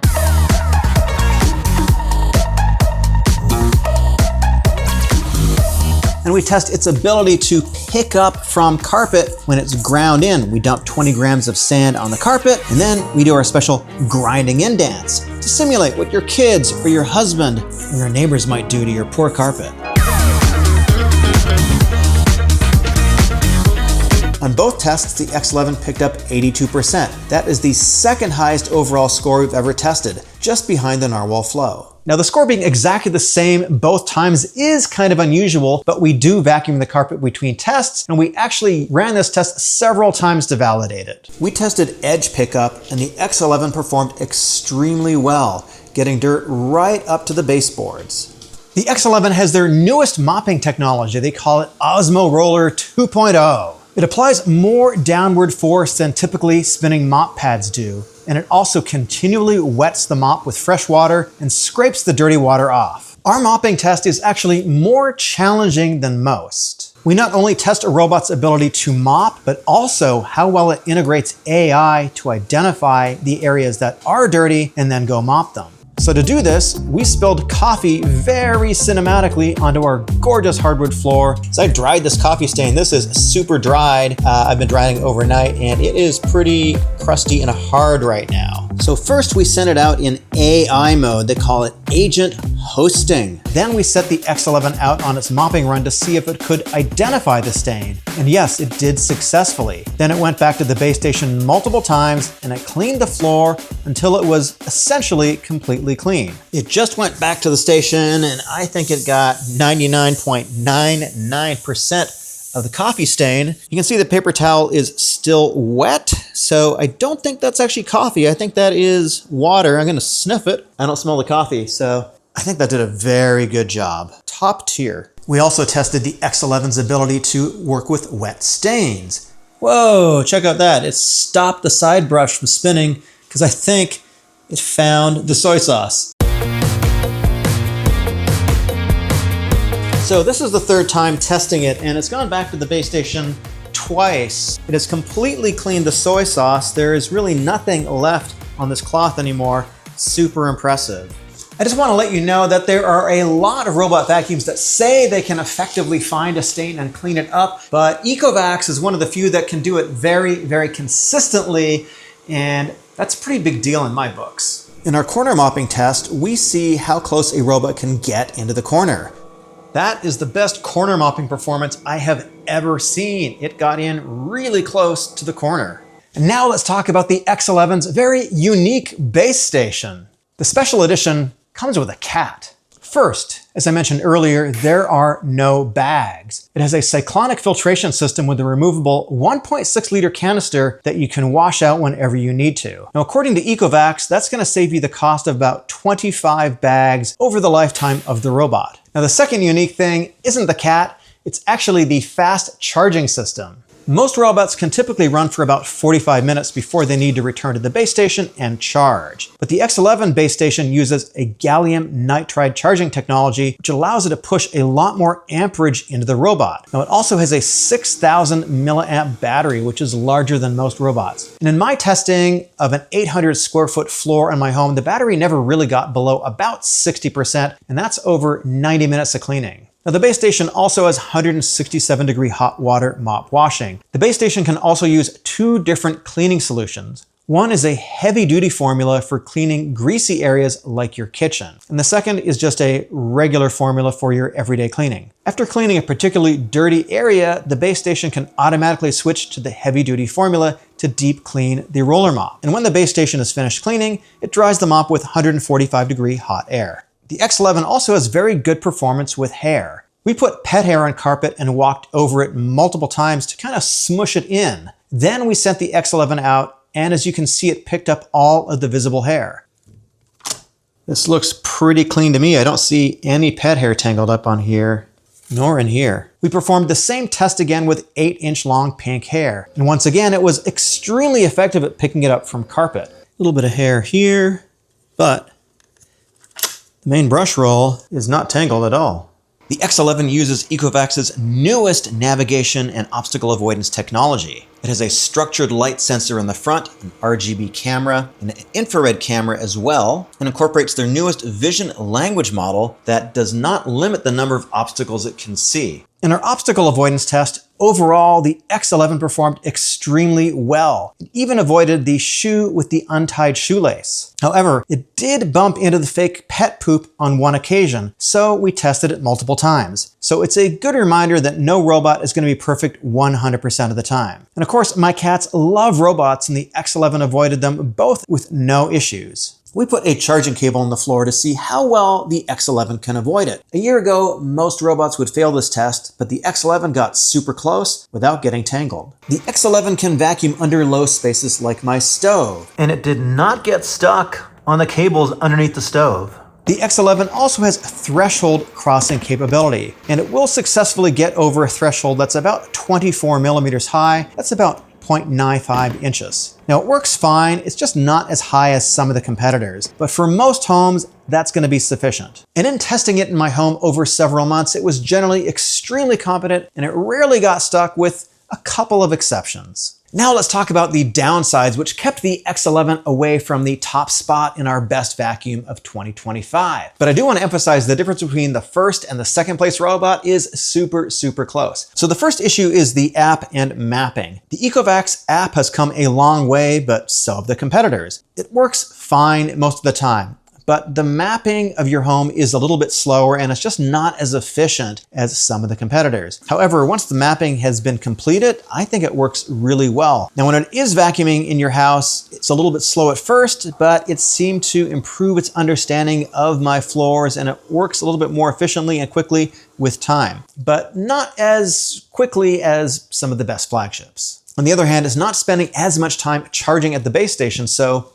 And we test its ability to pick up from carpet when it's ground in. We dump 20 grams of sand on the carpet, and then we do our special grinding in dance to simulate what your kids or your husband or your neighbors might do to your poor carpet. On both tests, the X11 picked up 82%. That is the second highest overall score we've ever tested, just behind the Narwal Flow. Now, the score being exactly the same both times is kind of unusual, but we do vacuum the carpet between tests, and we actually ran this test several times to validate it. We tested edge pickup, and the X11 performed extremely well, getting dirt right up to the baseboards. The X11 has their newest mopping technology. They call it UltraRoller 2.0. It applies more downward force than typically spinning mop pads do, and it also continually wets the mop with fresh water and scrapes the dirty water off. Our mopping test is actually more challenging than most. We not only test a robot's ability to mop, but also how well it integrates AI to identify the areas that are dirty and then go mop them. So to do this, we spilled coffee very cinematically onto our gorgeous hardwood floor. So I dried this coffee stain. This is super dried. I've been drying overnight and it is pretty crusty and hard right now. So first we sent it out in AI mode. They call it agent hosting. Then we set the X11 out on its mopping run to see if it could identify the stain. And yes, it did successfully. Then it went back to the base station multiple times and it cleaned the floor until it was essentially completely clean. It just went back to the station and I think it got 99.99% of the coffee stain. You can see the paper towel is still wet, so I don't think that's actually coffee. I think that is water. I'm gonna sniff it. I don't smell the coffee, so I think that did a very good job. Top tier. We also tested the X11's ability to work with wet stains. Whoa, check out that. It stopped the side brush from spinning because I think it found the soy sauce. So this is the third time testing it and it's gone back to the base station twice. It has completely cleaned the soy sauce. There is really nothing left on this cloth anymore. Super impressive. I just want to let you know that there are a lot of robot vacuums that say they can effectively find a stain and clean it up, but Ecovacs is one of the few that can do it very, very consistently, and that's a pretty big deal in my books. In our corner mopping test, we see how close a robot can get into the corner. That is the best corner mopping performance I have ever seen. It got in really close to the corner. And now let's talk about the X11's very unique base station. The special edition comes with a cat. First, as I mentioned earlier, there are no bags. It has a cyclonic filtration system with a removable 1.6 liter canister that you can wash out whenever you need to. Now, according to Ecovacs, that's going to save you the cost of about 25 bags over the lifetime of the robot. Now, the second unique thing isn't the cat, it's actually the fast charging system. Most robots can typically run for about 45 minutes before they need to return to the base station and charge. But the X11 base station uses a gallium nitride charging technology, which allows it to push a lot more amperage into the robot. Now, it also has a 6,000 milliamp battery, which is larger than most robots. And in my testing of an 800 square foot floor in my home, the battery never really got below about 60%, and that's over 90 minutes of cleaning. Now, the base station also has 167-degree hot water mop washing. The base station can also use two different cleaning solutions. One is a heavy-duty formula for cleaning greasy areas like your kitchen. And the second is just a regular formula for your everyday cleaning. After cleaning a particularly dirty area, the base station can automatically switch to the heavy-duty formula to deep clean the roller mop. And when the base station is finished cleaning, it dries the mop with 145-degree hot air. The X11 also has very good performance with hair. We put pet hair on carpet and walked over it multiple times to kind of smush it in. Then we sent the X11 out, and as you can see, it picked up all of the visible hair. This looks pretty clean to me. I don't see any pet hair tangled up on here, nor in here. We performed the same test again with 8-inch long pink hair. And once again, it was extremely effective at picking it up from carpet. A little bit of hair here, but the main brush roll is not tangled at all. The X11 uses Ecovacs' newest navigation and obstacle avoidance technology. It has a structured light sensor in the front, an RGB camera, and an infrared camera as well, and incorporates their newest vision language model that does not limit the number of obstacles it can see. In our obstacle avoidance test, overall, the X11 performed extremely well. It even avoided the shoe with the untied shoelace. However, it did bump into the fake pet poop on one occasion, so we tested it multiple times. So it's a good reminder that no robot is going to be perfect 100% of the time. And of course, my cats love robots, and the X11 avoided them both with no issues. We put a charging cable on the floor to see how well the X11 can avoid it. A year ago, most robots would fail this test, but the X11 got super close without getting tangled. The X11 can vacuum under low spaces like my stove, and it did not get stuck on the cables underneath the stove. The X11 also has threshold crossing capability, and it will successfully get over a threshold that's about 24 millimeters high. That's about 0.95 inches. Now, it works fine, it's just not as high as some of the competitors, but for most homes, that's going to be sufficient. And in testing it in my home over several months, it was generally extremely competent, and it rarely got stuck with a couple of exceptions. Now let's talk about the downsides, which kept the X11 away from the top spot in our best vacuum of 2025. But I do want to emphasize the difference between the first and the second place robot is super, super close. So the first issue is the app and mapping. The Ecovacs app has come a long way, but so have the competitors. It works fine most of the time, but the mapping of your home is a little bit slower and it's just not as efficient as some of the competitors. However, once the mapping has been completed, I think it works really well. Now, when it is vacuuming in your house, it's a little bit slow at first, but it seemed to improve its understanding of my floors and it works a little bit more efficiently and quickly with time, but not as quickly as some of the best flagships. On the other hand, it's not spending as much time charging at the base station, so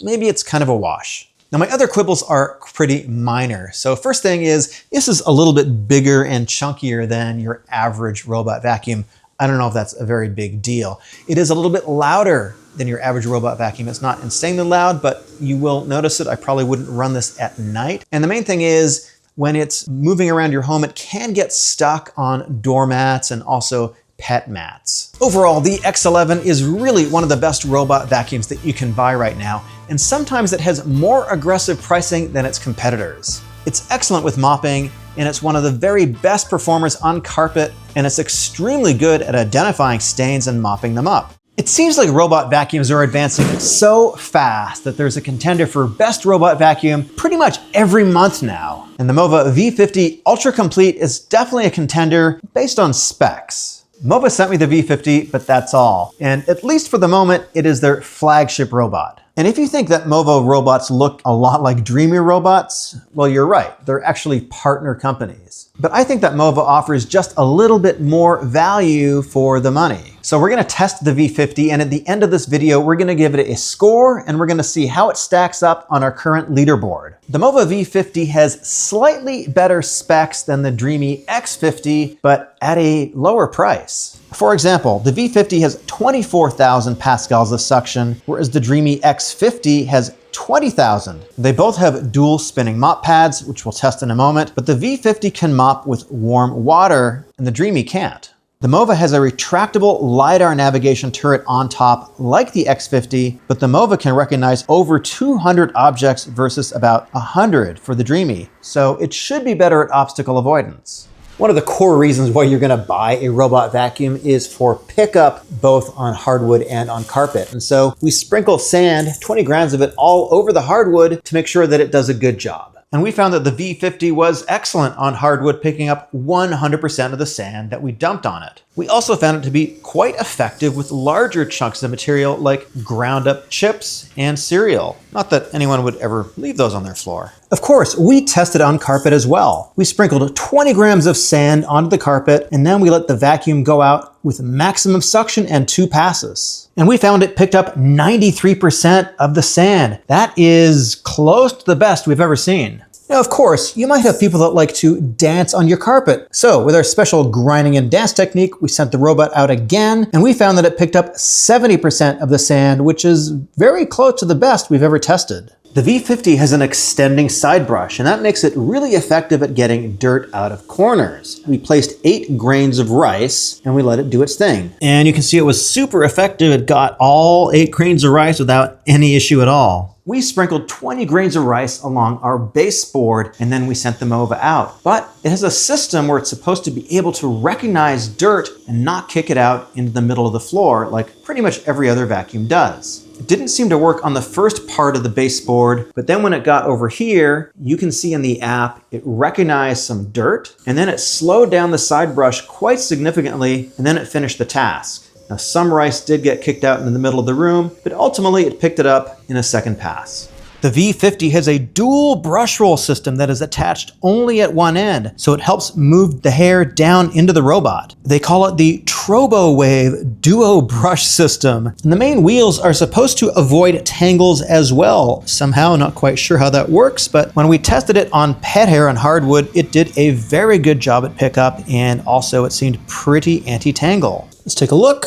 maybe it's kind of a wash. Now, my other quibbles are pretty minor. So first thing is, this is a little bit bigger and chunkier than your average robot vacuum. I don't know if that's a very big deal. It is a little bit louder than your average robot vacuum. It's not insanely loud, but you will notice it. I probably wouldn't run this at night. And the main thing is, when it's moving around your home, it can get stuck on doormats and also pet mats. Overall, the X11 is really one of the best robot vacuums that you can buy right now, and sometimes it has more aggressive pricing than its competitors. It's excellent with mopping, and it's one of the very best performers on carpet, and it's extremely good at identifying stains and mopping them up. It seems like robot vacuums are advancing so fast that there's a contender for best robot vacuum pretty much every month now. And the MOVA V50 Ultra Complete is definitely a contender based on specs. MOVA sent me the V50, but that's all. And at least for the moment, it is their flagship robot. And if you think that MOVA robots look a lot like Dreame robots, well, you're right. They're actually partner companies. But I think that MOVA offers just a little bit more value for the money. So we're gonna test the V50, and at the end of this video, we're gonna give it a score, and we're gonna see how it stacks up on our current leaderboard. The MOVA V50 has slightly better specs than the Dreame X50, but at a lower price. For example, the V50 has 24,000 pascals of suction, whereas the Dreame X50 has 20,000. They both have dual spinning mop pads, which we'll test in a moment, but the V50 can mop with warm water, and the Dreame can't. The MOVA has a retractable LiDAR navigation turret on top like the X50, but the MOVA can recognize over 200 objects versus about 100 for the Dreame, so it should be better at obstacle avoidance. One of the core reasons why you're gonna buy a robot vacuum is for pickup both on hardwood and on carpet. And so we sprinkle sand, 20 grams of it, all over the hardwood to make sure that it does a good job. And we found that the V50 was excellent on hardwood, picking up 100% of the sand that we dumped on it. We also found it to be quite effective with larger chunks of material like ground up chips and cereal. Not that anyone would ever leave those on their floor. Of course, we tested on carpet as well. We sprinkled 20 grams of sand onto the carpet, and then we let the vacuum go out with maximum suction and 2 passes. And we found it picked up 93% of the sand. That is close to the best we've ever seen. Now, of course, you might have people that like to dance on your carpet. So with our special grinding and dance technique, we sent the robot out again, and we found that it picked up 70% of the sand, which is very close to the best we've ever tested. The V50 has an extending side brush, and that makes it really effective at getting dirt out of corners. We placed 8 grains of rice, and we let it do its thing. And you can see it was super effective. It got all 8 grains of rice without any issue at all. We sprinkled 20 grains of rice along our baseboard, and then we sent the MOVA out. But it has a system where it's supposed to be able to recognize dirt and not kick it out into the middle of the floor like pretty much every other vacuum does. It didn't seem to work on the first part of the baseboard, but then when it got over here, you can see in the app, it recognized some dirt, and then it slowed down the side brush quite significantly, and then it finished the task. Now, some rice did get kicked out in the middle of the room, but ultimately it picked it up in a second pass. The V50 has a dual brush roll system that is attached only at one end, so it helps move the hair down into the robot. They call it the Turbo Wave Duo Brush System. And the main wheels are supposed to avoid tangles as well. Somehow, not quite sure how that works, but when we tested it on pet hair and hardwood, it did a very good job at pickup, and also it seemed pretty anti-tangle. Let's take a look.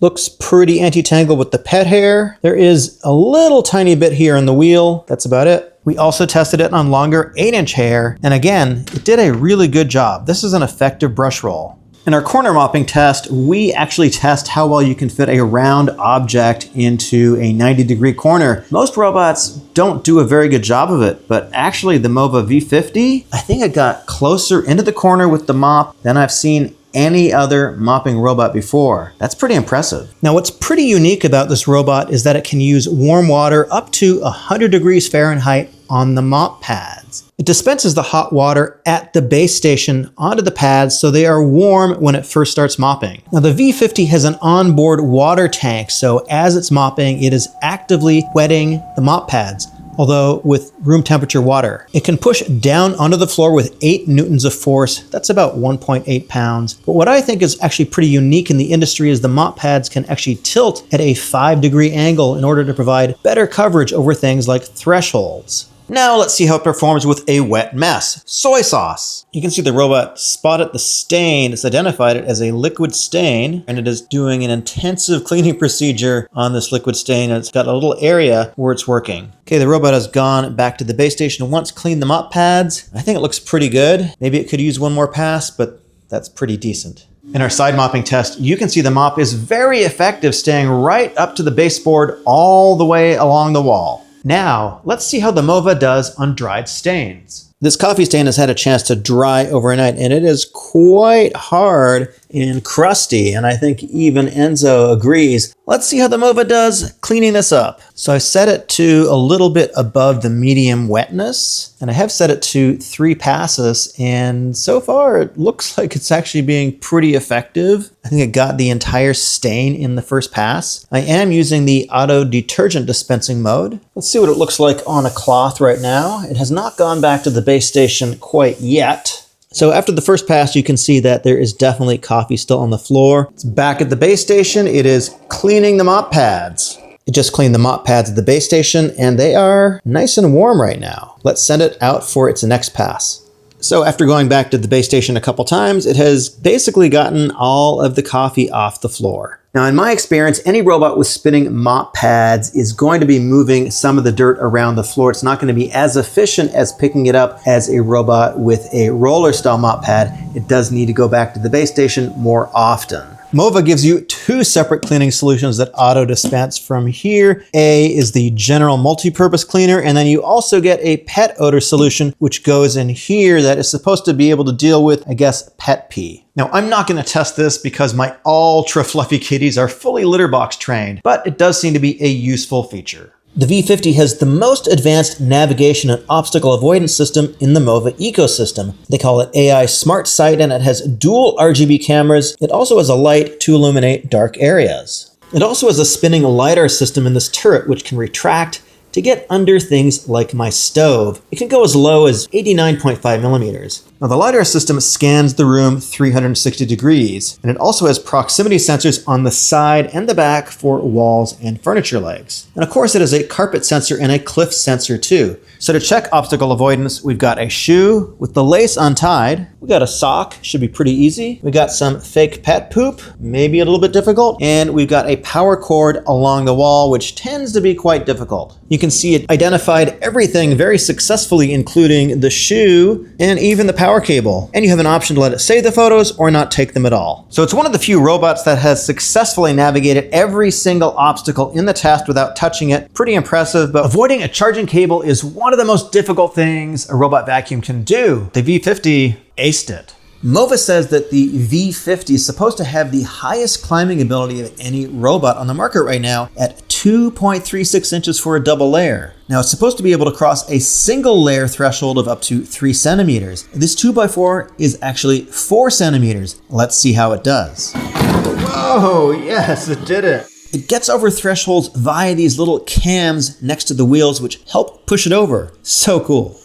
Looks pretty anti-tangle with the pet hair. There is a little tiny bit here on the wheel. That's about it. We also tested it on longer 8-inch hair. And again, it did a really good job. This is an effective brush roll. In our corner mopping test, we actually test how well you can fit a round object into a 90-degree corner. Most robots don't do a very good job of it, but actually the MOVA V50, I think it got closer into the corner with the mop than I've seen any other mopping robot before. That's pretty impressive. Now, what's pretty unique about this robot is that it can use warm water up to 100 degrees Fahrenheit on the mop pads. It dispenses the hot water at the base station onto the pads so they are warm when it first starts mopping. Now, the V50 has an onboard water tank, so as it's mopping, it is actively wetting the mop pads, although with room temperature water. It can push down onto the floor with 8 newtons of force. That's about 1.8 pounds. But what I think is actually pretty unique in the industry is the mop pads can actually tilt at a 5-degree angle in order to provide better coverage over things like thresholds. Now let's see how it performs with a wet mess. Soy sauce. You can see the robot spotted the stain. It's identified it as a liquid stain, and it is doing an intensive cleaning procedure on this liquid stain. And it's got a little area where it's working. Okay, the robot has gone back to the base station and once cleaned the mop pads. I think it looks pretty good. Maybe it could use one more pass, but that's pretty decent. In our side mopping test, you can see the mop is very effective, staying right up to the baseboard all the way along the wall. Now, let's see how the MOVA does on dried stains. This coffee stain has had a chance to dry overnight, and it is quite hard and crusty, and I think even Enzo agrees. Let's see how the MOVA does cleaning this up. So I set it to a little bit above the medium wetness, and I have set it to 3 passes, and so far it looks like it's actually being pretty effective. I think it got the entire stain in the first pass. I am using the auto detergent dispensing mode. Let's see what it looks like on a cloth right now. It has not gone back to the base station quite yet. So after the first pass, you can see that there is definitely coffee still on the floor. It's back at the base station. It is cleaning the mop pads. It just cleaned the mop pads at the base station, and they are nice and warm right now. Let's send it out for its next pass. So after going back to the base station a couple times, it has basically gotten all of the coffee off the floor. Now, in my experience, any robot with spinning mop pads is going to be moving some of the dirt around the floor. It's not going to be as efficient as picking it up as a robot with a roller style mop pad. It does need to go back to the base station more often. MOVA gives you 2 separate cleaning solutions that auto dispense from here. A is the general multi-purpose cleaner, and then you also get a pet odor solution, which goes in here that is supposed to be able to deal with, I guess, pet pee. Now, I'm not going to test this because my ultra fluffy kitties are fully litter box trained, but it does seem to be a useful feature. The V50 has the most advanced navigation and obstacle avoidance system in the MOVA ecosystem. They call it AI Smart Sight, and it has dual RGB cameras. It also has a light to illuminate dark areas. It also has a spinning LiDAR system in this turret, which can retract to get under things like my stove. It can go as low as 89.5 millimeters. Now, the LiDAR system scans the room 360 degrees, and it also has proximity sensors on the side and the back for walls and furniture legs. And of course, it has a carpet sensor and a cliff sensor too. So to check obstacle avoidance, we've got a shoe with the lace untied. We got a sock, should be pretty easy. We got some fake pet poop, maybe a little bit difficult. And we've got a power cord along the wall, which tends to be quite difficult. You can see it identified everything very successfully, including the shoe and even the power cable. And you have an option to let it save the photos or not take them at all. So it's one of the few robots that has successfully navigated every single obstacle in the test without touching it. Pretty impressive, but avoiding a charging cable is one of the most difficult things a robot vacuum can do. The V50 aced it. MOVA says that the V50 is supposed to have the highest climbing ability of any robot on the market right now at 2.36 inches for a double layer. Now, it's supposed to be able to cross a single layer threshold of up to 3 centimeters. This 2x4 is actually 4 centimeters. Let's see how it does. Whoa, yes, it did it. It gets over thresholds via these little cams next to the wheels, which help push it over. So cool.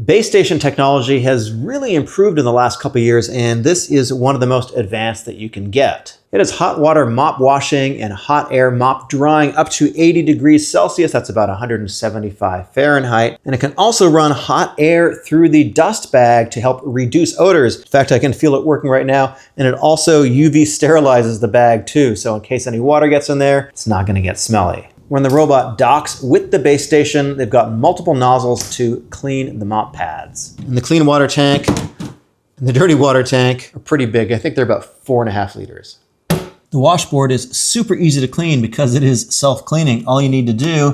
Base station technology has really improved in the last couple of years, and this is one of the most advanced that you can get. It has hot water mop washing and hot air mop drying up to 80 degrees Celsius. That's about 175 Fahrenheit. And it can also run hot air through the dust bag to help reduce odors. In fact, I can feel it working right now. And it also UV sterilizes the bag too. So in case any water gets in there, it's not going to get smelly. When the robot docks with the base station, they've got multiple nozzles to clean the mop pads. And the clean water tank, And the dirty water tank are pretty big. I think they're about 4.5 liters. The washboard is super easy to clean because it is self-cleaning. All you need to do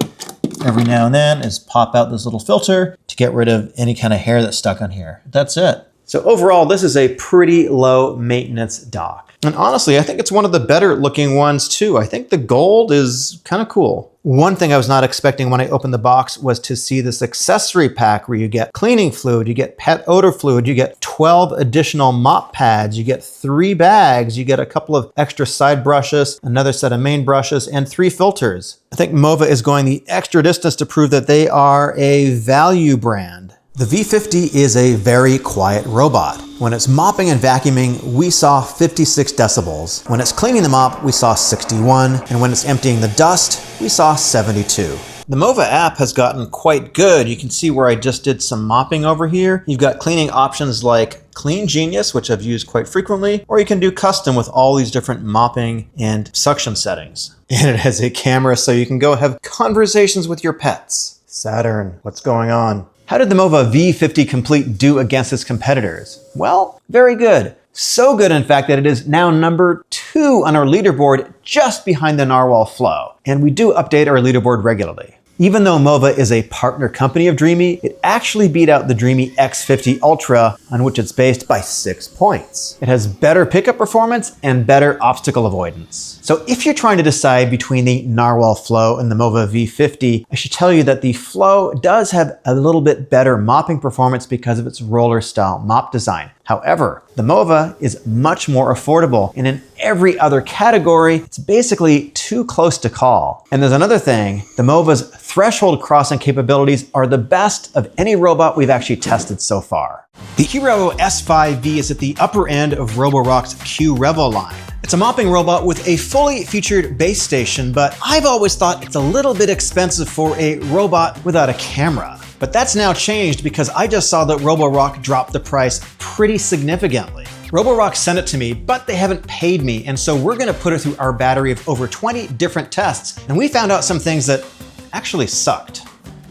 every now and then is pop out this little filter to get rid of any kind of hair that's stuck on here. That's it. So overall, this is a pretty low maintenance dock. And honestly, I think it's one of the better looking ones too. I think the gold is kind of cool. One thing I was not expecting when I opened the box was to see this accessory pack where you get cleaning fluid, you get pet odor fluid, you get 12 additional mop pads, you get 3 bags, you get a couple of extra side brushes, another set of main brushes, and 3 filters. I think MOVA is going the extra distance to prove that they are a value brand. The V50 is a very quiet robot. When it's mopping and vacuuming, we saw 56 decibels. When it's cleaning the mop, we saw 61. And when it's emptying the dust, we saw 72. The MOVA app has gotten quite good. You can see where I just did some mopping over here. You've got cleaning options like Clean Genius, which I've used quite frequently, or you can do custom with all these different mopping and suction settings. And it has a camera so you can go have conversations with your pets. Saturn, what's going on? How did the MOVA V50 Complete do against its competitors? Well, very good. So good, in fact, that it is now number 2 on our leaderboard, just behind the Narwal Flow. And we do update our leaderboard regularly. Even though MOVA is a partner company of Dreame, it actually beat out the Dreame X50 Ultra, on which it's based, by 6 points. It has better pickup performance and better obstacle avoidance. So if you're trying to decide between the Narwal Flow and the MOVA V50, I should tell you that the Flow does have a little bit better mopping performance because of its roller style mop design. However, the MOVA is much more affordable, and in every other category, it's basically too close to call. And there's another thing, the MOVA's threshold crossing capabilities are the best of any robot we've actually tested so far. The Qrevo S5V is at the upper end of Roborock's Qrevo line. It's a mopping robot with a fully featured base station, but I've always thought it's a little bit expensive for a robot without a camera. But that's now changed because I just saw that Roborock dropped the price pretty significantly. Roborock sent it to me, but they haven't paid me, and so we're gonna put it through our battery of over 20 different tests, and we found out some things that actually sucked.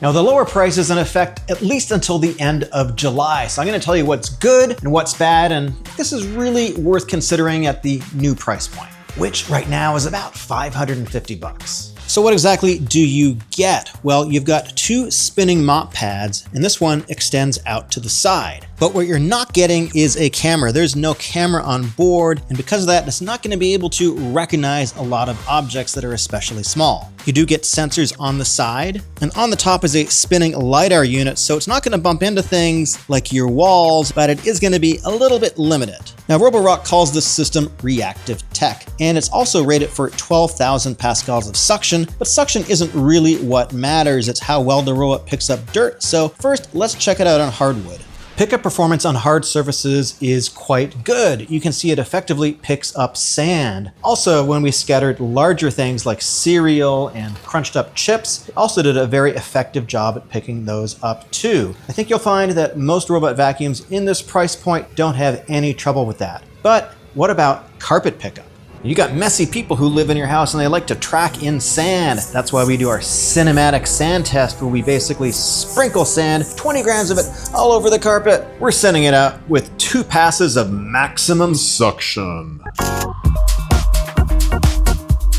Now, the lower price is in effect at least until the end of July, so I'm gonna tell you what's good and what's bad, and this is really worth considering at the new price point, which right now is about 550 bucks. So what exactly do you get? Well, you've got 2 spinning mop pads, and this one extends out to the side. But what you're not getting is a camera. There's no camera on board, and because of that, it's not going to be able to recognize a lot of objects that are especially small. You do get sensors on the side, and on the top is a spinning LiDAR unit, so it's not going to bump into things like your walls, but it is going to be a little bit limited. Now, Roborock calls this system reactive tech, and it's also rated for 12,000 pascals of suction, but suction isn't really what matters. It's how well the robot picks up dirt. So first, let's check it out on hardwood. Pickup performance on hard surfaces is quite good. You can see it effectively picks up sand. Also, when we scattered larger things like cereal and crunched up chips, it also did a very effective job at picking those up too. I think you'll find that most robot vacuums in this price point don't have any trouble with that. But what about carpet pickup? You got messy people who live in your house and they like to track in sand. That's why we do our cinematic sand test, where we basically sprinkle sand, 20 grams of it, all over the carpet. We're sending it out with 2 passes of maximum suction.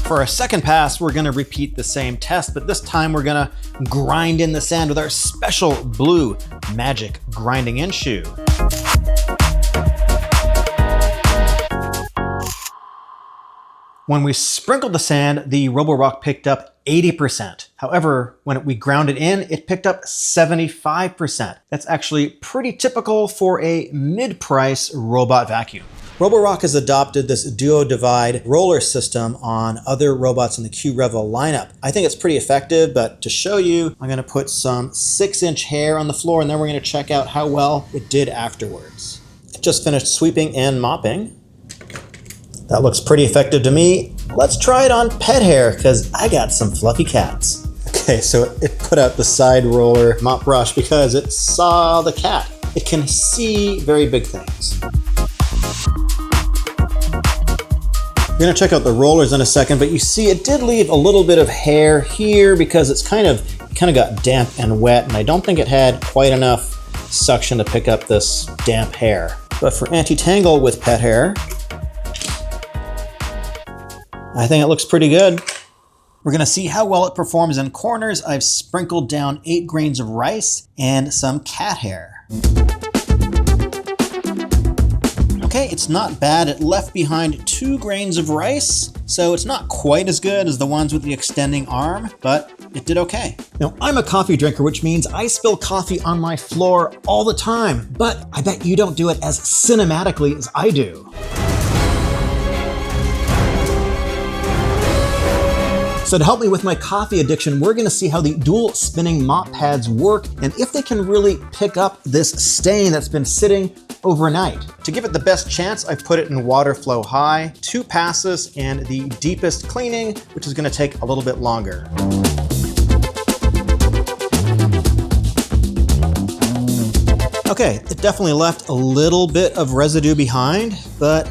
For our second pass, we're gonna repeat the same test, but this time we're gonna grind in the sand with our special blue magic grinding in shoe. When we sprinkled the sand, the Roborock picked up 80%. However, when we ground it in, it picked up 75%. That's actually pretty typical for a mid-price robot vacuum. Roborock has adopted this duo divide roller system on other robots in the Qrevo lineup. I think it's pretty effective, but to show you, I'm gonna put some 6-inch hair on the floor, and then we're gonna check out how well it did afterwards. Just finished sweeping and mopping. That looks pretty effective to me. Let's try it on pet hair, because I got some fluffy cats. Okay, so it put out the side roller mop brush because it saw the cat. It can see very big things. We're gonna check out the rollers in a second, but you see it did leave a little bit of hair here because it's kind of got damp and wet, and I don't think it had quite enough suction to pick up this damp hair. But for anti-tangle with pet hair, I think it looks pretty good. We're gonna see how well it performs in corners. I've sprinkled down 8 grains of rice and some cat hair. Okay, it's not bad. It left behind 2 grains of rice, so it's not quite as good as the ones with the extending arm, but it did okay. Now, I'm a coffee drinker, which means I spill coffee on my floor all the time, but I bet you don't do it as cinematically as I do. So to help me with my coffee addiction, we're gonna see how the dual spinning mop pads work and if they can really pick up this stain that's been sitting overnight. To give it the best chance, I've put it in water flow high, 2 passes, and the deepest cleaning, which is gonna take a little bit longer. Okay, it definitely left a little bit of residue behind, but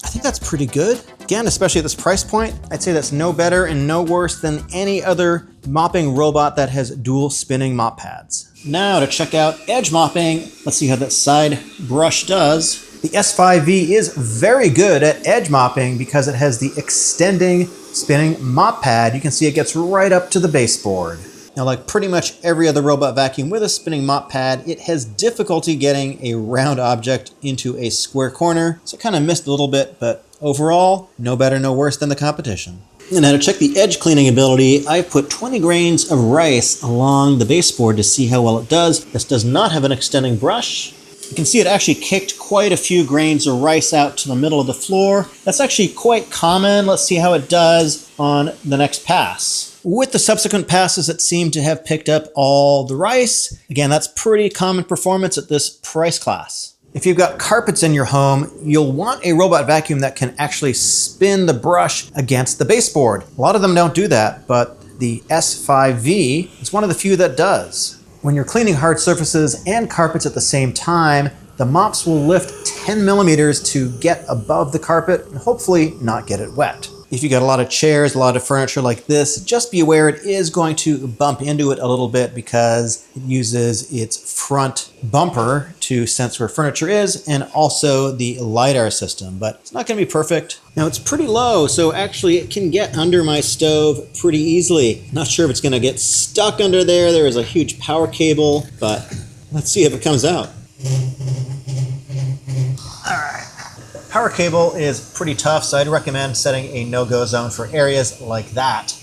I think that's pretty good. Again, especially at this price point, I'd say that's no better and no worse than any other mopping robot that has dual spinning mop pads. Now to check out edge mopping, let's see how that side brush does. The S5V is very good at edge mopping because it has the extending spinning mop pad. You can see it gets right up to the baseboard. Now, like pretty much every other robot vacuum with a spinning mop pad, it has difficulty getting a round object into a square corner. So it kind of missed a little bit, but overall, no better, no worse than the competition. And now to check the edge cleaning ability, I've put 20 grains of rice along the baseboard to see how well it does. This does not have an extending brush. You can see it actually kicked quite a few grains of rice out to the middle of the floor. That's actually quite common. Let's see how it does on the next pass. With the subsequent passes, it seemed to have picked up all the rice. Again, that's pretty common performance at this price class. If you've got carpets in your home, you'll want a robot vacuum that can actually spin the brush against the baseboard. A lot of them don't do that, but the S5V is one of the few that does. When you're cleaning hard surfaces and carpets at the same time, the mops will lift 10 millimeters to get above the carpet and hopefully not get it wet. If you got a lot of chairs, a lot of furniture like this, just be aware it is going to bump into it a little bit because it uses its front bumper to sense where furniture is and also the LiDAR system, but it's not going to be perfect. Now it's pretty low, so actually it can get under my stove pretty easily. Not sure if it's going to get stuck under there. There is a huge power cable, but let's see if it comes out. Power cable is pretty tough, so I'd recommend setting a no-go zone for areas like that.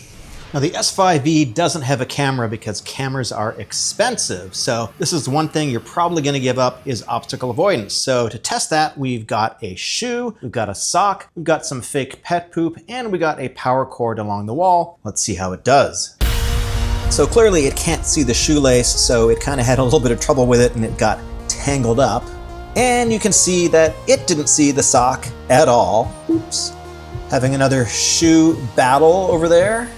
Now the S5V doesn't have a camera because cameras are expensive. So this is one thing you're probably gonna give up is obstacle avoidance. So to test that, we've got a shoe, we've got a sock, we've got some fake pet poop, and we got a power cord along the wall. Let's see how it does. So clearly it can't see the shoelace, so it kind of had a little bit of trouble with it and it got tangled up. And you can see that it didn't see the sock at all. Oops. Having another shoe battle over there.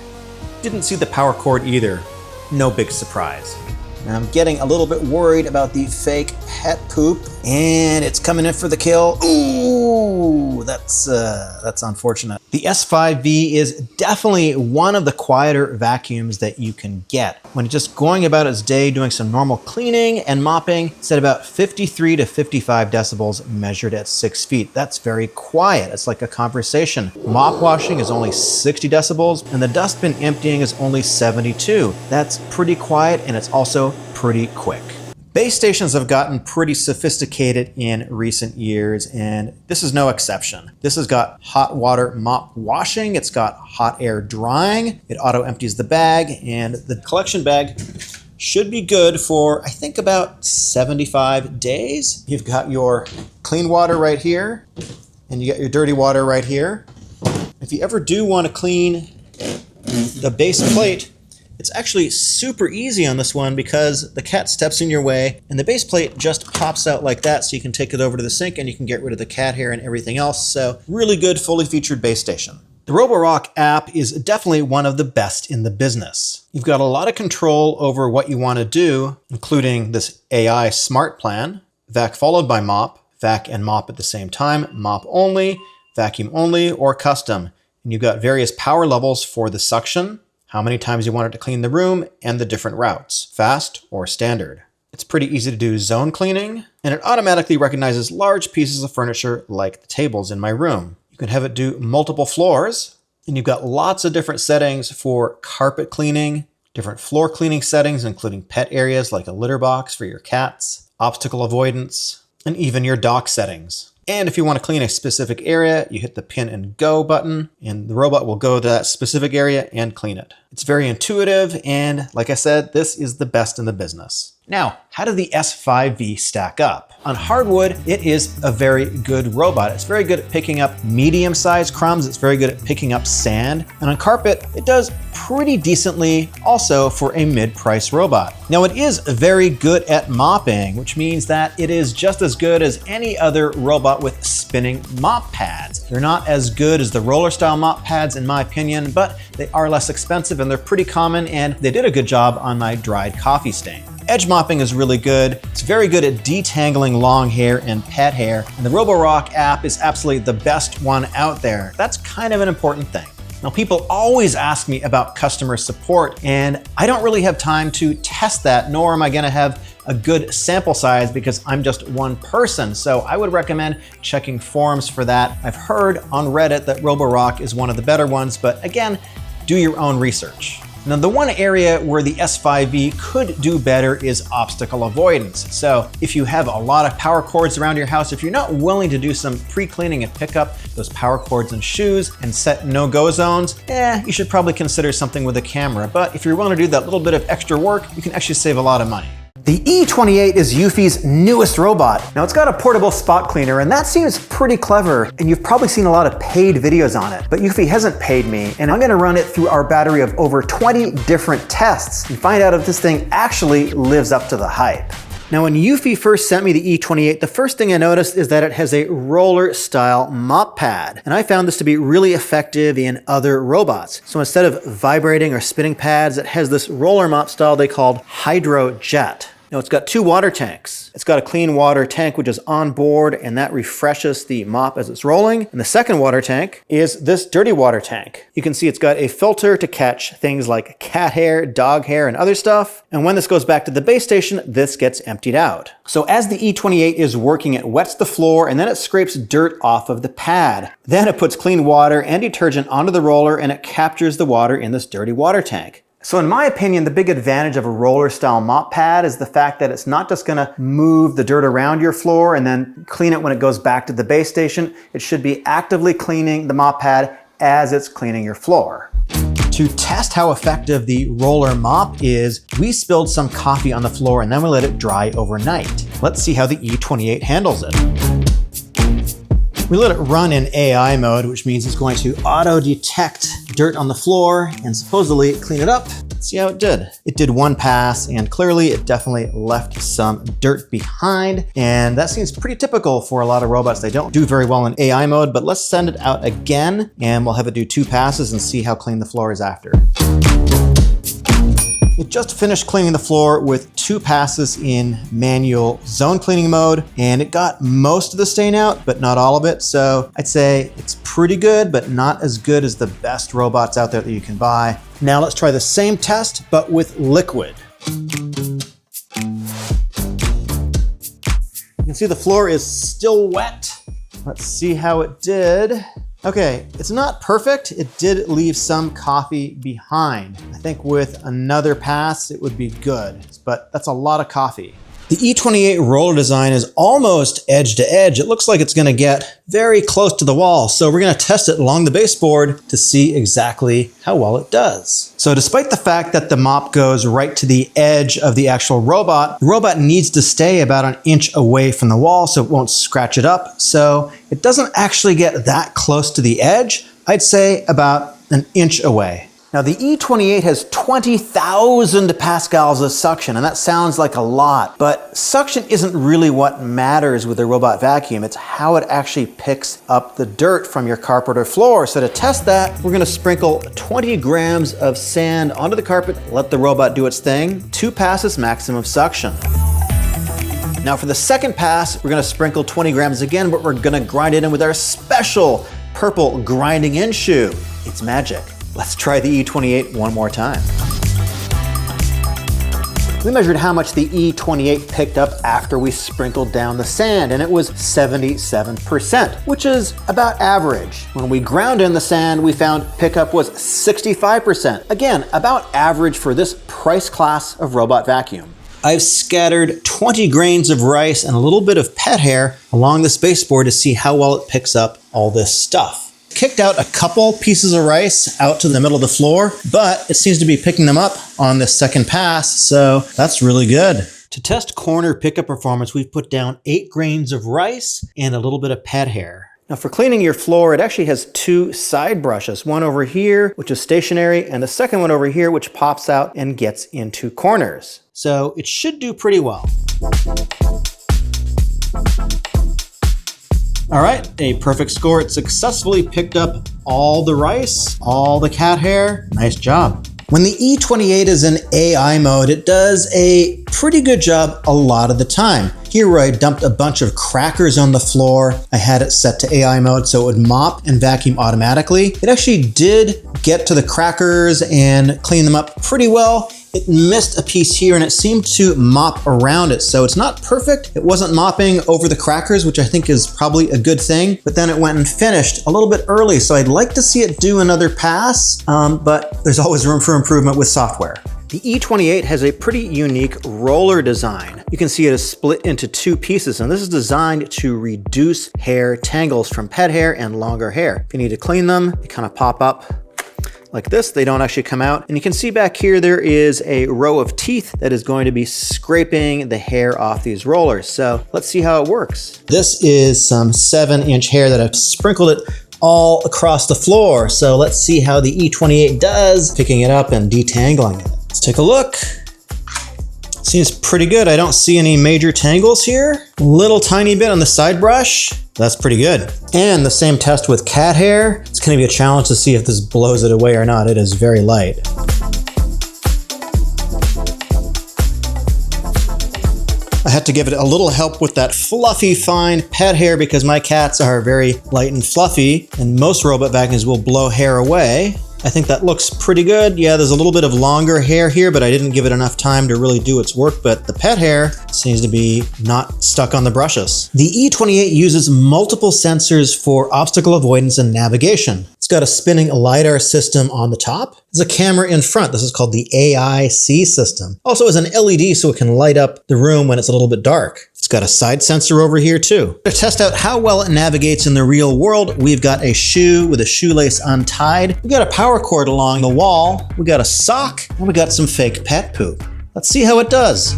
Didn't see the power cord either. No big surprise. And I'm getting a little bit worried about the fake pet poop, and it's coming in for the kill. Ooh, that's unfortunate. The S5V is definitely one of the quieter vacuums that you can get. When just going about its day doing some normal cleaning and mopping, it's at about 53 to 55 decibels measured at 6 feet. That's very quiet. It's like a conversation. Mop washing is only 60 decibels, and the dustbin emptying is only 72. That's pretty quiet, and it's also pretty quick. Base stations have gotten pretty sophisticated in recent years, and this is no exception. This has got hot water mop washing, it's got hot air drying, it auto empties the bag, and the collection bag should be good for, I think, about 75 days. You've got your clean water right here, and you got your dirty water right here. If you ever do want to clean the base plate, it's actually super easy on this one because the cat steps in your way and the base plate just pops out like that, so you can take it over to the sink and you can get rid of the cat hair and everything else. So really good, fully featured base station. The Roborock app is definitely one of the best in the business. You've got a lot of control over what you want to do, including this AI smart plan, vac followed by mop, vac and mop at the same time, mop only, vacuum only, or custom. And you've got various power levels for the suction, how many times you want it to clean the room, and the different routes, fast or standard. It's pretty easy to do zone cleaning, and it automatically recognizes large pieces of furniture like the tables in my room. You can have it do multiple floors, and you've got lots of different settings for carpet cleaning, different floor cleaning settings, including pet areas like a litter box for your cats, obstacle avoidance, and even your dock settings. And if you want to clean a specific area, you hit the pin and go button, and the robot will go to that specific area and clean it. It's very intuitive, and like I said, this is the best in the business. Now, how did the S5V stack up? On hardwood, it is a very good robot. It's very good at picking up medium-sized crumbs. It's very good at picking up sand. And on carpet, it does pretty decently also for a mid-price robot. Now, it is very good at mopping, which means that it is just as good as any other robot with spinning mop pads. They're not as good as the roller style mop pads in my opinion, but they are less expensive and they're pretty common, and they did a good job on my dried coffee stain. Edge mopping is really good. It's very good at detangling long hair and pet hair, and the Roborock app is absolutely the best one out there. That's kind of an important thing. Now, people always ask me about customer support, and I don't really have time to test that, nor am I gonna have a good sample size because I'm just one person. So I would recommend checking forums for that. I've heard on Reddit that Roborock is one of the better ones, but again, do your own research. Now, the one area where the S5V could do better is obstacle avoidance. So if you have a lot of power cords around your house, if you're not willing to do some pre-cleaning and pick up those power cords and shoes and set no-go zones, you should probably consider something with a camera. But if you're willing to do that little bit of extra work, you can actually save a lot of money. The E28 is Eufy's newest robot. Now, it's got a portable spot cleaner, and that seems pretty clever, and you've probably seen a lot of paid videos on it. But Eufy hasn't paid me, and I'm gonna run it through our battery of over 20 different tests and find out if this thing actually lives up to the hype. Now, when Eufy first sent me the E28, the first thing I noticed is that it has a roller style mop pad. And I found this to be really effective in other robots. So instead of vibrating or spinning pads, it has this roller mop style they called Hydro Jet. Now, it's got two water tanks. It's got a clean water tank, which is on board, and that refreshes the mop as it's rolling. And the second water tank is this dirty water tank. You can see it's got a filter to catch things like cat hair, dog hair, and other stuff. And when this goes back to the base station, this gets emptied out. So as the E28 is working, it wets the floor, and then it scrapes dirt off of the pad. Then it puts clean water and detergent onto the roller, and it captures the water in this dirty water tank. So in my opinion, the big advantage of a roller style mop pad is the fact that it's not just gonna move the dirt around your floor and then clean it when it goes back to the base station. It should be actively cleaning the mop pad as it's cleaning your floor. To test how effective the roller mop is, we spilled some coffee on the floor and then we let it dry overnight. Let's see how the E28 handles it. We let it run in AI mode, which means it's going to auto-detect dirt on the floor and supposedly clean it up. Let's see how it did. It did one pass, and clearly it definitely left some dirt behind. And that seems pretty typical for a lot of robots. They don't do very well in AI mode, but let's send it out again and we'll have it do two passes and see how clean the floor is after. It just finished cleaning the floor with two passes in manual zone cleaning mode, and it got most of the stain out, but not all of it. So I'd say it's pretty good, but not as good as the best robots out there that you can buy. Now let's try the same test, but with liquid. You can see the floor is still wet. Let's see how it did. Okay, it's not perfect. It did leave some coffee behind. I think with another pass, it would be good, but that's a lot of coffee. The E28 roller design is almost edge to edge. It looks like it's gonna get very close to the wall. So we're gonna test it along the baseboard to see exactly how well it does. So despite the fact that the mop goes right to the edge of the actual robot, the robot needs to stay about an inch away from the wall so it won't scratch it up. So it doesn't actually get that close to the edge. I'd say about an inch away. Now the E28 has 20,000 pascals of suction, and that sounds like a lot, but suction isn't really what matters with a robot vacuum. It's how it actually picks up the dirt from your carpet or floor. So to test that, we're gonna sprinkle 20 grams of sand onto the carpet, let the robot do its thing. 2 passes maximum suction. Now for the second pass, we're gonna sprinkle 20 grams again, but we're gonna grind it in with our special purple grinding in shoe. It's magic. Let's try the E28 one more time. We measured how much the E28 picked up after we sprinkled down the sand, and it was 77%, which is about average. When we ground in the sand, we found pickup was 65%. Again, about average for this price class of robot vacuum. I've scattered 20 grains of rice and a little bit of pet hair along this baseboard to see how well it picks up all this stuff. Kicked out a couple pieces of rice out to the middle of the floor, but it seems to be picking them up on this second pass, so that's really good. To test corner pickup performance, we've put down 8 grains of rice and a little bit of pet hair. Now for cleaning your floor, it actually has 2 side brushes, one over here, which is stationary, and the second one over here, which pops out and gets into corners. So it should do pretty well. All right, a perfect score. It successfully picked up all the rice, all the cat hair. Nice job. When the E28 is in AI mode, it does a pretty good job a lot of the time. Here where I dumped a bunch of crackers on the floor, I had it set to AI mode so it would mop and vacuum automatically. It actually did get to the crackers and clean them up pretty well. It missed a piece here and it seemed to mop around it. So it's not perfect. It wasn't mopping over the crackers, which I think is probably a good thing, but then it went and finished a little bit early. So I'd like to see it do another pass, but there's always room for improvement with software. The E28 has a pretty unique roller design. You can see it is split into 2 pieces, and this is designed to reduce hair tangles from pet hair and longer hair. If you need to clean them, they kind of pop up like this. They don't actually come out. And you can see back here, there is a row of teeth that is going to be scraping the hair off these rollers. So let's see how it works. This is some 7-inch hair that I've sprinkled it all across the floor. So let's see how the E28 does, picking it up and detangling it. Let's take a look. Seems pretty good. I don't see any major tangles here. A little tiny bit on the side brush. That's pretty good. And the same test with cat hair. It's gonna be a challenge to see if this blows it away or not. It is very light. I had to give it a little help with that fluffy, fine pet hair because my cats are very light and fluffy, and most robot vacuums will blow hair away. I think that looks pretty good. Yeah, there's a little bit of longer hair here, but I didn't give it enough time to really do its work, but the pet hair seems to be not stuck on the brushes. The E28 uses multiple sensors for obstacle avoidance and navigation. It's got a spinning LiDAR system on the top. There's a camera in front. This is called the AIC system. Also has an LED so it can light up the room when it's a little bit dark. It's got a side sensor over here too. To test out how well it navigates in the real world, we've got a shoe with a shoelace untied. We got a power cord along the wall. We got a sock and we got some fake pet poop. Let's see how it does.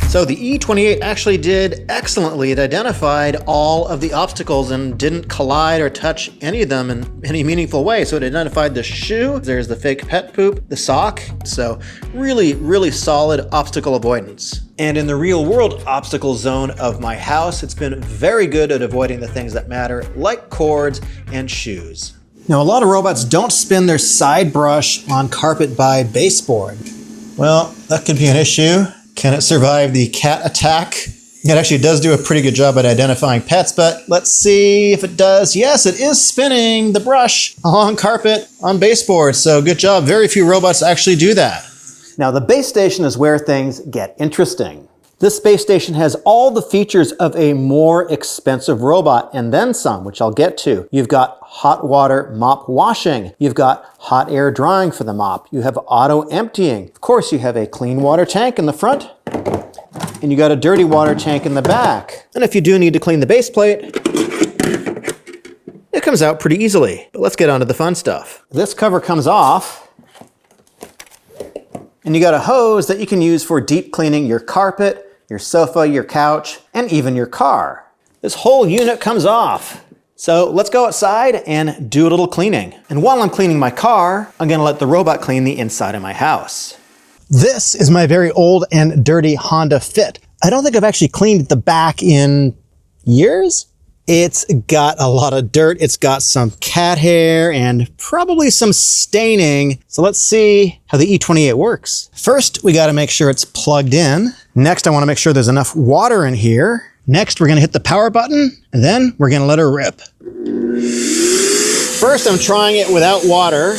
So the E28 actually did excellently. It identified all of the obstacles and didn't collide or touch any of them in any meaningful way. So it identified the shoe, there's the fake pet poop, the sock. So really, really solid obstacle avoidance. And in the real world obstacle zone of my house, it's been very good at avoiding the things that matter, like cords and shoes. Now, a lot of robots don't spin their side brush on carpet by baseboard. Well, that could be an issue. Can it survive the cat attack? It actually does do a pretty good job at identifying pets, but let's see if it does. Yes, it is spinning the brush along carpet on baseboard, so good job. Very few robots actually do that. Now, the base station is where things get interesting. This space station has all the features of a more expensive robot and then some, which I'll get to. You've got hot water mop washing. You've got hot air drying for the mop. You have auto emptying. Of course, you have a clean water tank in the front and you got a dirty water tank in the back. And if you do need to clean the base plate, it comes out pretty easily. But let's get on to the fun stuff. This cover comes off. And you got a hose that you can use for deep cleaning your carpet, your sofa, your couch, and even your car. This whole unit comes off. So let's go outside and do a little cleaning. And while I'm cleaning my car, I'm gonna let the robot clean the inside of my house. This is my very old and dirty Honda Fit. I don't think I've actually cleaned the back in years. It's got a lot of dirt. It's got some cat hair and probably some staining. So let's see how the E28 works. First, we got to make sure it's plugged in. Next, I want to make sure there's enough water in here. Next, we're going to hit the power button and then we're going to let her rip. First, I'm trying it without water.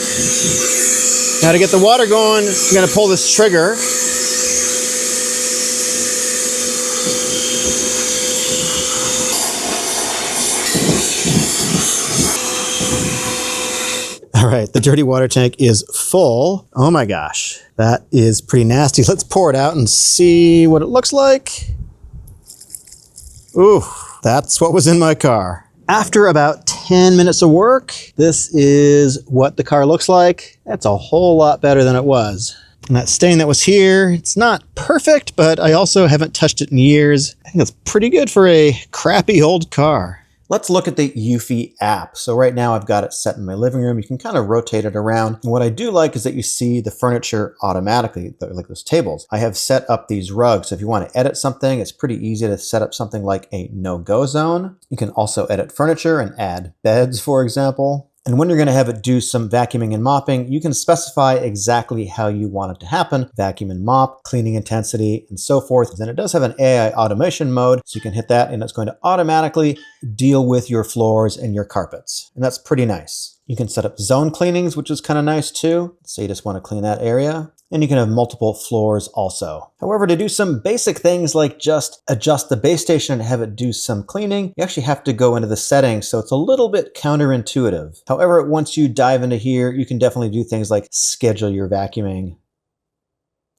Now to get the water going, I'm gonna pull this trigger. All right, the dirty water tank is full. Oh my gosh, that is pretty nasty. Let's pour it out and see what it looks like. Ooh, that's what was in my car. After about 10 minutes of work, this is what the car looks like. That's a whole lot better than it was. And that stain that was here, it's not perfect, but I also haven't touched it in years. I think it's pretty good for a crappy old car. Let's look at the Eufy app. So right now I've got it set in my living room. You can kind of rotate it around. And what I do like is that you see the furniture automatically, like those tables. I have set up these rugs. So if you want to edit something, it's pretty easy to set up something like a no-go zone. You can also edit furniture and add beds, for example. And when you're going to have it do some vacuuming and mopping, you can specify exactly how you want it to happen. Vacuum and mop, cleaning intensity, and so forth. And it does have an AI automation mode, so you can hit that and it's going to automatically deal with your floors and your carpets. And that's pretty nice. You can set up zone cleanings, which is kind of nice too. So you just want to clean that area. And you can have multiple floors also. However, to do some basic things like just adjust the base station and have it do some cleaning, you actually have to go into the settings, so it's a little bit counterintuitive. However, once you dive into here, you can definitely do things like schedule your vacuuming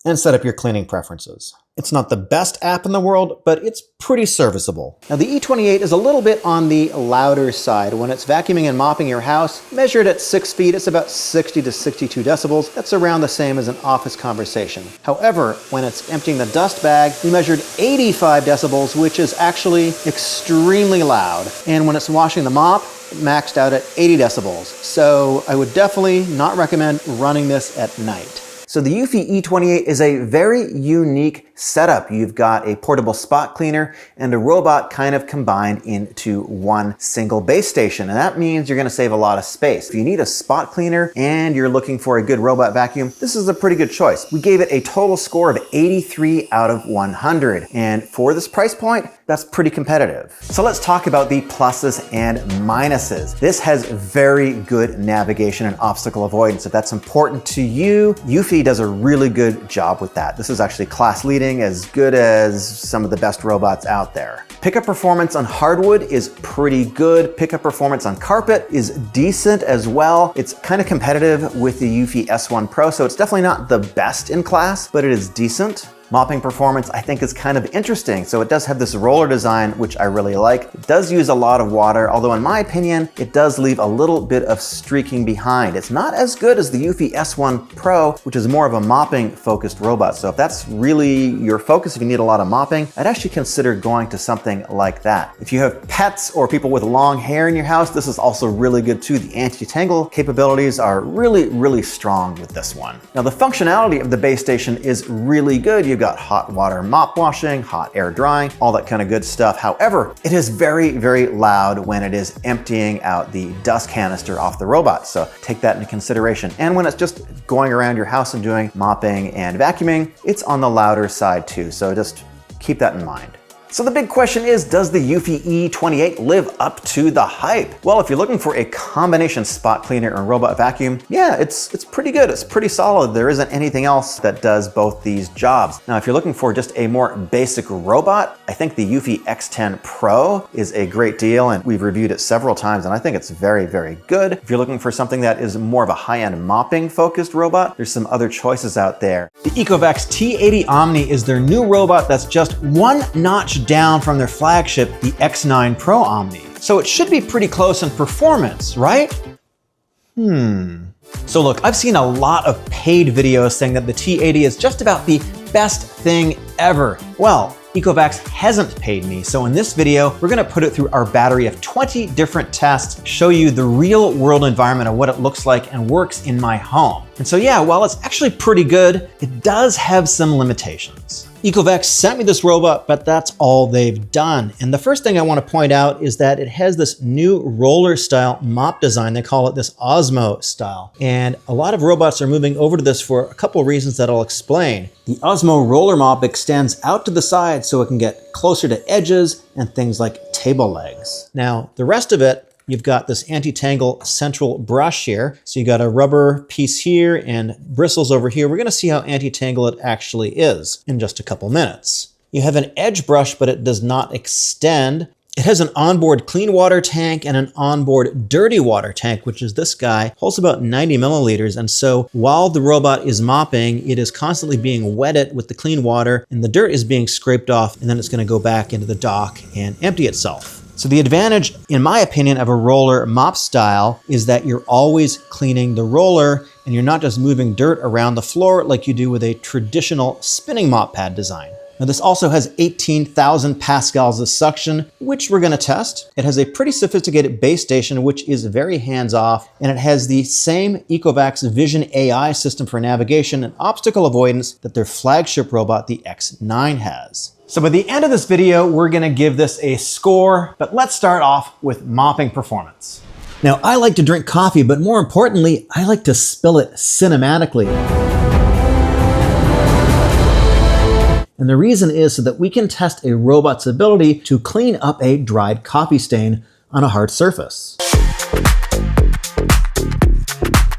and set up your cleaning preferences. It's not the best app in the world, but it's pretty serviceable. Now the E28 is a little bit on the louder side. When it's vacuuming and mopping your house, measured at 6 feet, it's about 60 to 62 decibels. That's around the same as an office conversation. However, when it's emptying the dust bag, we measured 85 decibels, which is actually extremely loud. And when it's washing the mop, it maxed out at 80 decibels. So I would definitely not recommend running this at night. So the Eufy E28 is a very unique setup. You've got a portable spot cleaner and a robot kind of combined into one single base station. And that means you're going to save a lot of space. If you need a spot cleaner and you're looking for a good robot vacuum, this is a pretty good choice. We gave it a total score of 83 out of 100. And for this price point, that's pretty competitive. So let's talk about the pluses and minuses. This has very good navigation and obstacle avoidance. If that's important to you, Eufy does a really good job with that. This is actually class leading, as good as some of the best robots out there. Pickup performance on hardwood is pretty good. Pickup performance on carpet is decent as well. It's kind of competitive with the Eufy S1 Pro, so it's definitely not the best in class, but it is decent. Mopping performance, I think, is kind of interesting. So it does have this roller design, which I really like. It does use a lot of water, although in my opinion, it does leave a little bit of streaking behind. It's not as good as the Eufy S1 Pro, which is more of a mopping focused robot. So if that's really your focus, if you need a lot of mopping, I'd actually consider going to something like that. If you have pets or people with long hair in your house, this is also really good too. The anti-tangle capabilities are really, really strong with this one. Now the functionality of the base station is really good. You've got hot water mop washing, hot air drying, all that kind of good stuff. However, it is very, very loud when it is emptying out the dust canister off the robot. So take that into consideration. And when it's just going around your house and doing mopping and vacuuming, it's on the louder side too. So just keep that in mind. So the big question is, does the Eufy E28 live up to the hype? Well, if you're looking for a combination spot cleaner and robot vacuum, yeah, it's pretty good. It's pretty solid. There isn't anything else that does both these jobs. Now, if you're looking for just a more basic robot, I think the Eufy X10 Pro is a great deal, and we've reviewed it several times, and I think it's very, very good. If you're looking for something that is more of a high-end mopping focused robot, there's some other choices out there. The Ecovacs T80 Omni is their new robot that's just one notch down from their flagship, the X9 Pro Omni. So it should be pretty close in performance, right? So look, I've seen a lot of paid videos saying that the T80 is just about the best thing ever. Well, Ecovacs hasn't paid me, so in this video, we're gonna put it through our battery of 20 different tests, show you the real world environment of what it looks like and works in my home. And so yeah, while it's actually pretty good, it does have some limitations. Ecovacs sent me this robot, but that's all they've done. And the first thing I want to point out is that it has this new roller style mop design. They call it this Osmo style. And a lot of robots are moving over to this for a couple of reasons that I'll explain. The Osmo roller mop extends out to the side so it can get closer to edges and things like table legs. Now, the rest of it You've got this anti-tangle central brush here. So you got a rubber piece here and bristles over here. We're gonna see how anti-tangle it actually is in just a couple minutes. You have an edge brush, but it does not extend. It has an onboard clean water tank and an onboard dirty water tank, which is this guy, holds about 90 milliliters. And so while the robot is mopping, it is constantly being wetted with the clean water and the dirt is being scraped off, and then it's gonna go back into the dock and empty itself. So the advantage, in my opinion, of a roller mop style is that you're always cleaning the roller and you're not just moving dirt around the floor like you do with a traditional spinning mop pad design. Now this also has 18,000 pascals of suction, which we're gonna test. It has a pretty sophisticated base station, which is very hands-off, and it has the same Ecovacs Vision AI system for navigation and obstacle avoidance that their flagship robot, the X9, has. So by the end of this video, we're gonna give this a score, but let's start off with mopping performance. Now, I like to drink coffee, but more importantly, I like to spill it cinematically. And the reason is so that we can test a robot's ability to clean up a dried coffee stain on a hard surface.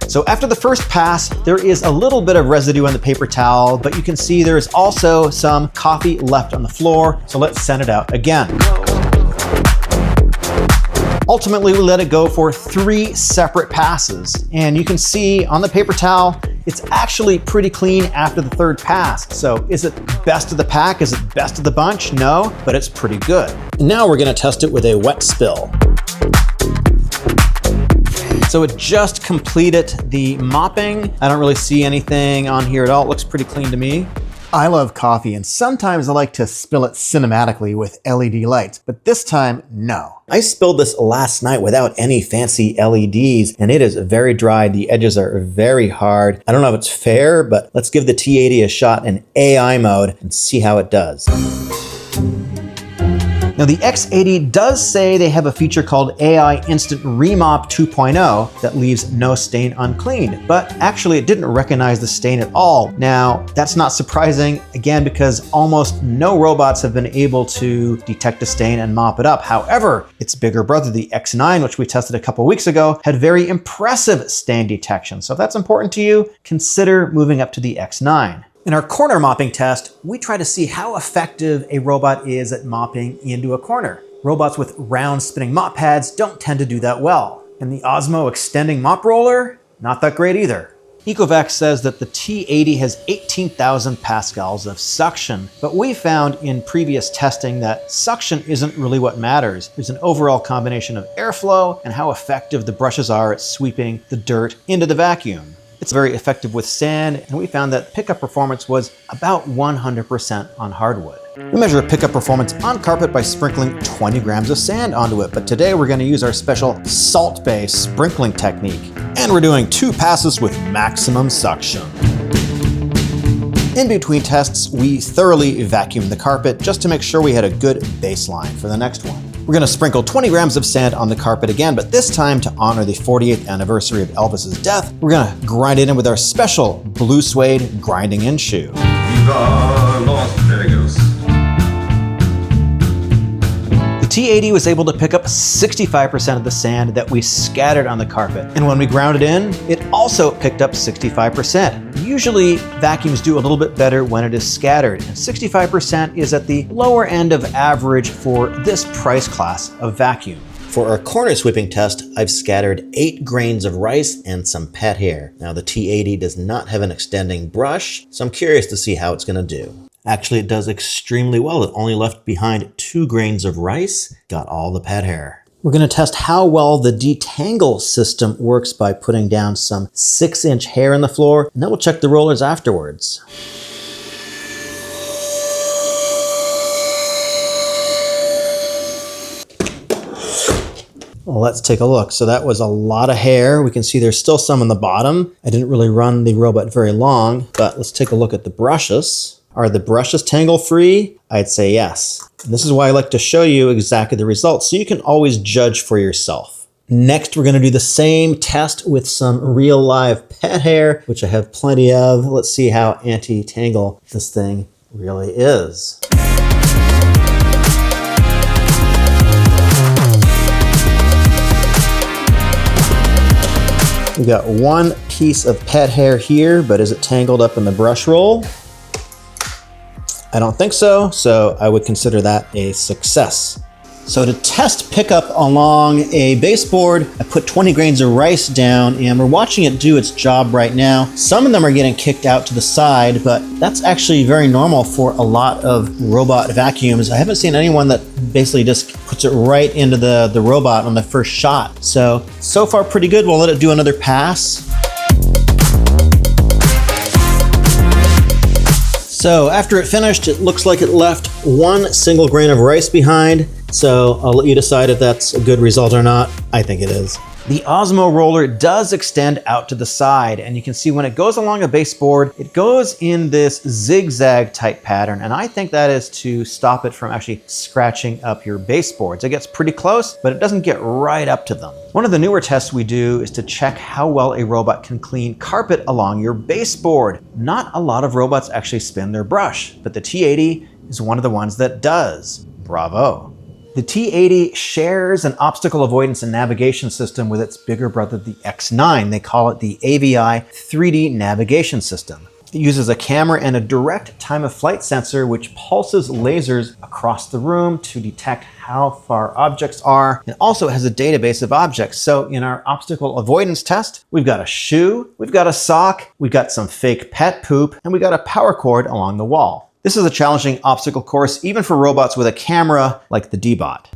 So after the first pass, there is a little bit of residue on the paper towel, but you can see there's also some coffee left on the floor. So let's send it out again. Ultimately, we let it go for 3 separate passes. And you can see on the paper towel, it's actually pretty clean after the 3rd pass. So is it best of the pack? Is it best of the bunch? No, but it's pretty good. And now we're gonna test it with a wet spill. So it just completed the mopping. I don't really see anything on here at all. It looks pretty clean to me. I love coffee, and sometimes I like to spill it cinematically with LED lights, but this time, no. I spilled this last night without any fancy LEDs, and it is very dry. The edges are very hard. I don't know if it's fair, but let's give the T80 a shot in AI mode and see how it does. Now the X80 does say they have a feature called AI Instant Remop 2.0 that leaves no stain uncleaned, but actually it didn't recognize the stain at all. Now that's not surprising, again, because almost no robots have been able to detect a stain and mop it up. However, its bigger brother, the X9, which we tested a couple weeks ago, had very impressive stain detection. So if that's important to you, consider moving up to the X9. In our corner mopping test, we try to see how effective a robot is at mopping into a corner. Robots with round spinning mop pads don't tend to do that well. And the Osmo extending mop roller, not that great either. Ecovacs says that the T80 has 18,000 pascals of suction, but we found in previous testing that suction isn't really what matters. There's an overall combination of airflow and how effective the brushes are at sweeping the dirt into the vacuum. It's very effective with sand, and we found that pickup performance was about 100% on hardwood. We measure pickup performance on carpet by sprinkling 20 grams of sand onto it, but today we're going to use our special salt-based sprinkling technique. And we're doing 2 passes with maximum suction. In between tests, we thoroughly vacuumed the carpet just to make sure we had a good baseline for the next one. We're gonna sprinkle 20 grams of sand on the carpet again, but this time to honor the 40th anniversary of Elvis's death, we're gonna grind it in with our special blue suede grinding in shoe. Viva Las Vegas. The T80 was able to pick up 65% of the sand that we scattered on the carpet. And when we ground it in, it also picked up 65%. Usually vacuums do a little bit better when it is scattered, and 65% is at the lower end of average for this price class of vacuum. For our corner sweeping test, I've scattered 8 grains of rice and some pet hair. Now the T80 does not have an extending brush, so I'm curious to see how it's gonna do. Actually, it does extremely well. It only left behind 2 grains of rice, got all the pet hair. We're gonna test how well the detangle system works by putting down some 6-inch hair on the floor, and then we'll check the rollers afterwards. Well, let's take a look. So that was a lot of hair. We can see there's still some on the bottom. I didn't really run the robot very long, but let's take a look at the brushes. Are the brushes tangle-free? I'd say yes. And this is why I like to show you exactly the results, so you can always judge for yourself. Next, we're gonna do the same test with some real live pet hair, which I have plenty of. Let's see how anti-tangle this thing really is. We got one piece of pet hair here, but is it tangled up in the brush roll? I don't think so, so I would consider that a success. So to test pickup along a baseboard, I put 20 grains of rice down and we're watching it do its job right now. Some of them are getting kicked out to the side, but that's actually very normal for a lot of robot vacuums. I haven't seen anyone that basically just puts it right into the robot on the first shot. So far pretty good. We'll let it do another pass. So after it finished, it looks like it left one single grain of rice behind. So I'll let you decide if that's a good result or not. I think it is. The Osmo roller does extend out to the side, and you can see when it goes along a baseboard, it goes in this zigzag type pattern, and I think that is to stop it from actually scratching up your baseboards. It gets pretty close, but it doesn't get right up to them. One of the newer tests we do is to check how well a robot can clean carpet along your baseboard. Not a lot of robots actually spin their brush, but the T80 is one of the ones that does. Bravo. The T80 shares an obstacle avoidance and navigation system with its bigger brother, the X9. They call it the AVI 3D navigation system. It uses a camera and a direct time of flight sensor which pulses lasers across the room to detect how far objects are. It also has a database of objects. So in our obstacle avoidance test, we've got a shoe, we've got a sock, we've got some fake pet poop, and we got a power cord along the wall. This is a challenging obstacle course, even for robots with a camera like the D-Bot.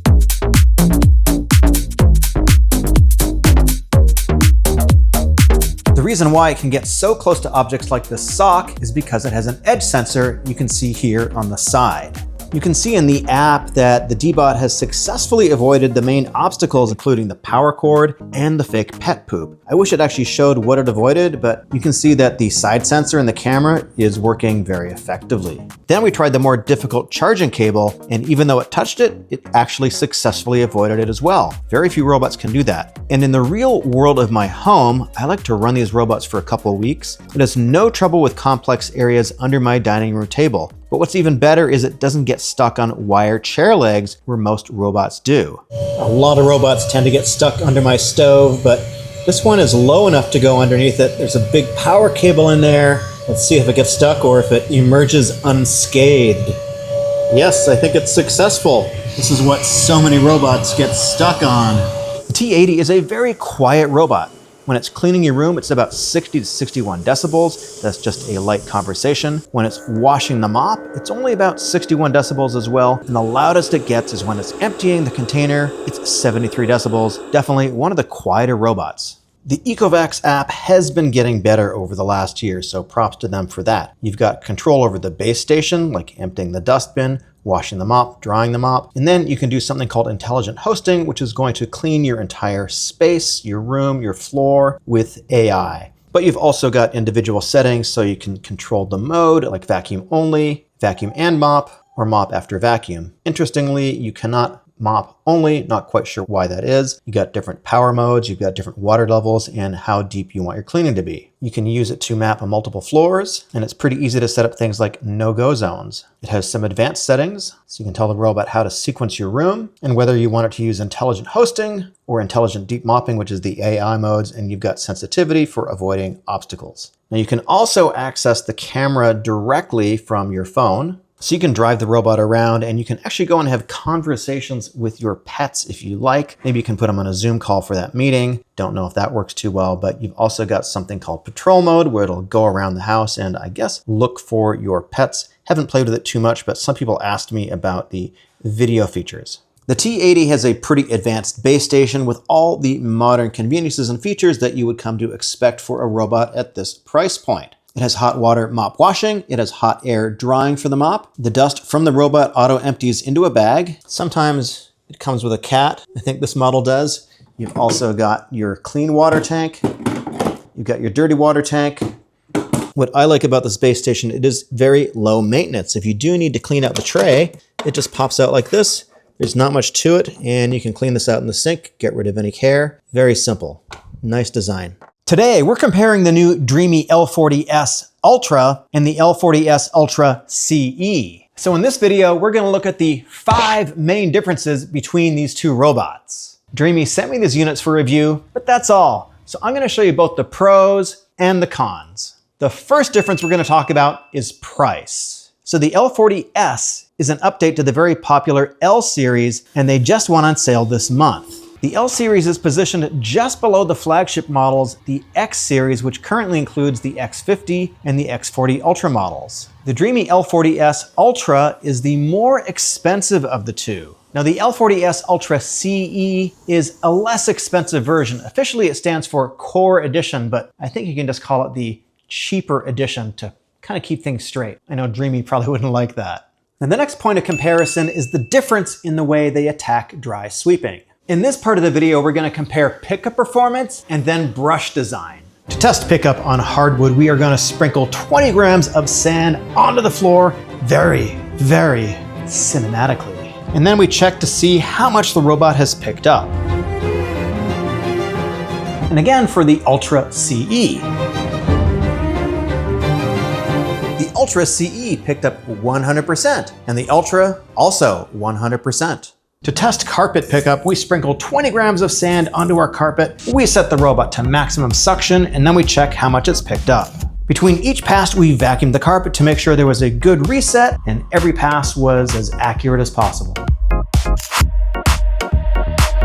The reason why it can get so close to objects like this sock is because it has an edge sensor you can see here on the side. You can see in the app that the D-Bot has successfully avoided the main obstacles, including the power cord and the fake pet poop. I wish it actually showed what it avoided, but you can see that the side sensor in the camera is working very effectively. Then we tried the more difficult charging cable, and even though it touched it, it actually successfully avoided it as well. Very few robots can do that. And in the real world of my home, I like to run these robots for a couple of weeks. It has no trouble with complex areas under my dining room table. But what's even better is it doesn't get stuck on wire chair legs where most robots do. A lot of robots tend to get stuck under my stove, but this one is low enough to go underneath it. There's a big power cable in there. Let's see if it gets stuck or if it emerges unscathed. Yes, I think it's successful. This is what so many robots get stuck on. The T80 is a very quiet robot. When it's cleaning your room, it's about 60 to 61 decibels. That's just a light conversation. When it's washing the mop, it's only about 61 decibels as well. And the loudest it gets is when it's emptying the container. It's 73 decibels. Definitely one of the quieter robots. The Ecovacs app has been getting better over the last year, so props to them for that. You've got control over the base station, like emptying the dustbin, washing the mop, drying the mop, and then you can do something called intelligent hosting, which is going to clean your entire space, your room, your floor with AI. But you've also got individual settings, so you can control the mode, like vacuum only, vacuum and mop, or mop after vacuum. Interestingly, you cannot mop only, not quite sure why that is. You got different power modes, you've got different water levels, and how deep you want your cleaning to be. You can use it to map on multiple floors, and it's pretty easy to set up things like no-go zones. It has some advanced settings, so you can tell the robot how to sequence your room, and whether you want it to use intelligent hosting or intelligent deep mopping, which is the AI modes, and you've got sensitivity for avoiding obstacles. Now you can also access the camera directly from your phone. So you can drive the robot around and you can actually go and have conversations with your pets if you like. Maybe you can put them on a Zoom call for that meeting. Don't know if that works too well, but you've also got something called patrol mode where it'll go around the house and I guess look for your pets. Haven't played with it too much, but some people asked me about the video features. The T80 has a pretty advanced base station with all the modern conveniences and features that you would come to expect for a robot at this price point. It has hot water mop washing. It has hot air drying for the mop. The dust from the robot auto empties into a bag. Sometimes it comes with a cat. I think this model does. You've also got your clean water tank. You've got your dirty water tank. What I like about this base station, it is very low maintenance. If you do need to clean out the tray, it just pops out like this. There's not much to it, and you can clean this out in the sink, get rid of any hair. Very simple. Nice design. Today, we're comparing the new Dreame L40S Ultra and the L40S Ultra CE. So in this video, we're going to look at the 5 main differences between these two robots. Dreame sent me these units for review, but that's all. So I'm gonna show you both the pros and the cons. The first difference we're gonna talk about is price. So the L40S is an update to the very popular L series, and they just went on sale this month. The L series is positioned just below the flagship models, the X series, which currently includes the X50 and the X40 Ultra models. The Dreame L40S Ultra is the more expensive of the two. Now the L40S Ultra CE is a less expensive version. Officially it stands for Core Edition, but I think you can just call it the cheaper edition to kind of keep things straight. I know Dreame probably wouldn't like that. And the next point of comparison is the difference in the way they attack dry sweeping. In this part of the video, we're going to compare pickup performance and then brush design. To test pickup on hardwood, we are going to sprinkle 20 grams of sand onto the floor very, very cinematically. And then we check to see how much the robot has picked up. And again for the Ultra CE. The Ultra CE picked up 100%, and the Ultra also 100%. To test carpet pickup, we sprinkle 20 grams of sand onto our carpet, we set the robot to maximum suction, and then we check how much it's picked up. Between each pass, we vacuumed the carpet to make sure there was a good reset, and every pass was as accurate as possible.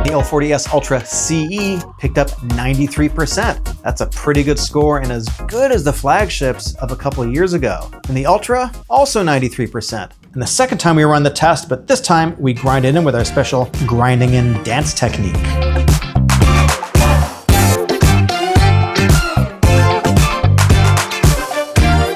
The L40S Ultra CE picked up 93%. That's a pretty good score and as good as the flagships of a couple of years ago. And the Ultra, also 93%. And the second time we run the test, but this time we grind it in with our special grinding in dance technique.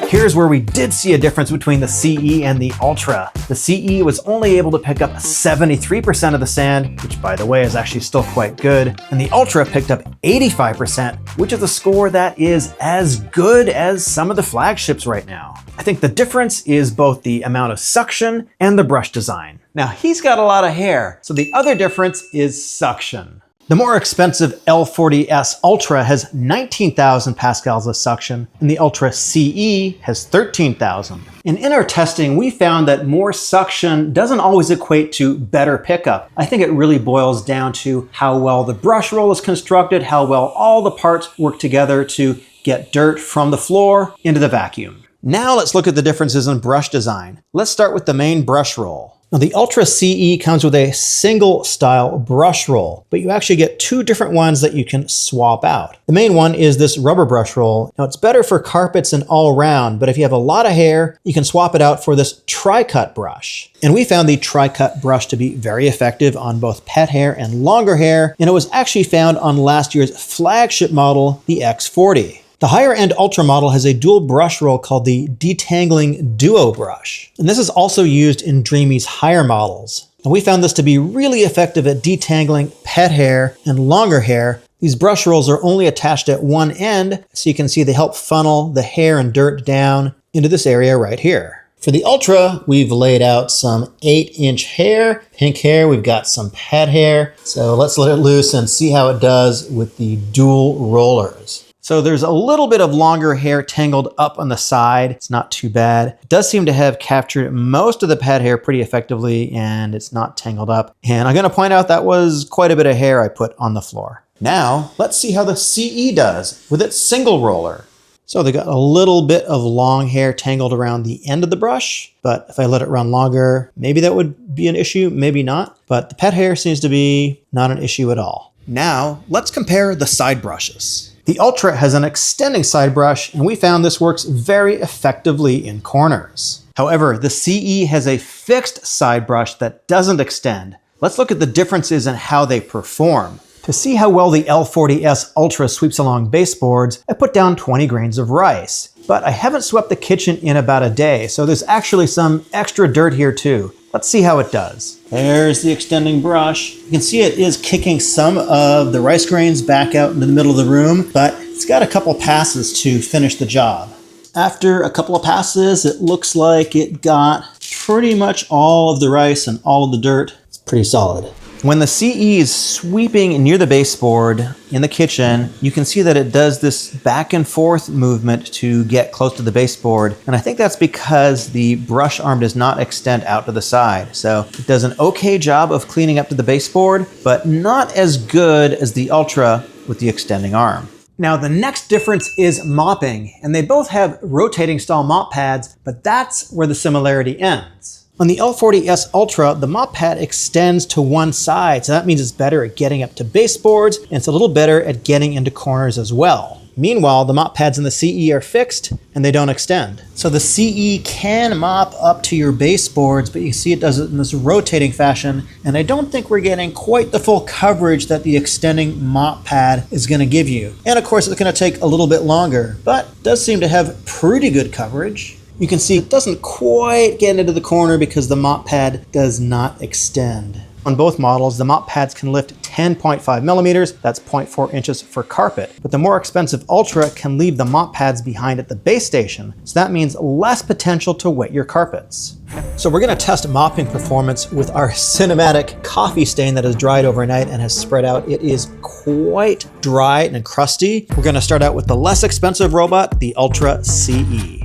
Here's where we did see a difference between the CE and the Ultra. The CE was only able to pick up 73% of the sand, which by the way is actually still quite good, and the Ultra picked up 85%, which is a score that is as good as some of the flagships right now. I think the difference is both the amount of suction and the brush design. Now he's got a lot of hair, so the other difference is suction. The more expensive L40S Ultra has 19,000 pascals of suction, and the Ultra CE has 13,000. And in our testing, we found that more suction doesn't always equate to better pickup. I think it really boils down to how well the brush roll is constructed, how well all the parts work together to get dirt from the floor into the vacuum. Now let's look at the differences in brush design. Let's start with the main brush roll. Now the Ultra CE comes with a single style brush roll, but you actually get two different ones that you can swap out. The main one is this rubber brush roll. Now it's better for carpets and all around, but if you have a lot of hair, you can swap it out for this tri-cut brush. And we found the tri-cut brush to be very effective on both pet hair and longer hair, and it was actually found on last year's flagship model, the X40. The higher end Ultra model has a dual brush roll called the Detangling Duo brush. And this is also used in Dreame's higher models. And we found this to be really effective at detangling pet hair and longer hair. These brush rolls are only attached at one end, so you can see they help funnel the hair and dirt down into this area right here. For the Ultra, we've laid out some 8-inch hair, pink hair, we've got some pet hair. So let's let it loose and see how it does with the dual rollers. So there's a little bit of longer hair tangled up on the side. It's not too bad. It does seem to have captured most of the pet hair pretty effectively, and it's not tangled up. And I'm gonna point out that was quite a bit of hair I put on the floor. Now, let's see how the CE does with its single roller. So they got a little bit of long hair tangled around the end of the brush, but if I let it run longer, maybe that would be an issue, maybe not. But the pet hair seems to be not an issue at all. Now, let's compare the side brushes. The Ultra has an extending side brush, and we found this works very effectively in corners. However, the CE has a fixed side brush that doesn't extend. Let's look at the differences in how they perform. To see how well the L40S Ultra sweeps along baseboards, I put down 20 grains of rice. But I haven't swept the kitchen in about a day, so there's actually some extra dirt here too. Let's see how it does. There's the extending brush. You can see it is kicking some of the rice grains back out into the middle of the room, but it's got a couple passes to finish the job. After a couple of passes, it looks like it got pretty much all of the rice and all of the dirt. It's pretty solid. When the CE is sweeping near the baseboard in the kitchen, you can see that it does this back and forth movement to get close to the baseboard. And I think that's because the brush arm does not extend out to the side. So it does an okay job of cleaning up to the baseboard, but not as good as the Ultra with the extending arm. Now the next difference is mopping, and they both have rotating style mop pads, but that's where the similarity ends. On the L40S Ultra, the mop pad extends to one side, so that means it's better at getting up to baseboards, and it's a little better at getting into corners as well. Meanwhile, the mop pads in the CE are fixed and they don't extend. So the CE can mop up to your baseboards, but you see it does it in this rotating fashion, and I don't think we're getting quite the full coverage that the extending mop pad is going to give you. And of course, it's going to take a little bit longer, but does seem to have pretty good coverage. You can see it doesn't quite get into the corner because the mop pad does not extend. On both models, the mop pads can lift 10.5 millimeters, that's 0.4 inches for carpet. But the more expensive Ultra can leave the mop pads behind at the base station, so that means less potential to wet your carpets. So we're gonna test mopping performance with our cinematic coffee stain that has dried overnight and has spread out. It is quite dry and crusty. We're gonna start out with the less expensive robot, the Ultra CE.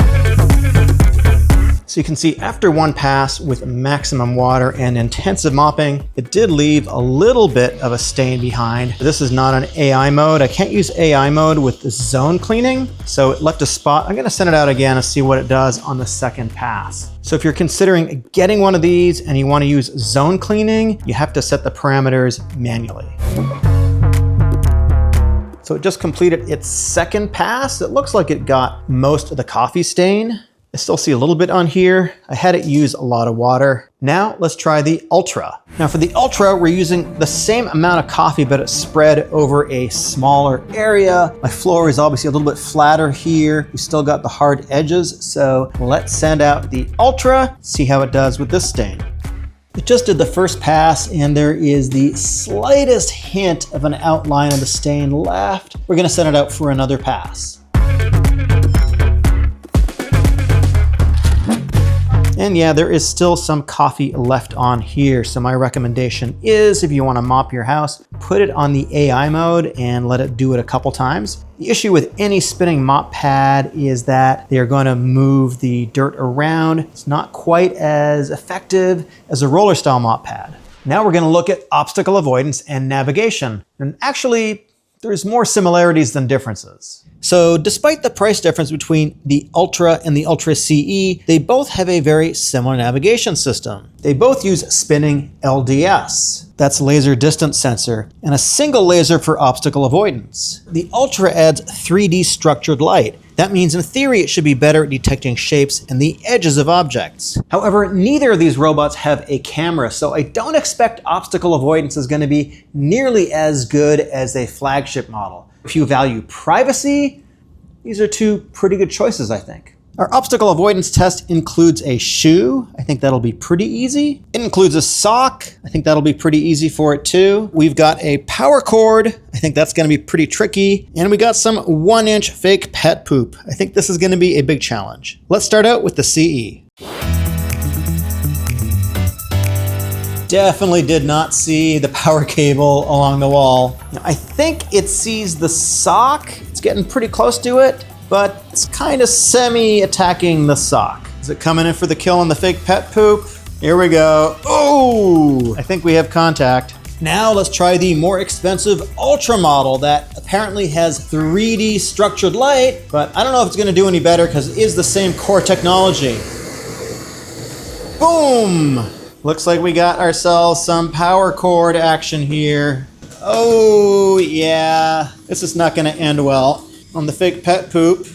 So you can see after one pass with maximum water and intensive mopping, it did leave a little bit of a stain behind. This is not an AI mode. I can't use AI mode with the zone cleaning, so it left a spot. I'm gonna send it out again and see what it does on the second pass. So if you're considering getting one of these and you wanna use zone cleaning, you have to set the parameters manually. So it just completed its second pass. It looks like it got most of the coffee stain. I still see a little bit on here. I had it use a lot of water. Now let's try the Ultra. Now for the Ultra, we're using the same amount of coffee, but it's spread over a smaller area. My floor is obviously a little bit flatter here. We still got the hard edges. So let's send out the Ultra, see how it does with this stain. It just did the first pass and there is the slightest hint of an outline of the stain left. We're gonna send it out for another pass. And yeah, there is still some coffee left on here. So my recommendation is if you want to mop your house, put it on the AI mode and let it do it a couple times. The issue with any spinning mop pad is that they're going to move the dirt around. It's not quite as effective as a roller style mop pad. Now we're going to look at obstacle avoidance and navigation. And actually, there's more similarities than differences. So despite the price difference between the Ultra and the Ultra CE, they both have a very similar navigation system. They both use spinning LDS. That's laser distance sensor, and a single laser for obstacle avoidance. The Ultra adds 3D structured light. That means in theory it should be better at detecting shapes and the edges of objects. However, neither of these robots have a camera, so I don't expect obstacle avoidance is going to be nearly as good as a flagship model. If you value privacy, these are two pretty good choices, I think. Our obstacle avoidance test includes a shoe. I think that'll be pretty easy. It includes a sock. I think that'll be pretty easy for it too. We've got a power cord. I think that's gonna be pretty tricky. And we got some 1-inch fake pet poop. I think this is gonna be a big challenge. Let's start out with the CE. Definitely did not see the power cable along the wall. Now, I think it sees the sock. It's getting pretty close to it, but it's kind of semi-attacking the sock. Is it coming in for the kill on the fake pet poop? Here we go. Oh, I think we have contact. Now let's try the more expensive Ultra model that apparently has 3D structured light, but I don't know if it's gonna do any better because it is the same core technology. Boom! Looks like we got ourselves some power cord action here. Oh yeah, this is not gonna end well. On the fake pet poop.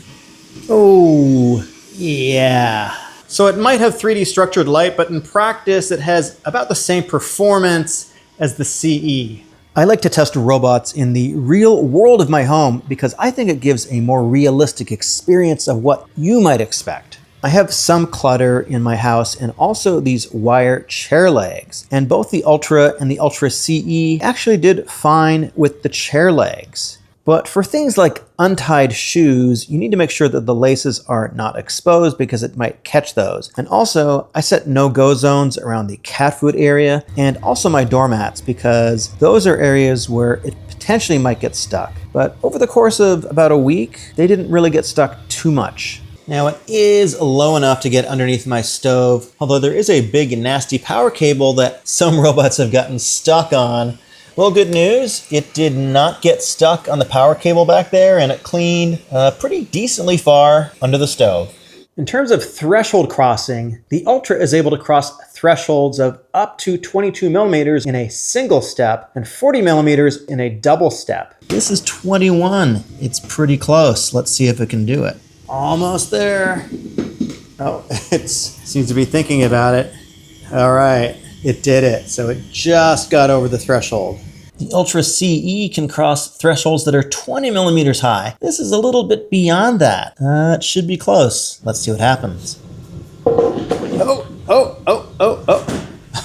Oh yeah. So it might have 3D structured light, but in practice it has about the same performance as the CE. I like to test robots in the real world of my home because I think it gives a more realistic experience of what you might expect. I have some clutter in my house and also these wire chair legs. And both the Ultra and the Ultra CE actually did fine with the chair legs. But for things like untied shoes, you need to make sure that the laces are not exposed because it might catch those. And also, I set no-go zones around the cat food area and also my doormats because those are areas where it potentially might get stuck. But over the course of about a week, they didn't really get stuck too much. Now it is low enough to get underneath my stove, although there is a big nasty power cable that some robots have gotten stuck on. Well, good news, it did not get stuck on the power cable back there, and it cleaned pretty decently far under the stove. In terms of threshold crossing, the Ultra is able to cross thresholds of up to 22 millimeters in a single step and 40 millimeters in a double step. This is 21. It's pretty close. Let's see if it can do it. Almost there. Oh, it seems to be thinking about it. All right. It did it. So it just got over the threshold. The Ultra CE can cross thresholds that are 20 millimeters high. This is a little bit beyond that. It should be close. Let's see what happens. Oh.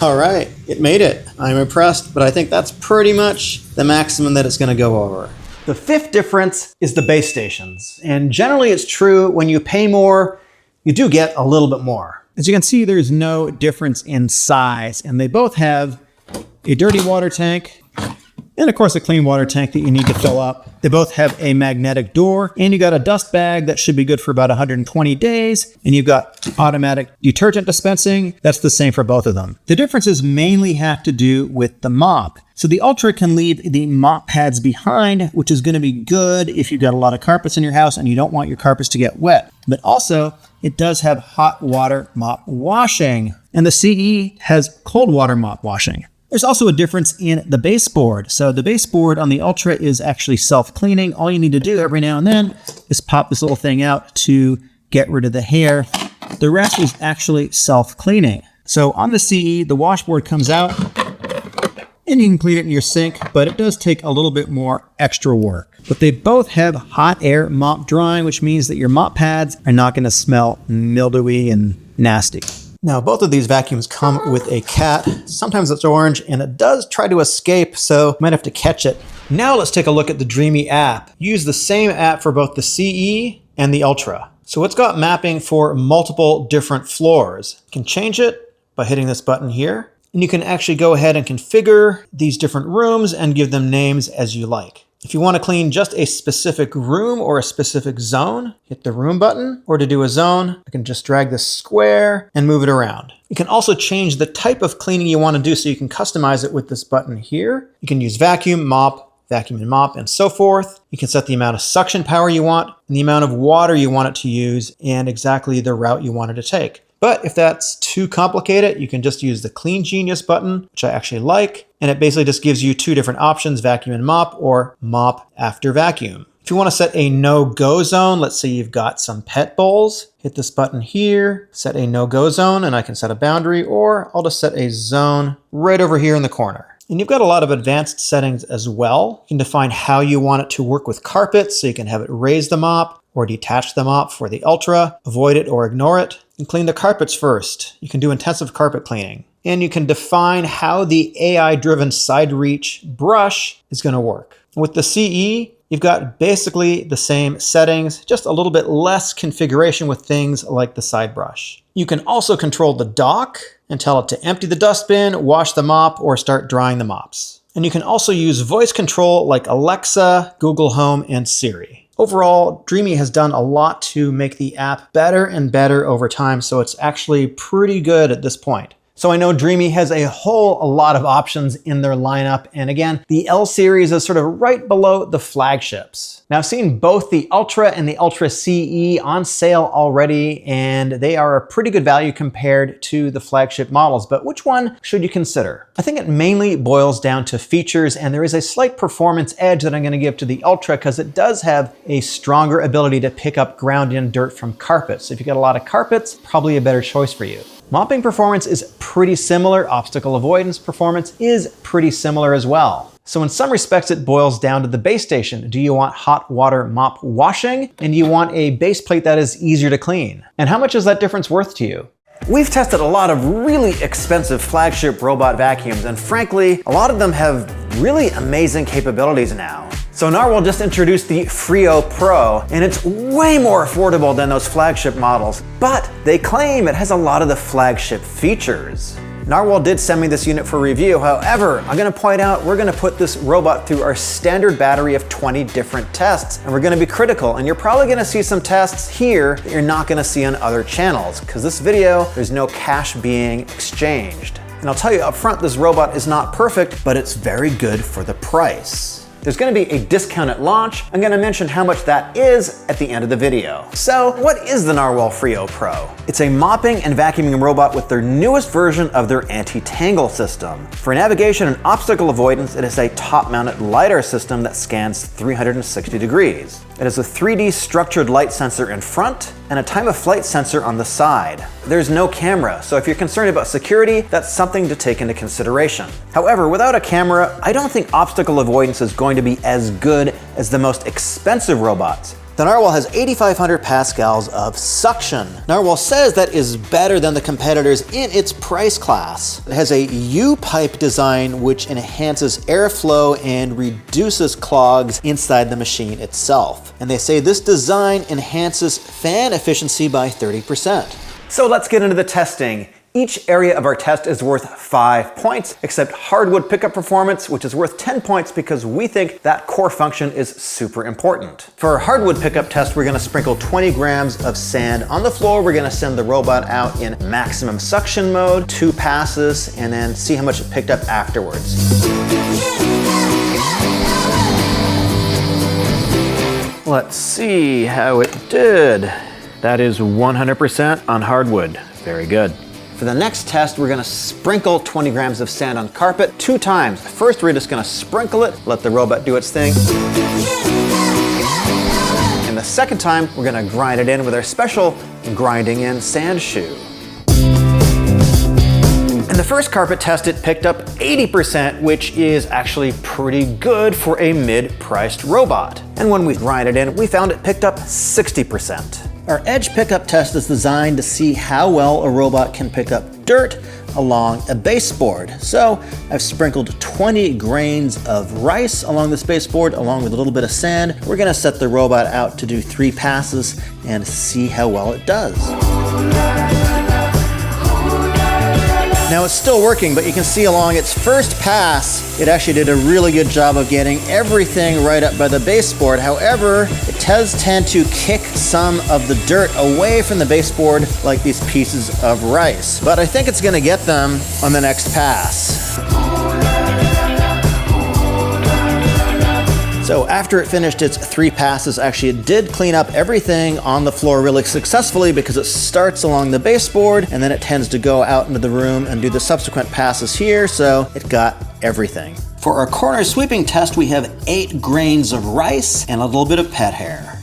All right, it made it. I'm impressed, but I think that's pretty much the maximum that it's gonna go over. The fifth difference is the base stations. And generally it's true when you pay more, you do get a little bit more. As you can see, there's no difference in size, and they both have a dirty water tank and of course a clean water tank that you need to fill up. They both have a magnetic door, and you got a dust bag that should be good for about 120 days, and you've got automatic detergent dispensing. That's the same for both of them. The differences mainly have to do with the mop. So the Ultra can leave the mop pads behind, which is going to be good if you've got a lot of carpets in your house and you don't want your carpets to get wet. But also, it does have hot water mop washing, and the CE has cold water mop washing. There's also a difference in the baseboard. So the baseboard on the Ultra is actually self-cleaning. All you need to do every now and then is pop this little thing out to get rid of the hair. The rest is actually self-cleaning. So on the CE, the washboard comes out and you can clean it in your sink, but it does take a little bit more extra work. But they both have hot air mop drying, which means that your mop pads are not going to smell mildewy and nasty. Now, both of these vacuums come with a cat. Sometimes it's orange, and it does try to escape, so you might have to catch it. Now let's take a look at the Dreame app. Use the same app for both the CE and the Ultra. So it's got mapping for multiple different floors. You can change it by hitting this button here, and you can actually go ahead and configure these different rooms and give them names as you like. If you want to clean just a specific room or a specific zone, hit the room button, or to do a zone, I can just drag this square and move it around. You can also change the type of cleaning you want to do, so you can customize it with this button here. You can use vacuum, mop, vacuum and mop, and so forth. You can set the amount of suction power you want and the amount of water you want it to use and exactly the route you want it to take. But if that's too complicated, you can just use the Clean Genius button, which I actually like, and it basically just gives you two different options, vacuum and mop, or mop after vacuum. If you want to set a no-go zone, let's say you've got some pet bowls, hit this button here, set a no-go zone, and I can set a boundary, or I'll just set a zone right over here in the corner. And you've got a lot of advanced settings as well. You can define how you want it to work with carpets, so you can have it raise the mop or detach the mop for the Ultra, avoid it or ignore it, and clean the carpets first. You can do intensive carpet cleaning. And you can define how the AI-driven side reach brush is going to work. With the CE, you've got basically the same settings, just a little bit less configuration with things like the side brush. You can also control the dock and tell it to empty the dustbin, wash the mop, or start drying the mops. And you can also use voice control like Alexa, Google Home, and Siri. Overall, Dreame has done a lot to make the app better and better over time, so it's actually pretty good at this point. So I know Dreame has a lot of options in their lineup, and again, the L series is sort of right below the flagships. Now I've seen both the Ultra and the Ultra CE on sale already, and they are a pretty good value compared to the flagship models, but which one should you consider? I think it mainly boils down to features, and there is a slight performance edge that I'm going to give to the Ultra because it does have a stronger ability to pick up ground-in dirt from carpets. So if you've got a lot of carpets, probably a better choice for you. Mopping performance is pretty similar. Obstacle avoidance performance is pretty similar as well. So in some respects, it boils down to the base station. Do you want hot water mop washing? And do you want a base plate that is easier to clean? And how much is that difference worth to you? We've tested a lot of really expensive flagship robot vacuums, and frankly, a lot of them have really amazing capabilities now. So Narwal just introduced the Freo Pro, and it's way more affordable than those flagship models, but they claim it has a lot of the flagship features. Narwal did send me this unit for review. However, I'm gonna point out we're gonna put this robot through our standard battery of 20 different tests, and we're gonna be critical, and you're probably gonna see some tests here that you're not gonna see on other channels, because this video, there's no cash being exchanged. And I'll tell you up front, this robot is not perfect, but it's very good for the price. There's gonna be a discount at launch. I'm gonna mention how much that is at the end of the video. So what is the Narwal Freo Pro? It's a mopping and vacuuming robot with their newest version of their anti-tangle system. For navigation and obstacle avoidance, it is a top-mounted LiDAR system that scans 360 degrees. It has a 3D structured light sensor in front and a time of flight sensor on the side. There's no camera, so if you're concerned about security, that's something to take into consideration. However, without a camera, I don't think obstacle avoidance is going to be as good as the most expensive robots. The Narwal has 8,500 pascals of suction. Narwal says that is better than the competitors in its price class. It has a U-pipe design which enhances airflow and reduces clogs inside the machine itself. And they say this design enhances fan efficiency by 30%. So let's get into the testing. Each area of our test is worth 5 points, except hardwood pickup performance, which is worth 10 points because we think that core function is super important. For our hardwood pickup test, we're gonna sprinkle 20 grams of sand on the floor. We're gonna send the robot out in maximum suction mode, 2 passes, and then see how much it picked up afterwards. Let's see how it did. That is 100% on hardwood. Very good. For the next test, we're gonna sprinkle 20 grams of sand on carpet 2 times. First, we're just gonna sprinkle it, let the robot do its thing. And the second time, we're gonna grind it in with our special grinding in sand shoe. In the first carpet test, it picked up 80%, which is actually pretty good for a mid-priced robot. And when we grind it in, we found it picked up 60%. Our edge pickup test is designed to see how well a robot can pick up dirt along a baseboard. So I've sprinkled 20 grains of rice along this baseboard along with a little bit of sand. We're gonna set the robot out to do 3 passes and see how well it does. Now it's still working, but you can see along its first pass, it actually did a really good job of getting everything right up by the baseboard. However, it does tend to kick some of the dirt away from the baseboard like these pieces of rice. But I think it's gonna get them on the next pass. So after it finished its 3 passes, actually it did clean up everything on the floor really successfully because it starts along the baseboard and then it tends to go out into the room and do the subsequent passes here, so it got everything. For our corner sweeping test, we have 8 grains of rice and a little bit of pet hair.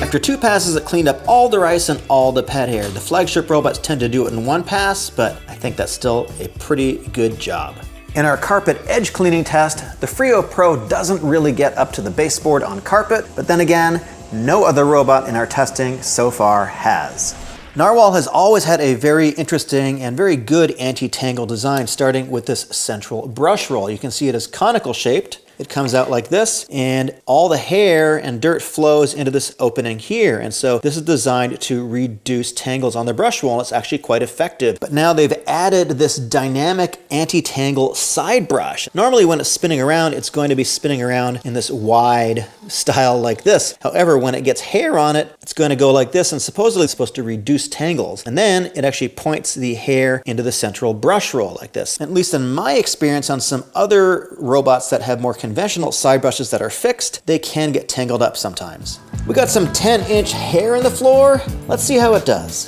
After 2 passes, it cleaned up all the rice and all the pet hair. The flagship robots tend to do it in 1 pass, but I think that's still a pretty good job. In our carpet edge cleaning test, the Freo Pro doesn't really get up to the baseboard on carpet, but then again, no other robot in our testing so far has. Narwal has always had a very interesting and very good anti-tangle design, starting with this central brush roll. You can see it is conical shaped. It comes out like this, and all the hair and dirt flows into this opening here. And so this is designed to reduce tangles on the brush roll, and it's actually quite effective. But now they've added this dynamic anti-tangle side brush. Normally when it's spinning around, it's going to be spinning around in this wide style like this. However, when it gets hair on it, it's going to go like this, and supposedly it's supposed to reduce tangles. And then it actually points the hair into the central brush roll like this. At least in my experience on some other robots that have more conventional side brushes that are fixed, they can get tangled up sometimes. We got some 10-inch hair in the floor. Let's see how it does.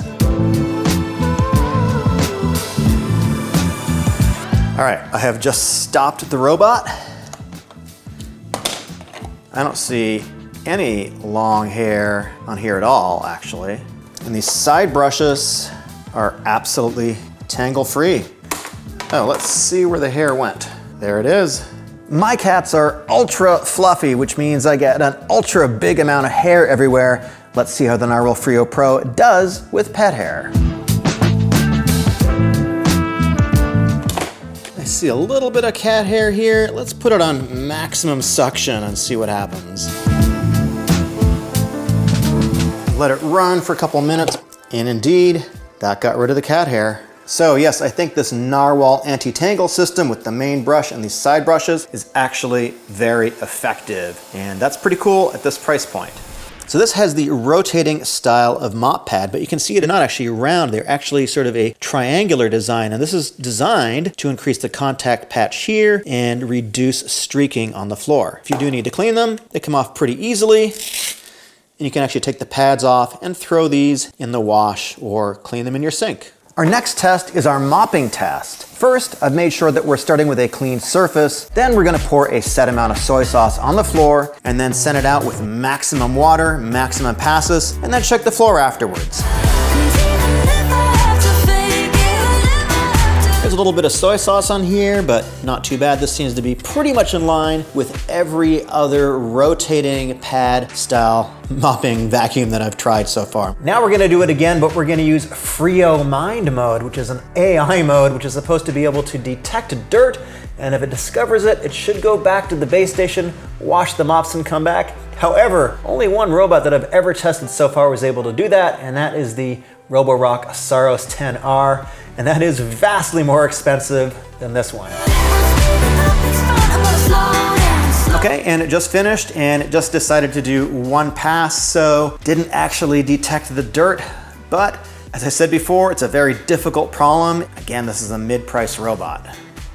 All right, I have just stopped the robot. I don't see any long hair on here at all, actually. And these side brushes are absolutely tangle-free. Oh, let's see where the hair went. There it is. My cats are ultra fluffy, which means I get an ultra big amount of hair everywhere. Let's see how the Narwal Freo Pro does with pet hair. I see a little bit of cat hair here. Let's put it on maximum suction and see what happens. Let it run for a couple minutes, and indeed, that got rid of the cat hair. So yes, I think this Narwal anti-tangle system with the main brush and these side brushes is actually very effective. And that's pretty cool at this price point. So this has the rotating style of mop pad, but you can see they're not actually round, they're actually sort of a triangular design. And this is designed to increase the contact patch here and reduce streaking on the floor. If you do need to clean them, they come off pretty easily. And you can actually take the pads off and throw these in the wash or clean them in your sink. Our next test is our mopping test. First, I've made sure that we're starting with a clean surface. Then we're gonna pour a set amount of soy sauce on the floor and then send it out with maximum water, maximum passes, and then check the floor afterwards. There's a little bit of soy sauce on here, but not too bad. This seems to be pretty much in line with every other rotating pad style mopping vacuum that I've tried so far. Now we're gonna do it again, but we're gonna use Freo Mind mode, which is an AI mode, which is supposed to be able to detect dirt, and if it discovers it, it should go back to the base station, wash the mops and come back. However, only one robot that I've ever tested so far was able to do that, and that is the Roborock Saros Z10, and that is vastly more expensive than this one. Okay, and it just finished, and it just decided to do one pass, so didn't actually detect the dirt, but as I said before, it's a very difficult problem. Again, this is a mid-price robot.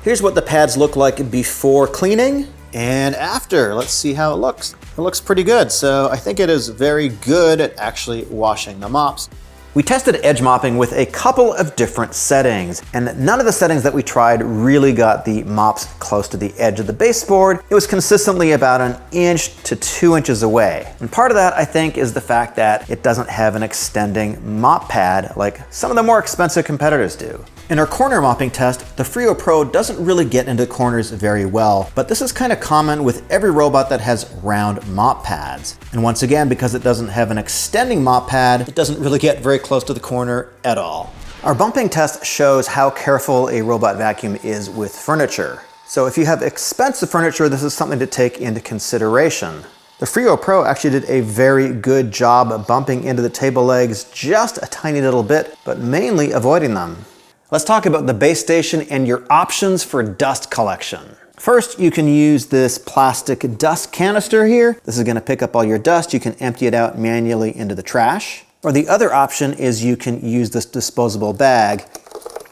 Here's what the pads look like before cleaning and after. Let's see how it looks. It looks pretty good, so I think it is very good at actually washing the mops. We tested edge mopping with a couple of different settings, and none of the settings that we tried really got the mops close to the edge of the baseboard. It was consistently about 1 inch to 2 inches away. And part of that, I think, is the fact that it doesn't have an extending mop pad like some of the more expensive competitors do. In our corner mopping test, the Freo Pro doesn't really get into corners very well, but this is kind of common with every robot that has round mop pads. And once again, because it doesn't have an extending mop pad, it doesn't really get very close to the corner at all. Our bumping test shows how careful a robot vacuum is with furniture. So if you have expensive furniture, this is something to take into consideration. The Freo Pro actually did a very good job bumping into the table legs just a tiny little bit, but mainly avoiding them. Let's talk about the base station and your options for dust collection. First, you can use this plastic dust canister here. This is gonna pick up all your dust. You can empty it out manually into the trash. Or the other option is you can use this disposable bag,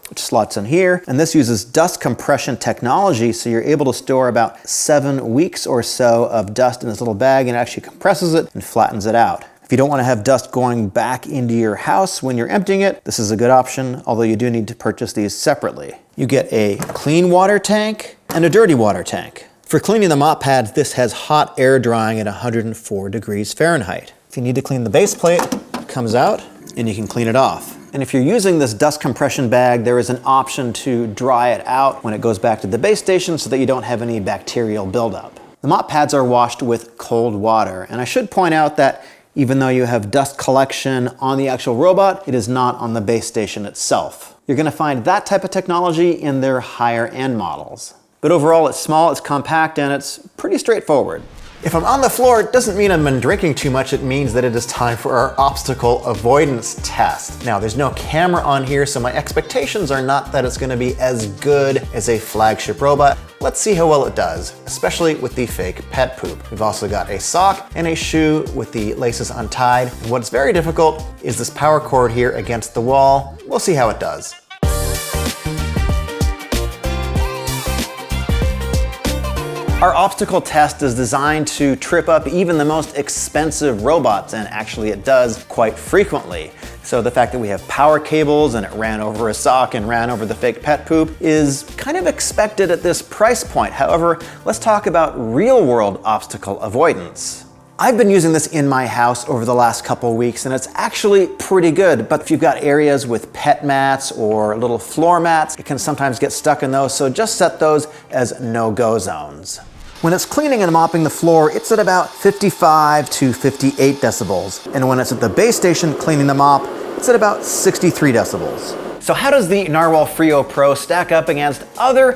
which slots in here. And this uses dust compression technology, so you're able to store about 7 weeks or so of dust in this little bag, and it actually compresses it and flattens it out. If you don't want to have dust going back into your house when you're emptying it, this is a good option, although you do need to purchase these separately. You get a clean water tank and a dirty water tank. For cleaning the mop pads, this has hot air drying at 104 degrees Fahrenheit. If you need to clean the base plate, it comes out and you can clean it off. And if you're using this dust compression bag, there is an option to dry it out when it goes back to the base station so that you don't have any bacterial buildup. The mop pads are washed with cold water, and I should point out that even though you have dust collection on the actual robot, it is not on the base station itself. You're gonna find that type of technology in their higher end models. But overall, it's small, it's compact, and it's pretty straightforward. If I'm on the floor, it doesn't mean I've been drinking too much. It means that it is time for our obstacle avoidance test. Now, there's no camera on here, so my expectations are not that it's gonna be as good as a flagship robot. Let's see how well it does, especially with the fake pet poop. We've also got a sock and a shoe with the laces untied. And what's very difficult is this power cord here against the wall. We'll see how it does. Our obstacle test is designed to trip up even the most expensive robots, and actually it does quite frequently. So the fact that we have power cables and it ran over a sock and ran over the fake pet poop is kind of expected at this price point. However, let's talk about real world obstacle avoidance. I've been using this in my house over the last couple weeks, and it's actually pretty good. But if you've got areas with pet mats or little floor mats, it can sometimes get stuck in those, so just set those as no-go zones. When it's cleaning and mopping the floor, it's at about 55 to 58 decibels. And when it's at the base station cleaning the mop, it's at about 63 decibels. So how does the Narwal Freo Pro stack up against other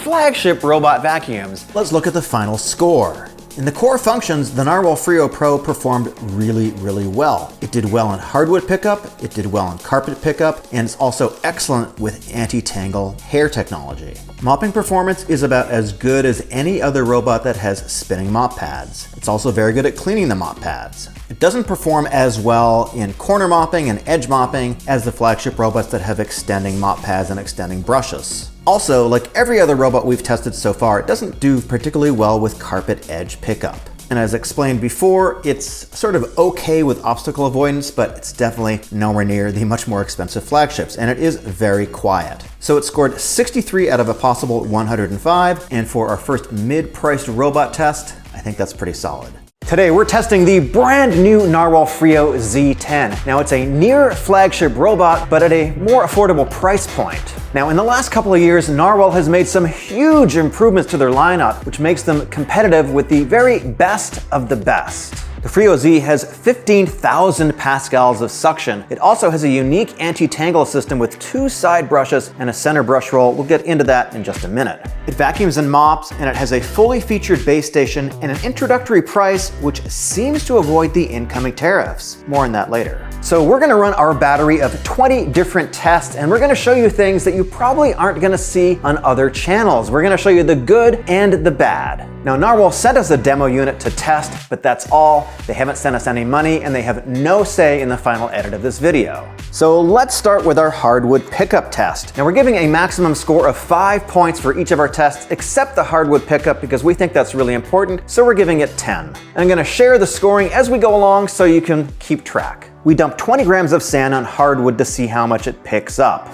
flagship robot vacuums. Let's look at the final score. In the core functions, the Narwal Freo Pro performed really well. It did well in hardwood pickup, it did well in carpet pickup, and it's also excellent with anti-tangle hair technology. Mopping performance is about as good as any other robot that has spinning mop pads. It's also very good at cleaning the mop pads. It doesn't perform as well in corner mopping and edge mopping as the flagship robots that have extending mop pads and extending brushes. Also, like every other robot we've tested so far, it doesn't do particularly well with carpet edge pickup. And as explained before, it's sort of okay with obstacle avoidance, but it's definitely nowhere near the much more expensive flagships, and it is very quiet. So it scored 63 out of a possible 105, and for our first mid-priced robot test, I think that's pretty solid. Today we're testing the brand new Narwal Freo Z10. Now it's a near flagship robot, but at a more affordable price point. Now in the last couple of years, Narwal has made some huge improvements to their lineup, which makes them competitive with the very best of the best. The Freo Z has 15,000 pascals of suction. It also has a unique anti-tangle system with 2 side brushes and a center brush roll. We'll get into that in just a minute. It vacuums and mops, and it has a fully featured base station and an introductory price which seems to avoid the incoming tariffs. More on that later. So we're gonna run our battery of 20 different tests, and we're gonna show you things that you probably aren't gonna see on other channels. We're gonna show you the good and the bad. Now Narwal sent us a demo unit to test, but that's all. They haven't sent us any money, and they have no say in the final edit of this video. So let's start with our hardwood pickup test. Now we're giving a maximum score of 5 points for each of our tests, except the hardwood pickup, because we think that's really important, so we're giving it 10. And I'm gonna share the scoring as we go along so you can keep track. We dumped 20 grams of sand on hardwood to see how much it picks up.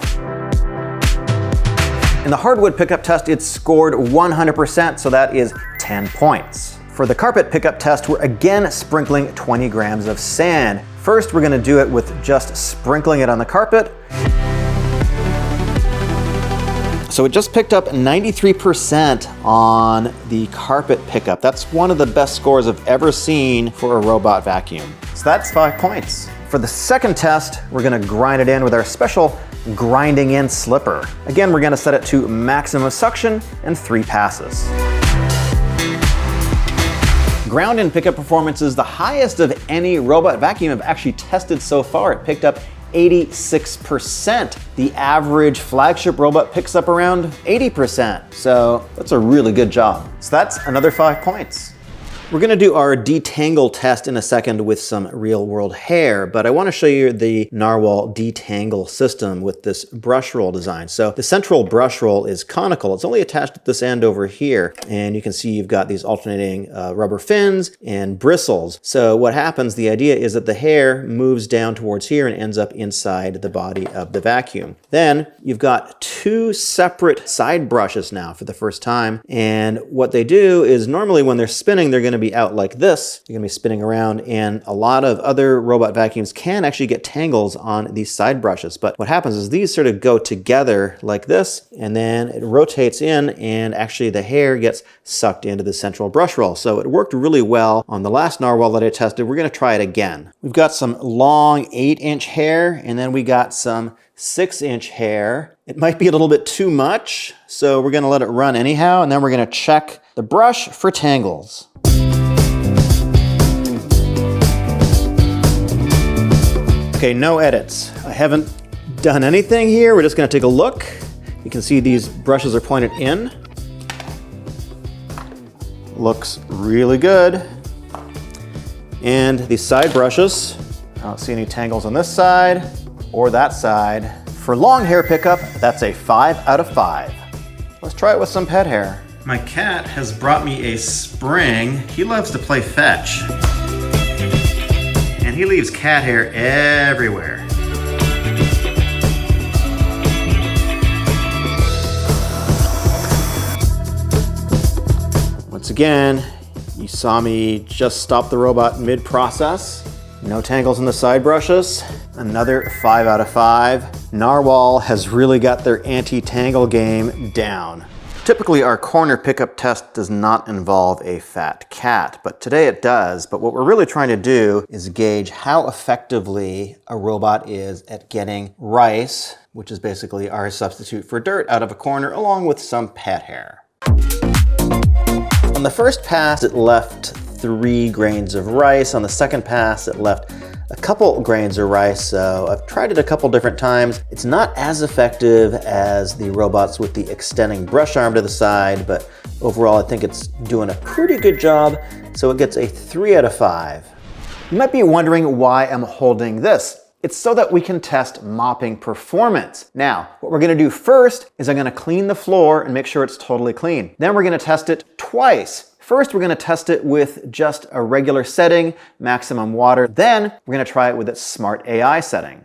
In the hardwood pickup test, it scored 100%, so that is 10 points. For the carpet pickup test, we're again sprinkling 20 grams of sand. First, we're gonna do it with just sprinkling it on the carpet. So it just picked up 93% on the carpet pickup. That's one of the best scores I've ever seen for a robot vacuum. So that's 5 points. For the second test, we're gonna grind it in with our special grinding in slipper. Again, we're gonna set it to maximum suction and 3 passes. Ground in pickup performance is the highest of any robot vacuum I've actually tested so far. It picked up 86%. The average flagship robot picks up around 80%. So that's a really good job. So that's another 5 points. We're gonna do our detangle test in a second with some real world hair, but I wanna show you the Narwal detangle system with this brush roll design. So the central brush roll is conical. It's only attached at this end over here. And you can see you've got these alternating rubber fins and bristles. So what happens, the idea is that the hair moves down towards here and ends up inside the body of the vacuum. Then you've got 2 separate side brushes now for the first time. And what they do is normally when they're spinning, they're gonna be out like this. You're gonna be spinning around, and a lot of other robot vacuums can actually get tangles on these side brushes. But what happens is these sort of go together like this, and then it rotates in, and actually the hair gets sucked into the central brush roll. So it worked really well on the last Narwal that I tested. We're gonna try it again. We've got some long 8-inch hair, and then we got some 6-inch hair. It might be a little bit too much, so we're gonna let it run anyhow, and then we're gonna check the brush for tangles. Okay, no edits. I haven't done anything here. We're just gonna take a look. You can see these brushes are pointed in. Looks really good. And these side brushes, I don't see any tangles on this side or that side. For long hair pickup, that's a 5 out of 5. Let's try it with some pet hair. My cat has brought me a spring. He loves to play fetch. And he leaves cat hair everywhere. Once again, you saw me just stop the robot mid-process. No tangles in the side brushes. Another 5 out of 5. Narwal has really got their anti-tangle game down. Typically, our corner pickup test does not involve a fat cat, but today it does. But what we're really trying to do is gauge how effectively a robot is at getting rice, which is basically our substitute for dirt, out of a corner, along with some pet hair. On the first pass, it left 3 grains of rice. On the second pass, it left a couple grains of rice. So I've tried it a couple different times. It's not as effective as the robots with the extending brush arm to the side, but overall I think it's doing a pretty good job. So it gets a 3 out of 5. You might be wondering why I'm holding this. It's so that we can test mopping performance. Now, what we're gonna do first is I'm gonna clean the floor and make sure it's totally clean. Then we're gonna test it twice. First, we're gonna test it with just a regular setting, maximum water. Then we're gonna try it with its smart AI setting.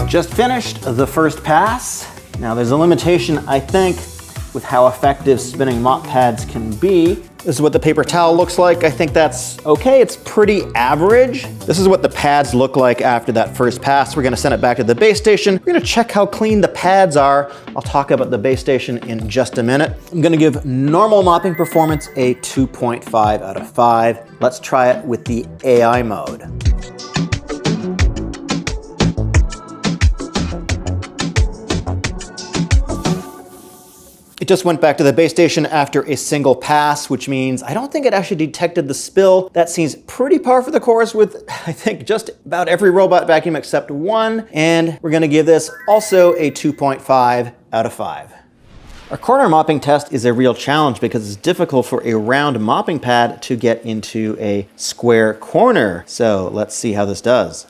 Just finished the first pass. Now there's a limitation, I think, with how effective spinning mop pads can be. This is what the paper towel looks like. I think that's okay. It's pretty average. This is what the pads look like after that first pass. We're gonna send it back to the base station. We're gonna check how clean the pads are. I'll talk about the base station in just a minute. I'm gonna give normal mopping performance a 2.5 out of 5. Let's try it with the AI mode. It just went back to the base station after a single pass, which means I don't think it actually detected the spill. That seems pretty par for the course with, I think, just about every robot vacuum except one. And we're gonna give this also a 2.5 out of 5. Our corner mopping test is a real challenge because it's difficult for a round mopping pad to get into a square corner. So let's see how this does.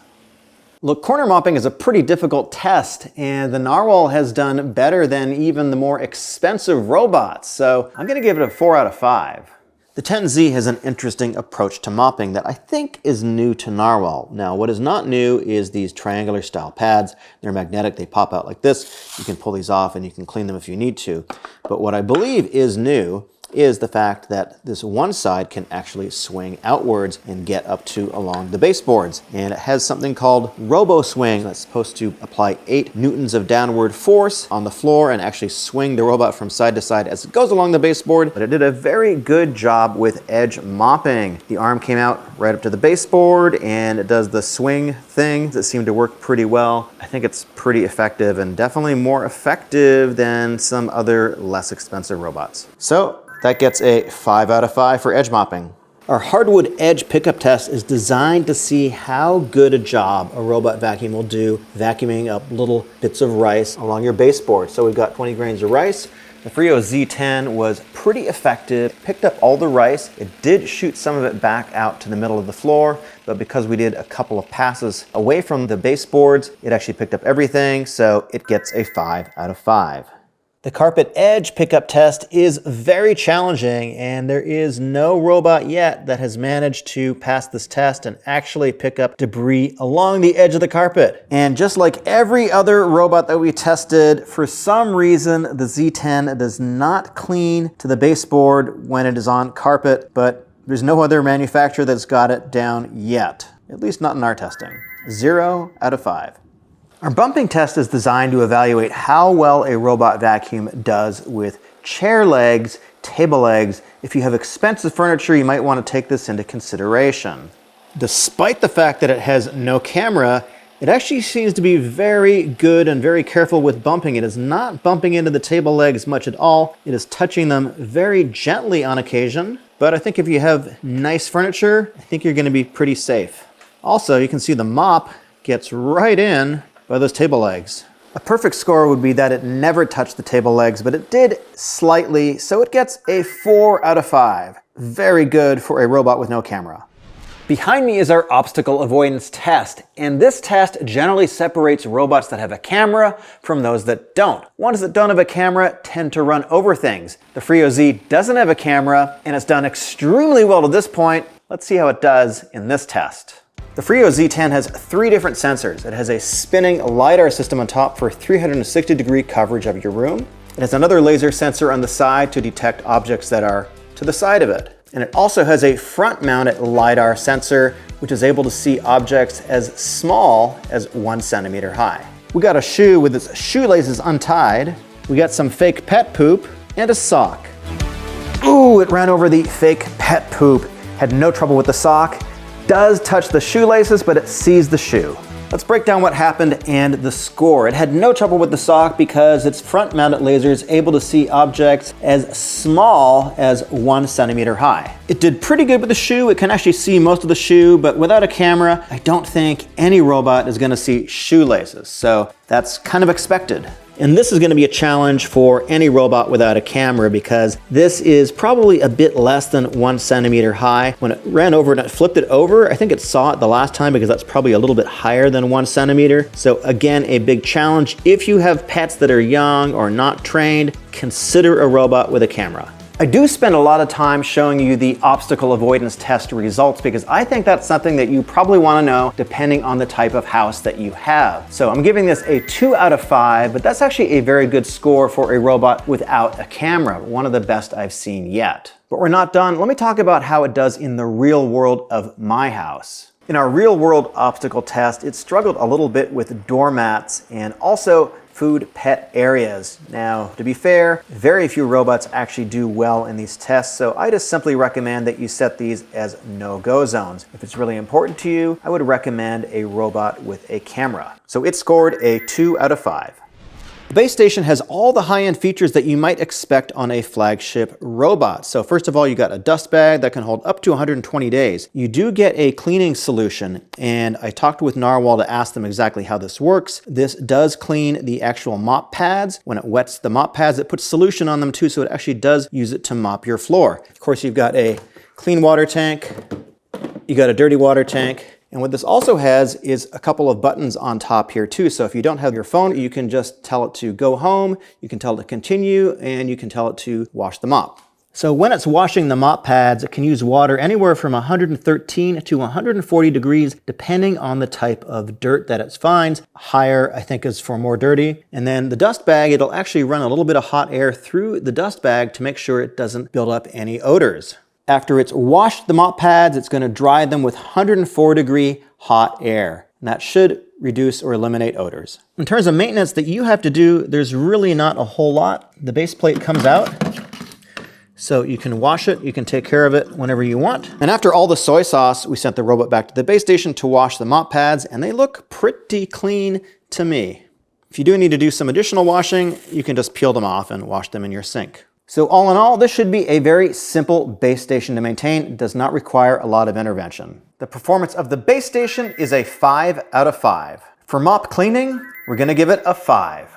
Look, corner mopping is a pretty difficult test, and the Narwal has done better than even the more expensive robots, so I'm gonna give it a 4 out of 5. The 10Z has an interesting approach to mopping that I think is new to Narwal. Now, what is not new is these triangular style pads. They're magnetic, they pop out like this. You can pull these off and you can clean them if you need to. But what I believe is new is the fact that this one side can actually swing outwards and get up to along the baseboards. And it has something called Robo Swing that's supposed to apply 8 newtons of downward force on the floor and actually swing the robot from side to side as it goes along the baseboard. But it did a very good job with edge mopping. The arm came out right up to the baseboard and it does the swing thing that seemed to work pretty well. I think it's pretty effective and definitely more effective than some other less expensive robots. So that gets a 5 out of 5 for edge mopping. Our hardwood edge pickup test is designed to see how good a job a robot vacuum will do vacuuming up little bits of rice along your baseboard. So we've got 20 grains of rice. The Freo Z10 was pretty effective, picked up all the rice. It did shoot some of it back out to the middle of the floor, but because we did a couple of passes away from the baseboards, it actually picked up everything, so it gets a 5 out of 5. The carpet edge pickup test is very challenging, and there is no robot yet that has managed to pass this test and actually pick up debris along the edge of the carpet. And just like every other robot that we tested, for some reason the Z10 does not clean to the baseboard when it is on carpet, but there's no other manufacturer that's got it down yet, at least not in our testing. 0 out of 5. Our bumping test is designed to evaluate how well a robot vacuum does with chair legs, table legs. If you have expensive furniture, you might want to take this into consideration. Despite the fact that it has no camera, it actually seems to be very good and very careful with bumping. It is not bumping into the table legs much at all. It is touching them very gently on occasion. But I think if you have nice furniture, I think you're going to be pretty safe. Also, you can see the mop gets right in by those table legs. A perfect score would be that it never touched the table legs, but it did slightly, so it gets a 4 out of 5. Very good for a robot with no camera. Behind me is our obstacle avoidance test, and this test generally separates robots that have a camera from those that don't. Ones that don't have a camera tend to run over things. The Freo Z doesn't have a camera, and it's done extremely well to this point. Let's see how it does in this test. The Freo Z10 has 3 different sensors. It has a spinning LiDAR system on top for 360-degree coverage of your room. It has another laser sensor on the side to detect objects that are to the side of it. And it also has a front-mounted LiDAR sensor, which is able to see objects as small as 1 centimeter high. We got a shoe with its shoelaces untied. We got some fake pet poop and a sock. Ooh, it ran over the fake pet poop. Had no trouble with the sock. Does touch the shoelaces, but it sees the shoe. Let's break down what happened and the score. It had no trouble with the sock because its front-mounted laser is able to see objects as small as 1 centimeter high. It did pretty good with the shoe. It can actually see most of the shoe, but without a camera, I don't think any robot is going to see shoelaces. So that's kind of expected. And this is going to be a challenge for any robot without a camera because this is probably a bit less than 1 centimeter high. When it ran over and it flipped it over, I think it saw it the last time because that's probably a little bit higher than 1 centimeter. So again, a big challenge. If you have pets that are young or not trained, consider a robot with a camera. I do spend a lot of time showing you the obstacle avoidance test results because I think that's something that you probably want to know depending on the type of house that you have. So I'm giving this a 2 out of 5, but that's actually a very good score for a robot without a camera, one of the best I've seen yet. But we're not done. Let me talk about how it does in the real world of my house. In our real world obstacle test, it struggled a little bit with doormats and also food pet areas. Now, to be fair, very few robots actually do well in these tests, so I just simply recommend that you set these as no-go zones. If it's really important to you, I would recommend a robot with a camera. So it scored a 2 out of 5. The base station has all the high-end features that you might expect on a flagship robot. So first of all, you got a dust bag that can hold up to 120 days. You do get a cleaning solution, and I talked with Narwal to ask them exactly how this works. This does clean the actual mop pads. When it wets the mop pads, it puts solution on them too, so it actually does use it to mop your floor. Of course, you've got a clean water tank, you got a dirty water tank, and what this also has is a couple of buttons on top here too. So if you don't have your phone, you can just tell it to go home, you can tell it to continue, and you can tell it to wash the mop. So when it's washing the mop pads, it can use water anywhere from 113 to 140 degrees, depending on the type of dirt that it finds. Higher, I think, is for more dirty. And then the dust bag, it'll actually run a little bit of hot air through the dust bag to make sure it doesn't build up any odors. After it's washed the mop pads, it's going to dry them with 104-degree hot air. And that should reduce or eliminate odors. In terms of maintenance that you have to do, there's really not a whole lot. The base plate comes out, so you can wash it, you can take care of it whenever you want. And after all the soy sauce, we sent the robot back to the base station to wash the mop pads, and they look pretty clean to me. If you do need to do some additional washing, you can just peel them off and wash them in your sink. So all in all, this should be a very simple base station to maintain. It does not require a lot of intervention. The performance of the base station is a 5 out of 5. For mop cleaning, we're going to give it a 5.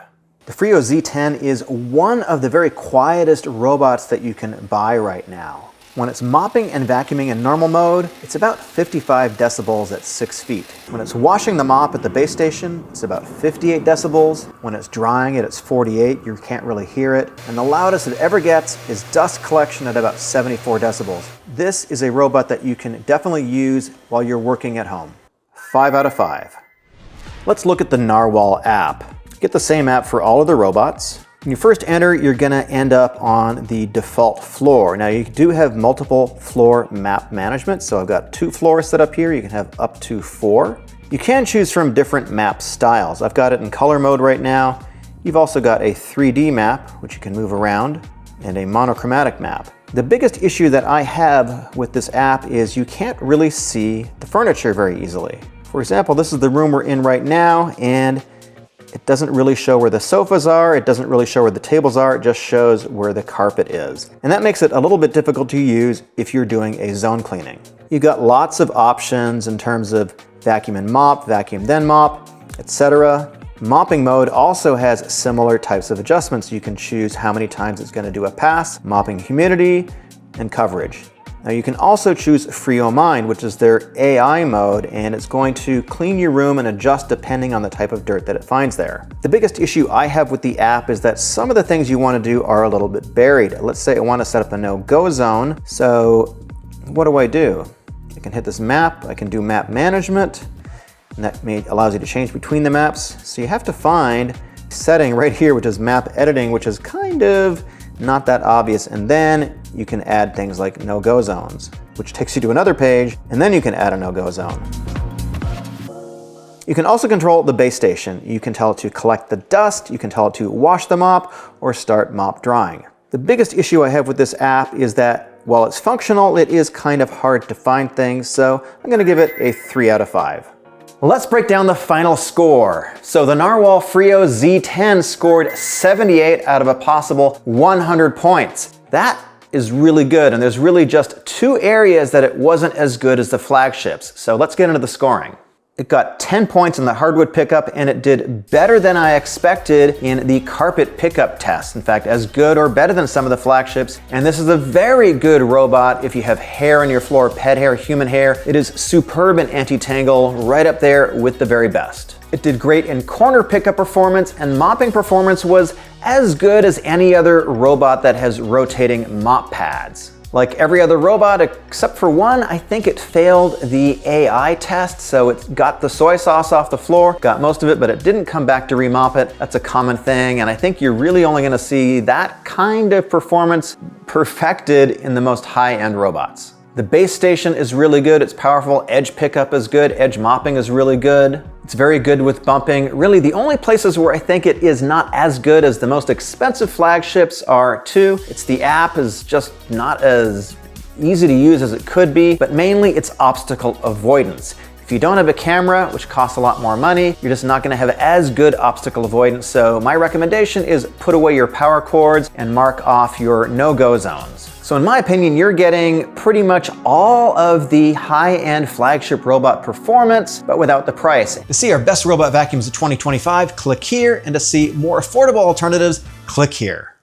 The Freo Z10 is one of the very quietest robots that you can buy right now. When it's mopping and vacuuming in normal mode, it's about 55 decibels at 6 feet. When it's washing the mop at the base station, it's about 58 decibels. When it's drying it, it's 48. You can't really hear it. And the loudest it ever gets is dust collection at about 74 decibels. This is a robot that you can definitely use while you're working at home. 5 out of 5. Let's look at the Narwal app. Get the same app for all of the robots. When you first enter, you're gonna end up on the default floor. Now you do have multiple floor map management. So I've got 2 floors set up here. You can have up to 4. You can choose from different map styles. I've got it in color mode right now. You've also got a 3D map, which you can move around, and a monochromatic map. The biggest issue that I have with this app is you can't really see the furniture very easily. For example, this is the room we're in right now, and it doesn't really show where the sofas are, it doesn't really show where the tables are, it just shows where the carpet is. And that makes it a little bit difficult to use if you're doing a zone cleaning. You've got lots of options in terms of vacuum and mop, vacuum then mop, etc. Mopping mode also has similar types of adjustments. You can choose how many times it's going to do a pass, mopping humidity, and coverage. Now you can also choose Freo Mind, which is their AI mode, and it's going to clean your room and adjust depending on the type of dirt that it finds there. The biggest issue I have with the app is that some of the things you want to do are a little bit buried. Let's say I want to set up a no-go zone. So what do? I can hit this map, I can do map management, and that allows you to change between the maps. So you have to find a setting right here, which is map editing, which is kind of not that obvious. And then you can add things like no-go zones, which takes you to another page, and then you can add a no-go zone. You can also control the base station. You can tell it to collect the dust, you can tell it to wash the mop, or start mop drying. The biggest issue I have with this app is that while it's functional, it is kind of hard to find things, so I'm gonna give it a 3 out of 5. Let's break down the final score. So the Narwal Freo Z10 scored 78 out of a possible 100 points. That is really good, and there's really just 2 areas that it wasn't as good as the flagships. So let's get into the scoring. It got 10 points in the hardwood pickup, and it did better than I expected in the carpet pickup test. In fact, as good or better than some of the flagships. And this is a very good robot if you have hair on your floor, pet hair, human hair. It is superb in anti-tangle, right up there with the very best. It did great in corner pickup performance, and mopping performance was as good as any other robot that has rotating mop pads. Like every other robot except for one, I think it failed the AI test, so it got the soy sauce off the floor, got most of it, but it didn't come back to remop it. That's a common thing, and I think you're really only gonna see that kind of performance perfected in the most high-end robots. The base station is really good, it's powerful, edge pickup is good, edge mopping is really good. It's very good with bumping. Really, the only places where I think it is not as good as the most expensive flagships are too. It's the app is just not as easy to use as it could be, but mainly it's obstacle avoidance. If you don't have a camera, which costs a lot more money, you're just not gonna have as good obstacle avoidance. So my recommendation is put away your power cords and mark off your no-go zones. So in my opinion, you're getting pretty much all of the high-end flagship robot performance, but without the price. To see our best robot vacuums of 2025, click here, and to see more affordable alternatives, click here.